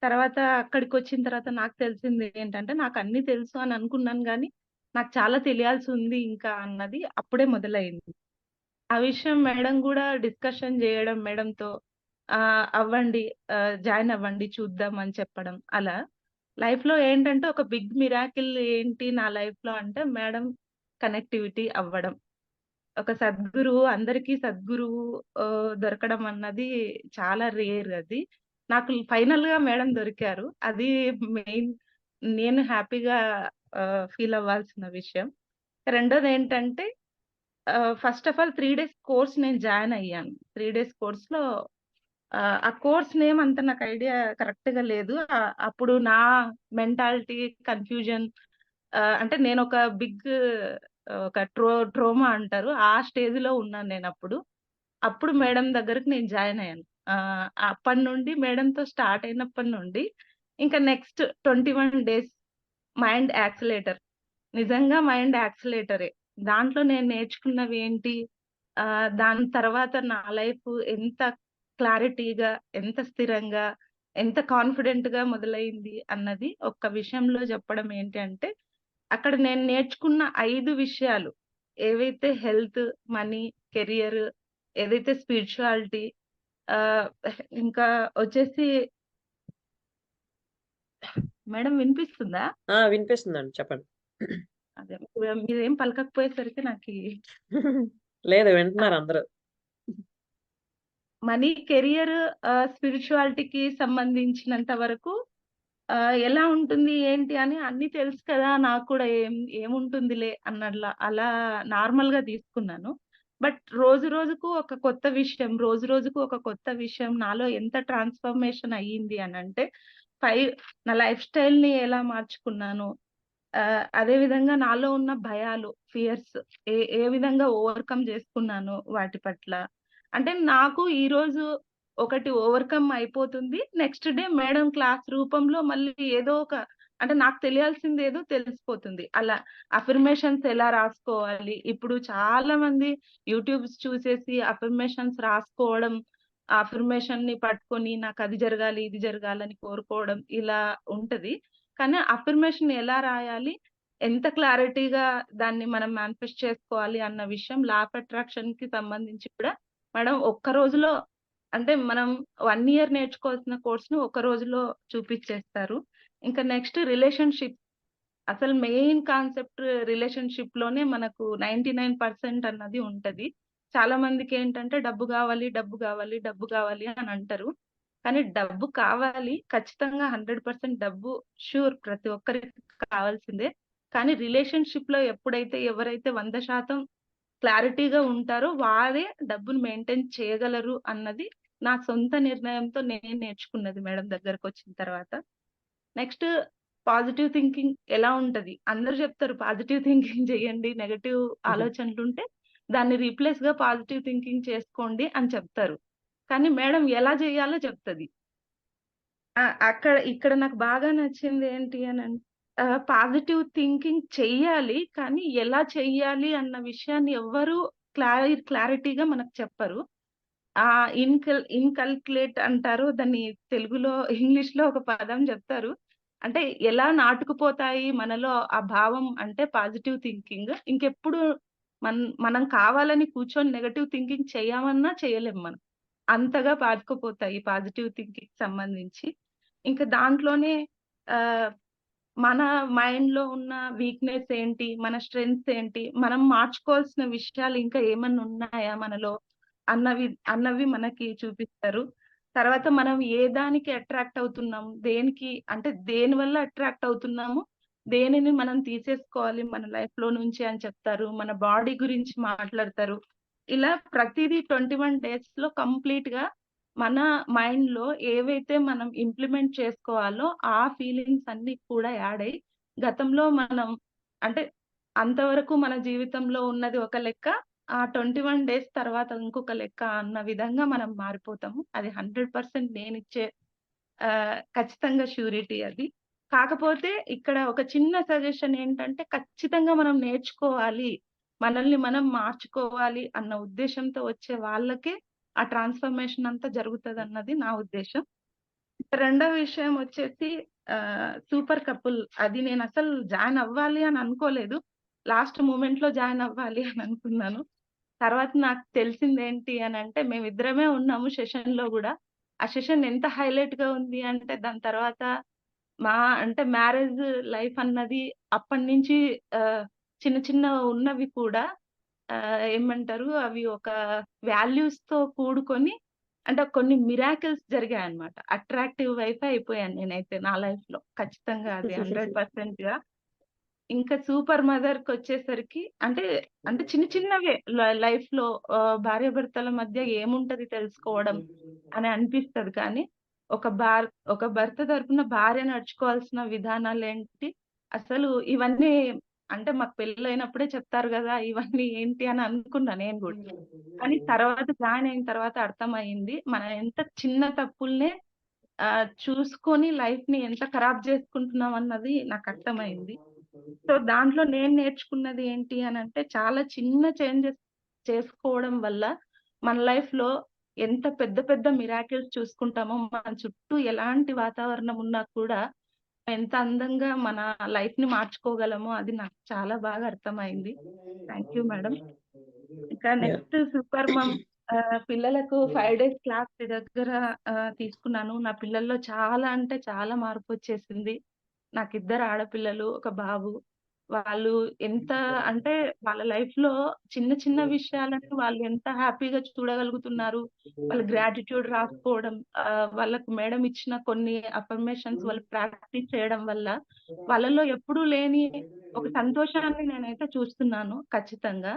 తర్వాత అక్కడికి వచ్చిన తర్వాత నాకు తెలిసింది ఏంటంటే నాకు అన్ని తెలుసు అని అనుకున్నాను, కానీ నాకు చాలా తెలియాల్సి ఉంది ఇంకా అన్నది అప్పుడే మొదలైంది. ఆ విషయం మేడం కూడా డిస్కషన్ చేయడం, మేడంతో అవ్వండి, జాయిన్ అవ్వండి చూద్దాం అని చెప్పడం. అలా లైఫ్ లో ఏంటంటే ఒక బిగ్ మిరాకిల్ ఏంటి నా లైఫ్ లో అంటే మేడం కనెక్టివిటీ అవ్వడం. ఒక సద్గురువు, అందరికీ సద్గురువు దొరకడం అన్నది చాలా రేర్. అది నాకు ఫైనల్ గా మేడం దొరికారు. అది మెయిన్, నేను హ్యాపీగా ఫీల్ అవ్వాల్సిన విషయం. రెండోది ఏంటంటే first of all 3 days course నేను జాయిన్ అయ్యాను. 3 డేస్ కోర్స్ లో ఆ కోర్స్ నేమ్ అంత నాకు ఐడియా కరెక్ట్ గా లేదు. అప్పుడు నా మెంటాలిటీ కన్ఫ్యూజన్, అంటే నేను ఒక బిగ్ ఒక ట్రోమా అంటారు, ఆ స్టేజ్ లో ఉన్నాను నేను అప్పుడు. అప్పుడు మేడం దగ్గరకు నేను జాయిన్ అయ్యాను. అప్పటి నుండి మేడంతో స్టార్ట్ అయినప్పటి నుండి ఇంకా నెక్స్ట్ 21 డేస్ మైండ్ యాక్సిలేటర్. నిజంగా మైండ్ యాక్సిలేటరే. దాంట్లో నేను నేర్చుకున్నవి ఏంటి, దాని తర్వాత నా లైఫ్ ఎంత క్లారిటీగా, ఎంత స్థిరంగా, ఎంత కాన్ఫిడెంట్ గా మొదలైంది అన్నది ఒక్క విషయంలో చెప్పడం ఏంటి అంటే, అక్కడ నేను నేర్చుకున్న 5 విషయాలు ఏవైతే హెల్త్, మనీ, కెరియర్, ఏదైతే స్పిరిచువాలిటీ, ఇంకా వచ్చేసి మేడం వినిపిస్తుందా? వినిపిస్తుందండి, చెప్పండి. అదే మీరేం పలకకపోయేసరికి నాకు లేదు, వింటున్నారు అందరూ. మనీ, కెరియర్, స్పిరిచువాలిటీకి సంబంధించినంత వరకు ఎలా ఉంటుంది ఏంటి అని అన్ని తెలుసు కదా, నాకు కూడా ఏముంటుందిలే అన్నట్లా అలా నార్మల్ గా తీసుకున్నాను. బట్ రోజు రోజుకు ఒక కొత్త విషయం, రోజు రోజుకు ఒక కొత్త విషయం నాలో ఎంత ట్రాన్స్ఫర్మేషన్ అయ్యింది అని అంటే, నా లైఫ్ స్టైల్ ని ఎలా మార్చుకున్నాను, అదే విధంగా నాలో ఉన్న భయాలు, ఫియర్స్ ఏ విధంగా ఓవర్కమ్ చేసుకున్నాను వాటి పట్ల. అంటే నాకు ఈ రోజు ఒకటి ఓవర్‌కమ్ అయిపోతుంది. నెక్స్ట్ డే మేడం క్లాస్ రూపంలో మళ్ళీ ఏదో ఒక అంటే నాకు తెలియాల్సిందేదో తెలిసిపోతుంది. అలా అఫర్మేషన్స్ ఎలా రాసుకోవాలి? ఇప్పుడు చాలా మంది యూట్యూబ్స్ చూసేసి అఫర్మేషన్స్ రాసుకోవడం, ఆ అఫర్మేషన్‌ని పట్టుకొని నాకది జరగాలి, ఇది జరగాలని కోరుకోవడం ఇలా ఉంటది. కానీ అఫర్మేషన్ ఎలా రాయాలి? ఎంత క్లారిటీగా దాన్ని మనం మేనిఫెస్ట్ చేసుకోవాలి అన్న విషయం లా ఆఫ్ అట్రాక్షన్‌కి సంబంధించి కూడా మేడం ఒక్క రోజులో అంటే మనం 1 ఇయర్ నేర్చుకోవాల్సిన కోర్స్‌ని ఒక రోజులో చూపిచ్చేస్తారు. ఇంకా నెక్స్ట్ రిలేషన్‌షిప్. అసలు మెయిన్ కాన్సెప్ట్ రిలేషన్‌షిప్‌లోనే మనకు 99% అన్నది ఉంటది. చాలా మందికేంటంటే డబ్బు గావాలి, డబ్బు గావాలి, డబ్బు గావాలి అని అంటారు. కానీ డబ్బు కావాలి. ఖచ్చితంగా 100% డబ్బు ష్యూర్ ప్రతి ఒక్కరికి కావాల్సిందే. కానీ రిలేషన్‌షిప్‌లో ఎప్పుడైతే ఎవరైతే 100% క్లారిటీగా ఉంటారో వారే డబ్బును మెయింటైన్ చేయగలరు అన్నది నా సొంత నిర్ణయంతో నేను నేర్చుకున్నది మేడం దగ్గరకొచ్చిన తర్వాత. నెక్స్ట్ పాజిటివ్ థింకింగ్ ఎలా ఉంటది? అందరూ చెప్తారు పాజిటివ్ థింకింగ్ చేయండి. నెగెటివ్ ఆలోచనలుంటే దాన్ని రీప్లేస్‌గా పాజిటివ్ థింకింగ్ చేసుకోండి అని చెప్తారు. కానీ మేడం ఎలా చేయాలో చెప్తది. ఇక్కడ నాకు బాగా నచ్చింది ఏంటి అనంటే పాజిటివ్ థింకింగ్ చెయ్యాలి. కానీ ఎలా చెయ్యాలి అన్న విషయాన్ని ఎవ్వరు క్లారిటీగా మనకు చెప్పరు. ఇన్‌కల్కులేట్ అంటారు. దాన్ని తెలుగులో, ఇంగ్లీష్‌లో ఒక పదం చెప్తారు. అంటే ఎలా నాటుకుపోతాయి మనలో ఆ భావం అంటే పాజిటివ్ థింకింగ్. ఇంకెప్పుడు మనం కావాలని కూర్చొని నెగెటివ్ థింకింగ్ చేయమన్నా చేయలేం మనం. అంతగా పాతుకుపోతాయి పాజిటివ్ థింకింగ్‌కి సంబంధించి. ఇంకా దాంట్లోనే ఆహ్, మన మైండ్‌లో ఉన్న వీక్‌నెస్ ఏంటి? మన స్ట్రెంగ్త్స్ ఏంటి? మనం మార్చుకోవాల్సిన విషయాలు ఇంకా ఏమన్నా ఉన్నాయా మనలో? అన్నవి మనకి చూపిస్తారు. తర్వాత మనం ఏ దానికి అట్రాక్ట్ అవుతున్నాము? దేనికి అంటే దేనివల్ల అట్రాక్ట్ అవుతున్నాము? దేనిని మనం తీసేసుకోవాలి మన లైఫ్‌లో నుంచి అని చెప్తారు. మన బాడీ గురించి మాట్లాడతారు. ఇలా ప్రతీదీ 21 డేస్‌లో కంప్లీట్‌గా మన మైండ్‌లో ఏవైతే మనం ఇంప్లిమెంట్ చేసుకోవాలో ఆ ఫీలింగ్స్ అన్నీ కూడా యాడ్ అయ్యి గతంలో మనం అంటే అంతవరకు మన జీవితంలో ఉన్నది ఒక లెక్క. ఆ 21 డేస్ తర్వాత ఇంకొక లెక్క అన్న విధంగా మనం మారిపోతాము. అది 100% నేనిచ్చే ఖచ్చితంగా ష్యూరిటీ అది. కాకపోతే ఇక్కడ ఒక చిన్న సజెషన్ ఏంటంటే ఖచ్చితంగా మనం నేర్చుకోవాలి. మనల్ని మనం మార్చుకోవాలి అన్న ఉద్దేశ్యంతో వచ్చే వాళ్ళకే ఆ ట్రాన్స్‌ఫర్మేషన్ అంతా జరుగుతదన్నది నా ఉద్దేశ్యం. రెండో విషయం వచ్చేసి సూపర్ కపుల్ అది నేనసలు జాయిన్ అవ్వాలి అని అనుకోలేదు. లాస్ట్ మొమెంట్‌లో జాయిన్ అవ్వాలి అని అనుకున్నాను. తర్వాత నాకు తెలిసిందేంటి అనంటే మేమిద్దరమే ఉన్నాము సెషన్‌లో గూడా. ఆ సెషన్ ఎంత హైలైట్‌గా ఉంది అంటే దాని తర్వాత అంటే మ్యారేజ్ లైఫ్ అన్నది అప్పటినుంచి చిన్న చిన్న ఉన్నవి కూడా ఏమంటారు అవి ఒక వాల్యూస్‌తో కూడుకొని అంటే కొన్ని మిరాకిల్స్ జరిగాయన్నమాట. అట్రాక్టివ్ వైఫే అయిపోయాను నేనైతే నా లైఫ్‌లో. ఖచ్చితంగా అది 100%గా. ఇంకా సూపర్ మదర్‌కొచ్చేసరికి అంటే చిన్న చిన్నవే లైఫ్‌లో భార్యాభర్తల మధ్య ఏముంటది తెలుసుకోవడం అని అనిపిస్తది కానీ, ఒక భర్త తరపున భార్య నడుచుకోవాల్సిన విధానాలేంటి, అసలు ఇవన్నీ అంటే మాకు పెళ్లయినప్పుడే చెప్తారు గదా! ఇవన్నీ ఏంటి అని అనుకున్నా నేను గూడా. కానీ తర్వాత జాయిన్ అయిన తర్వాత అర్థమయింది. మనం ఎంత చిన్న తప్పుల్నే చూసుకొని లైఫ్‌ని ఎంత ఖరాబ్ చేసుకుంటున్నాం అన్నది నాకర్థమైంది. సో, దాంట్లో నేను నేర్చుకున్నది ఏంటి అనంటే, చాలా చిన్న చేంజెస్ చేసుకోవడం వల్ల మన లైఫ్‌లో ఎంత పెద్ద పెద్ద మిరాకిల్స్ చూసుకుంటామో, మన చుట్టూ ఎలాంటి వాతావరణం ఉన్నా కూడా ఎంత అందంగా మన లైఫ్‌ని మార్చుకోగలమో అది నాకు చాలా బాగా అర్థమైంది. Thank you madam. ఇంకా Yeah. నెక్స్ట్ సూపర్ మమ్ పిల్లలకు 5 డేస్ క్లాస్ మీ దగ్గర తీసుకున్నాను. నా పిల్లల్లో చాలా అంటే చాలా మార్పొచ్చేసింది. నాకిద్దరు ఆడపిల్లలు, ఒక బాబు. వాళ్ళు ఎంత అంటే వాళ్ళ లైఫ్‌లో చిన్న చిన్న విషయాలను వాళ్ళు ఎంత హ్యాపీగా చూడగలుగుతున్నారు. వాళ్ళు గ్రాటిట్యూడ్ రాసుకోవడం, వాళ్ళకు మేడం ఇచ్చిన కొన్ని అఫర్మేషన్స్ వాళ్ళు ప్రాక్టీస్ చేయడం వల్ల వాళ్ళలో ఎప్పుడూ లేని ఒక సంతోషాన్ని నేనైతే చూస్తున్నాను ఖచ్చితంగా.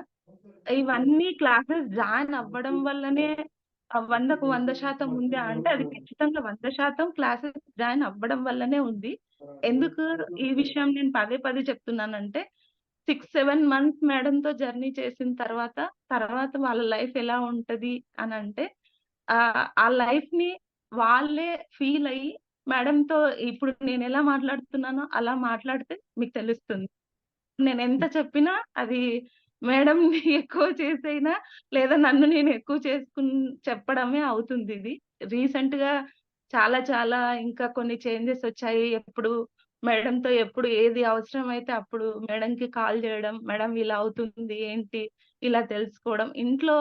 ఇవన్నీ క్లాసెస్ జాయిన్ అవ్వడం వల్లనే 100కు 100% ఉందా అంటే అది ఖచ్చితంగా 100% క్లాసెస్ జాయిన్ అవ్వడం వల్లనే ఉంది. ఎందుకు ఈ విషయం నేను పదే పదే చెప్తున్నానంటే 6, 7 మంత్స్ మేడంతో జర్నీ చేసిన తర్వాత వాళ్ళ లైఫ్ ఎలా ఉంటది అనంటే ఆ లైఫ్ ని వాళ్ళే ఫీల్ అయ్యి మేడంతో ఇప్పుడు నేను ఎలా మాట్లాడుతున్నానో అలా మాట్లాడితే మీకు తెలుస్తుంది. నేను ఎంత చెప్పినా అది మేడం ఎక్కువ చేసైనా లేదా నన్ను నేను ఎక్కువ చెప్పడమే అవుతుంది ఇది. రీసెంట్ గా చాలా చాలా ఇంకా కొన్ని చేంజెస్ వచ్చాయి. మేడంతో ఎప్పుడు ఏది అవసరమైతే అప్పుడు మేడంకి కాల్ చేయడం, మేడం ఇలా అవుతుంది ఏంటి ఇలా తెలుసుకోవడం. ఇంట్లో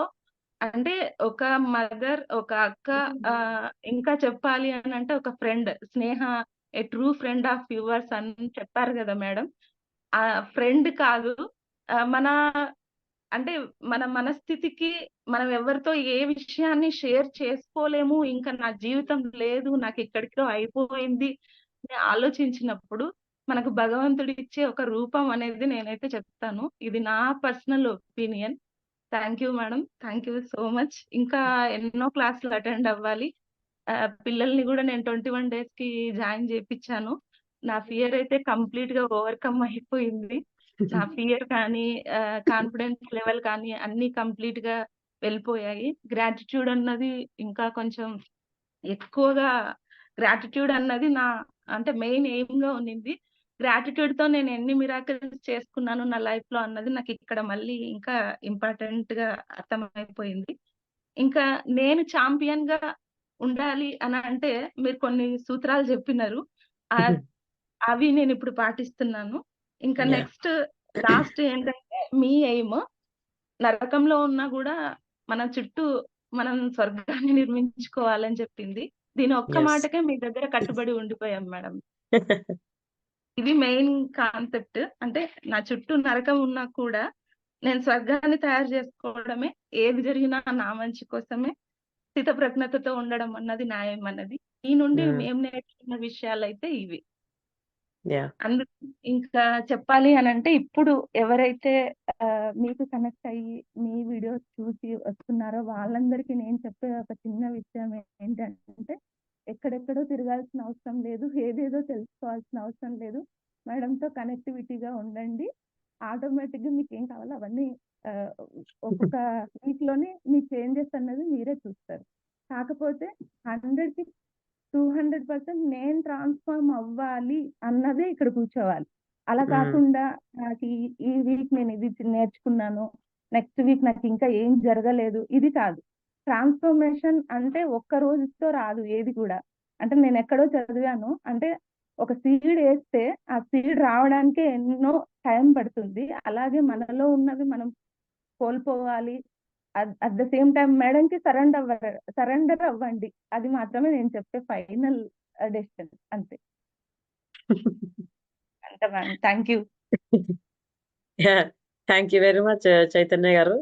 అంటే ఒక మదర్, ఒక అక్క, ఇంకా చెప్పాలి అని అంటే ఒక friend, Sneha A true friend of yours అని చెప్పారు కదా మేడం. ఆ ఫ్రెండ్ కాదు, మన అంటే మన మనస్థితికి మనం ఎవరితో ఏ విషయాన్ని షేర్ చేసుకోలేము, ఇంకా నా జీవితం లేదు, నాకు ఇక్కడితో అయిపోయింది అని ఆలోచించినప్పుడు మనకు భగవంతుడు ఇచ్చే ఒక రూపం అనేది నేనైతే చెప్తాను. ఇది నా personal opinion. Thank you madam, thank you so much. ఇంకా ఎన్నో క్లాసులు అటెండ్ అవ్వాలి. పిల్లల్ని కూడా నేను 21 days కి జాయిన్ చేపించాను. నా ఫియర్ అయితే కంప్లీట్ గా ఓవర్కమ్ అయిపోయింది. నా ఫియర్ కానీ కాన్ఫిడెన్స్ లెవెల్ కానీ అన్ని కంప్లీట్ గా వెళ్ళిపోయాయి. గ్రాటిట్యూడ్ అన్నది ఇంకా కొంచెం ఎక్కువగా, గ్రాటిట్యూడ్ అన్నది నా అంటే మెయిన్ ఎయిమ్ గా ఉన్నింది. గ్రాటిట్యూడ్ తో నేను ఎన్ని మిరాకిల్స్ చేసుకున్నాను నా లైఫ్ లో అన్నది నాకు ఇక్కడ మళ్ళీ ఇంకా ఇంపార్టెంట్ గా అర్థమైపోయింది. ఇంకా నేను ఛాంపియన్ గా ఉండాలి అని అంటే మీరు కొన్ని సూత్రాలు చెప్పినారు. అవి నేను ఇప్పుడు పాటిస్తున్నాను. ఇంకా Yeah. నెక్స్ట్ లాస్ట్ ఏంటంటే మీ ఎయిమ్ నరకంలో ఉన్నా కూడా మన చుట్టూ మనం స్వర్గాన్ని నిర్మించుకోవాలని చెప్పింది. దీని ఒక్క Yes. మాటకే మీ దగ్గర కట్టుబడి ఉండిపోయాం మేడం. ఇది మెయిన్ కాన్సెప్ట్. అంటే నా చుట్టూ నరకం ఉన్నా కూడా నేను స్వర్గాన్ని తయారు చేసుకోవడమే, ఏది జరిగినా నా మంచి కోసమే స్థితప్రజ్ఞతతో ఉండడం అన్నది న్యాయం అన్నది. ఈ నుండి మేము నేర్చుకున్న విషయాలైతే ఇవి. Yeah. అందుకు ఇంకా చెప్పాలి అని అంటే ఇప్పుడు ఎవరైతే మీకు కనెక్ట్ అయ్యి మీ వీడియోస్ చూసి వస్తున్నారో వాళ్ళందరికీ నేను చెప్పే ఒక చిన్న విషయం ఏంటంటే, ఎక్కడెక్కడో తిరగాల్సిన అవసరం లేదు, ఏదేదో తెలుసుకోవాల్సిన అవసరం లేదు. మేడంతో కనెక్టివిటీగా ఉండండి. ఆటోమేటిక్ గా మీకు ఏం కావాలో అవన్నీ ఒక్కొక్క వీక్ లోనే మీ చేంజెస్ అన్నది మీరే చూస్తారు. కాకపోతే 100కి 200% నేను ట్రాన్స్ఫార్మ్ అవ్వాలి అన్నదే ఇక్కడ కూర్చోవాలి. అలా కాకుండా నాకు ఈ వీక్ నేను ఇది నేర్చుకున్నాను, నెక్స్ట్ వీక్ నాకు ఇంకా ఏం జరగలేదు, ఇది కాదు. ట్రాన్స్ఫర్మేషన్ అంటే ఒక్క రోజుతో రాదు ఏది కూడా. అంటే నేను ఎక్కడో చదివాను, అంటే ఒక సీడ్ వేస్తే ఆ సీడ్ రావడానికి ఎన్నో టైం పడుతుంది. అలాగే మనలో ఉన్నది మనం కోల్పోవాలి. అట్ ద సేమ్ టైం మేడంకి సరెండర్ అవ్వండి. అది మాత్రమే నేను చెప్పే ఫైనల్ డెసిషన్. అంతే అంతే madam. Thank you. Thank you very much Chaitanya గారు.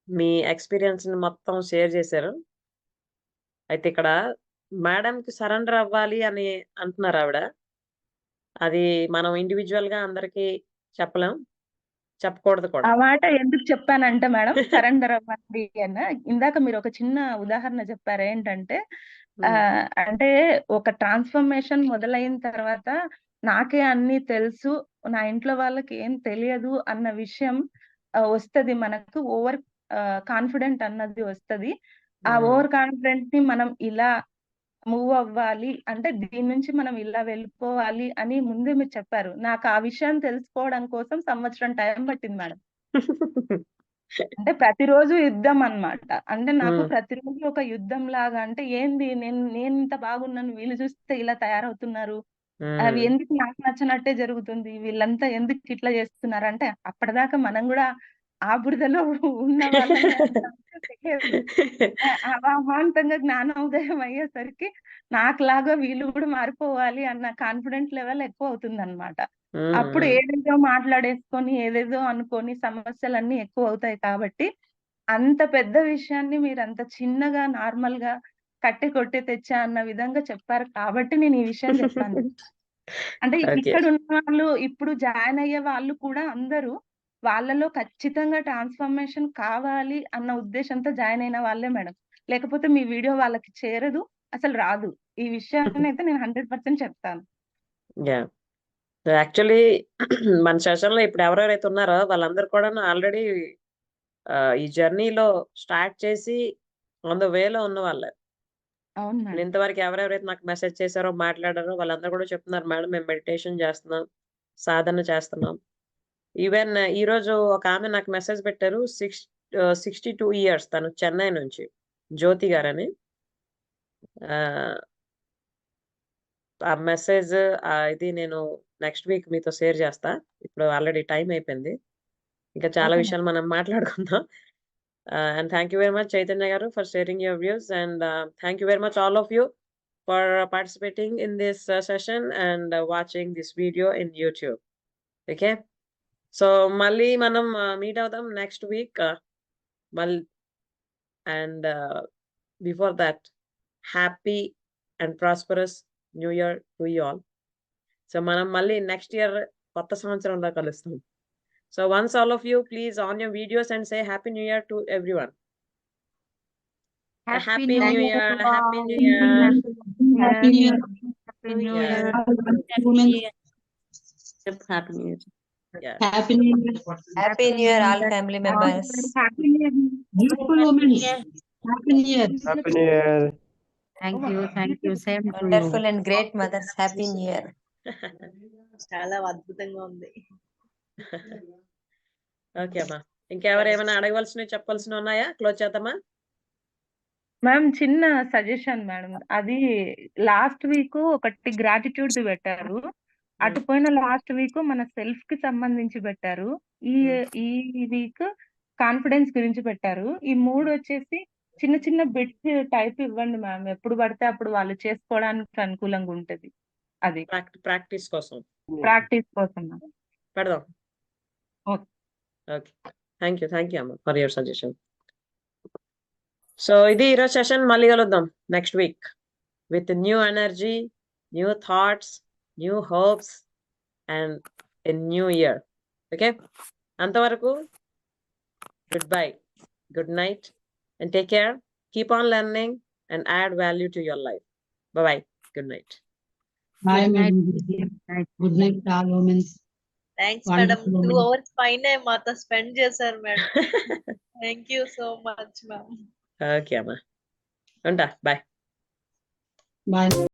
మీ ఎక్స్పీరియన్స్ ని మొత్తం షేర్ చేశారు. అయితే ఇక్కడ మేడం కి సరెండర్ అవ్వాలి అని అంటున్నారు ఆవిడ. అది మనం ఇండివిజువల్ గా అందరికి చెప్పలేం, చెప్పకూడదు కూడా. ఆ మాట ఎందుకు చెప్పానంటే మేడం, సరెండర్ అవ్వండి అన్న, ఇందాక మీరు ఒక చిన్న ఉదాహరణ చెప్పారు. ఏంటంటే అంటే ఒక ట్రాన్స్ఫర్మేషన్ మొదలైన తర్వాత నాకే అన్ని తెలుసు, నా ఇంట్లో వాళ్ళకి ఏం తెలియదు అన్న విషయం వస్తది. మనకు ఓవర్ కాన్ఫిడెంట్ అన్నది వస్తది. ఆ ఓవర్ కాన్ఫిడెంట్ ని మనం ఇలా మూవ్ అవ్వాలి అంటే దీని నుంచి మనం ఇలా వెళ్ళిపోవాలి అని ముందే మీరు చెప్పారు. నాకు ఆ విషయం తెలుసుకోవడం కోసం సంవత్సరం టైం పట్టింది మేడం. అంటే ప్రతిరోజు యుద్ధం అన్నమాట. అంటే నాకు ప్రతిరోజు ఒక యుద్ధం లాగా. అంటే ఏంది, నేను ఇంత బాగున్నాను, వీళ్ళు చూస్తే ఇలా తయారవుతున్నారు, అవి ఎందుకు నాకు నచ్చినట్టే జరుగుతుంది, వీళ్ళంతా ఎందుకు ఇట్లా చేస్తున్నారు అంటే అప్పటిదాకా మనం కూడా ఆ బురదలో ఉన్న వాళ్ళమే తెలియదు. అమాంతంగా జ్ఞానోదయం అయ్యేసరికి నాకులాగా వీళ్ళు కూడా మారిపోవాలి అన్న కాన్ఫిడెంట్ లెవెల్ ఎక్కువ అవుతుంది అనమాట. అప్పుడు ఏదేదో మాట్లాడేసుకొని ఏదేదో అనుకొని సమస్యలన్నీ ఎక్కువ అవుతాయి. కాబట్టి అంత పెద్ద విషయాన్ని మీరు అంత చిన్నగా నార్మల్ గా కట్టి కొట్టి తెచ్చా అన్న విధంగా చెప్పారు కాబట్టి నేను ఈ విషయం చెప్పాను. అంటే ఇక్కడ ఉన్న వాళ్ళు, ఇప్పుడు జాయిన్ అయ్యే వాళ్ళు కూడా అందరూ వాళ్ళలో ఖచ్చితంగా ట్రాన్స్ఫర్మేషన్ కావాలి అన్న ఉద్దేశంతో జాయిన్ అయిన వాళ్ళే మేడం. లేకపోతే మీ వీడియో వాళ్ళకి చేరదు, అసలు రాదు. ఈ విషయాన్ని అయితే నేను 100% చెప్తాను. యాక్చువల్లీ మన సెషన్ లో ఇప్పుడు ఎవరెవరైతే ఉన్నారో వాళ్ళందరూ కూడా ఆల్రెడీ ఈ జర్నీలో స్టార్ట్ చేసి ఆన్ ద వేలో ఉన్న వాళ్ళే. అవును నేను మేడం. ఇంతవరకు ఎవరెవరైతే నాకు మెసేజ్ చేశారో, మాట్లాడారో వాళ్ళందరూ కూడా చెప్తున్నారు, మేడం మేము మెడిటేషన్ చేస్తున్నాం, సాధన చేస్తున్నాం. ఈవెన్ ఈరోజు ఒక ఆమె నాకు మెసేజ్ పెట్టారు, 62 ఇయర్స్, తను చెన్నై నుంచి, జ్యోతి గారని. ఆ మెసేజ్ ఇది నేను నెక్స్ట్ వీక్ మీతో షేర్ చేస్తా. ఇప్పుడు ఆల్రెడీ టైం అయిపోయింది. ఇంకా చాలా ఓకే విషయాలు మేడం. మనం మాట్లాడుకుందాం. And thank you very much, Chaitanya Garu, for sharing your views. And thank you very much, all of you, for participating in this session and watching this video in YouTube. Okay? So, Mali manam meet avudam next week. And before that, happy and prosperous New Year to you all. So, manam Mali next year kotta samvatsaramlo kalustam. So once all of you please on your videos and say Happy New Year to everyone. Happy New Year, Happy New Year. Happy New Year. Happy New Yeah. Year. Women. Happy New Year. Yeah. Happy New Year. Happy New Year, all family members. Happy New Year. Beautiful women. Happy New Year. Happy New Year. Thank you. Same to you. Wonderful and great mothers. Happy New Year. చాలా అద్భుతంగా ఉంది. Okay అమ్మా, ఇంకెవరు ఏమైనా అడగవలసినవి చెప్పాల్సినవి ఉన్నాయా? Close చేద్దామా? Ma'am చిన్న suggestion madam, అది లాస్ట్ వీక్ ఒకటి గ్రాటిట్యూడ్ పెట్టారు, అటుపోయిన లాస్ట్ వీక్ మన సెల్ఫ్ కి సంబంధించి పెట్టారు, ఈ వీక్ కాన్ఫిడెన్స్ గురించి పెట్టారు. ఈ 3 వచ్చేసి చిన్న చిన్న బిట్స్ టైప్ ఇవ్వండి మ్యామ్, ఎప్పుడు పడితే అప్పుడు వాళ్ళు చేసుకోవడానికి అనుకూలంగా ఉంటది. అది ప్రాక్టీస్ కోసం మ్యామ్. పెడదాం. ఓకే. ఓకే, థ్యాంక్ యూ అమ్మ ఫర్ యువర్ సజెషన్. సో ఇది ఈరోజు సెషన్. మళ్ళీ కలుద్దాం next week with new energy, new thoughts, new hopes and a new year. Okay, అంతవరకు good bye, good night and take care. Keep on learning and add value to your life. Bye bye. Good night. Bye, madam. Good night, all women. Thanks Wonderful madam, 2 women. hours పైనే మాతో spend చేశారు madam. Thank you so much ma'am. Okay, Amma. Unta. Bye. Bye.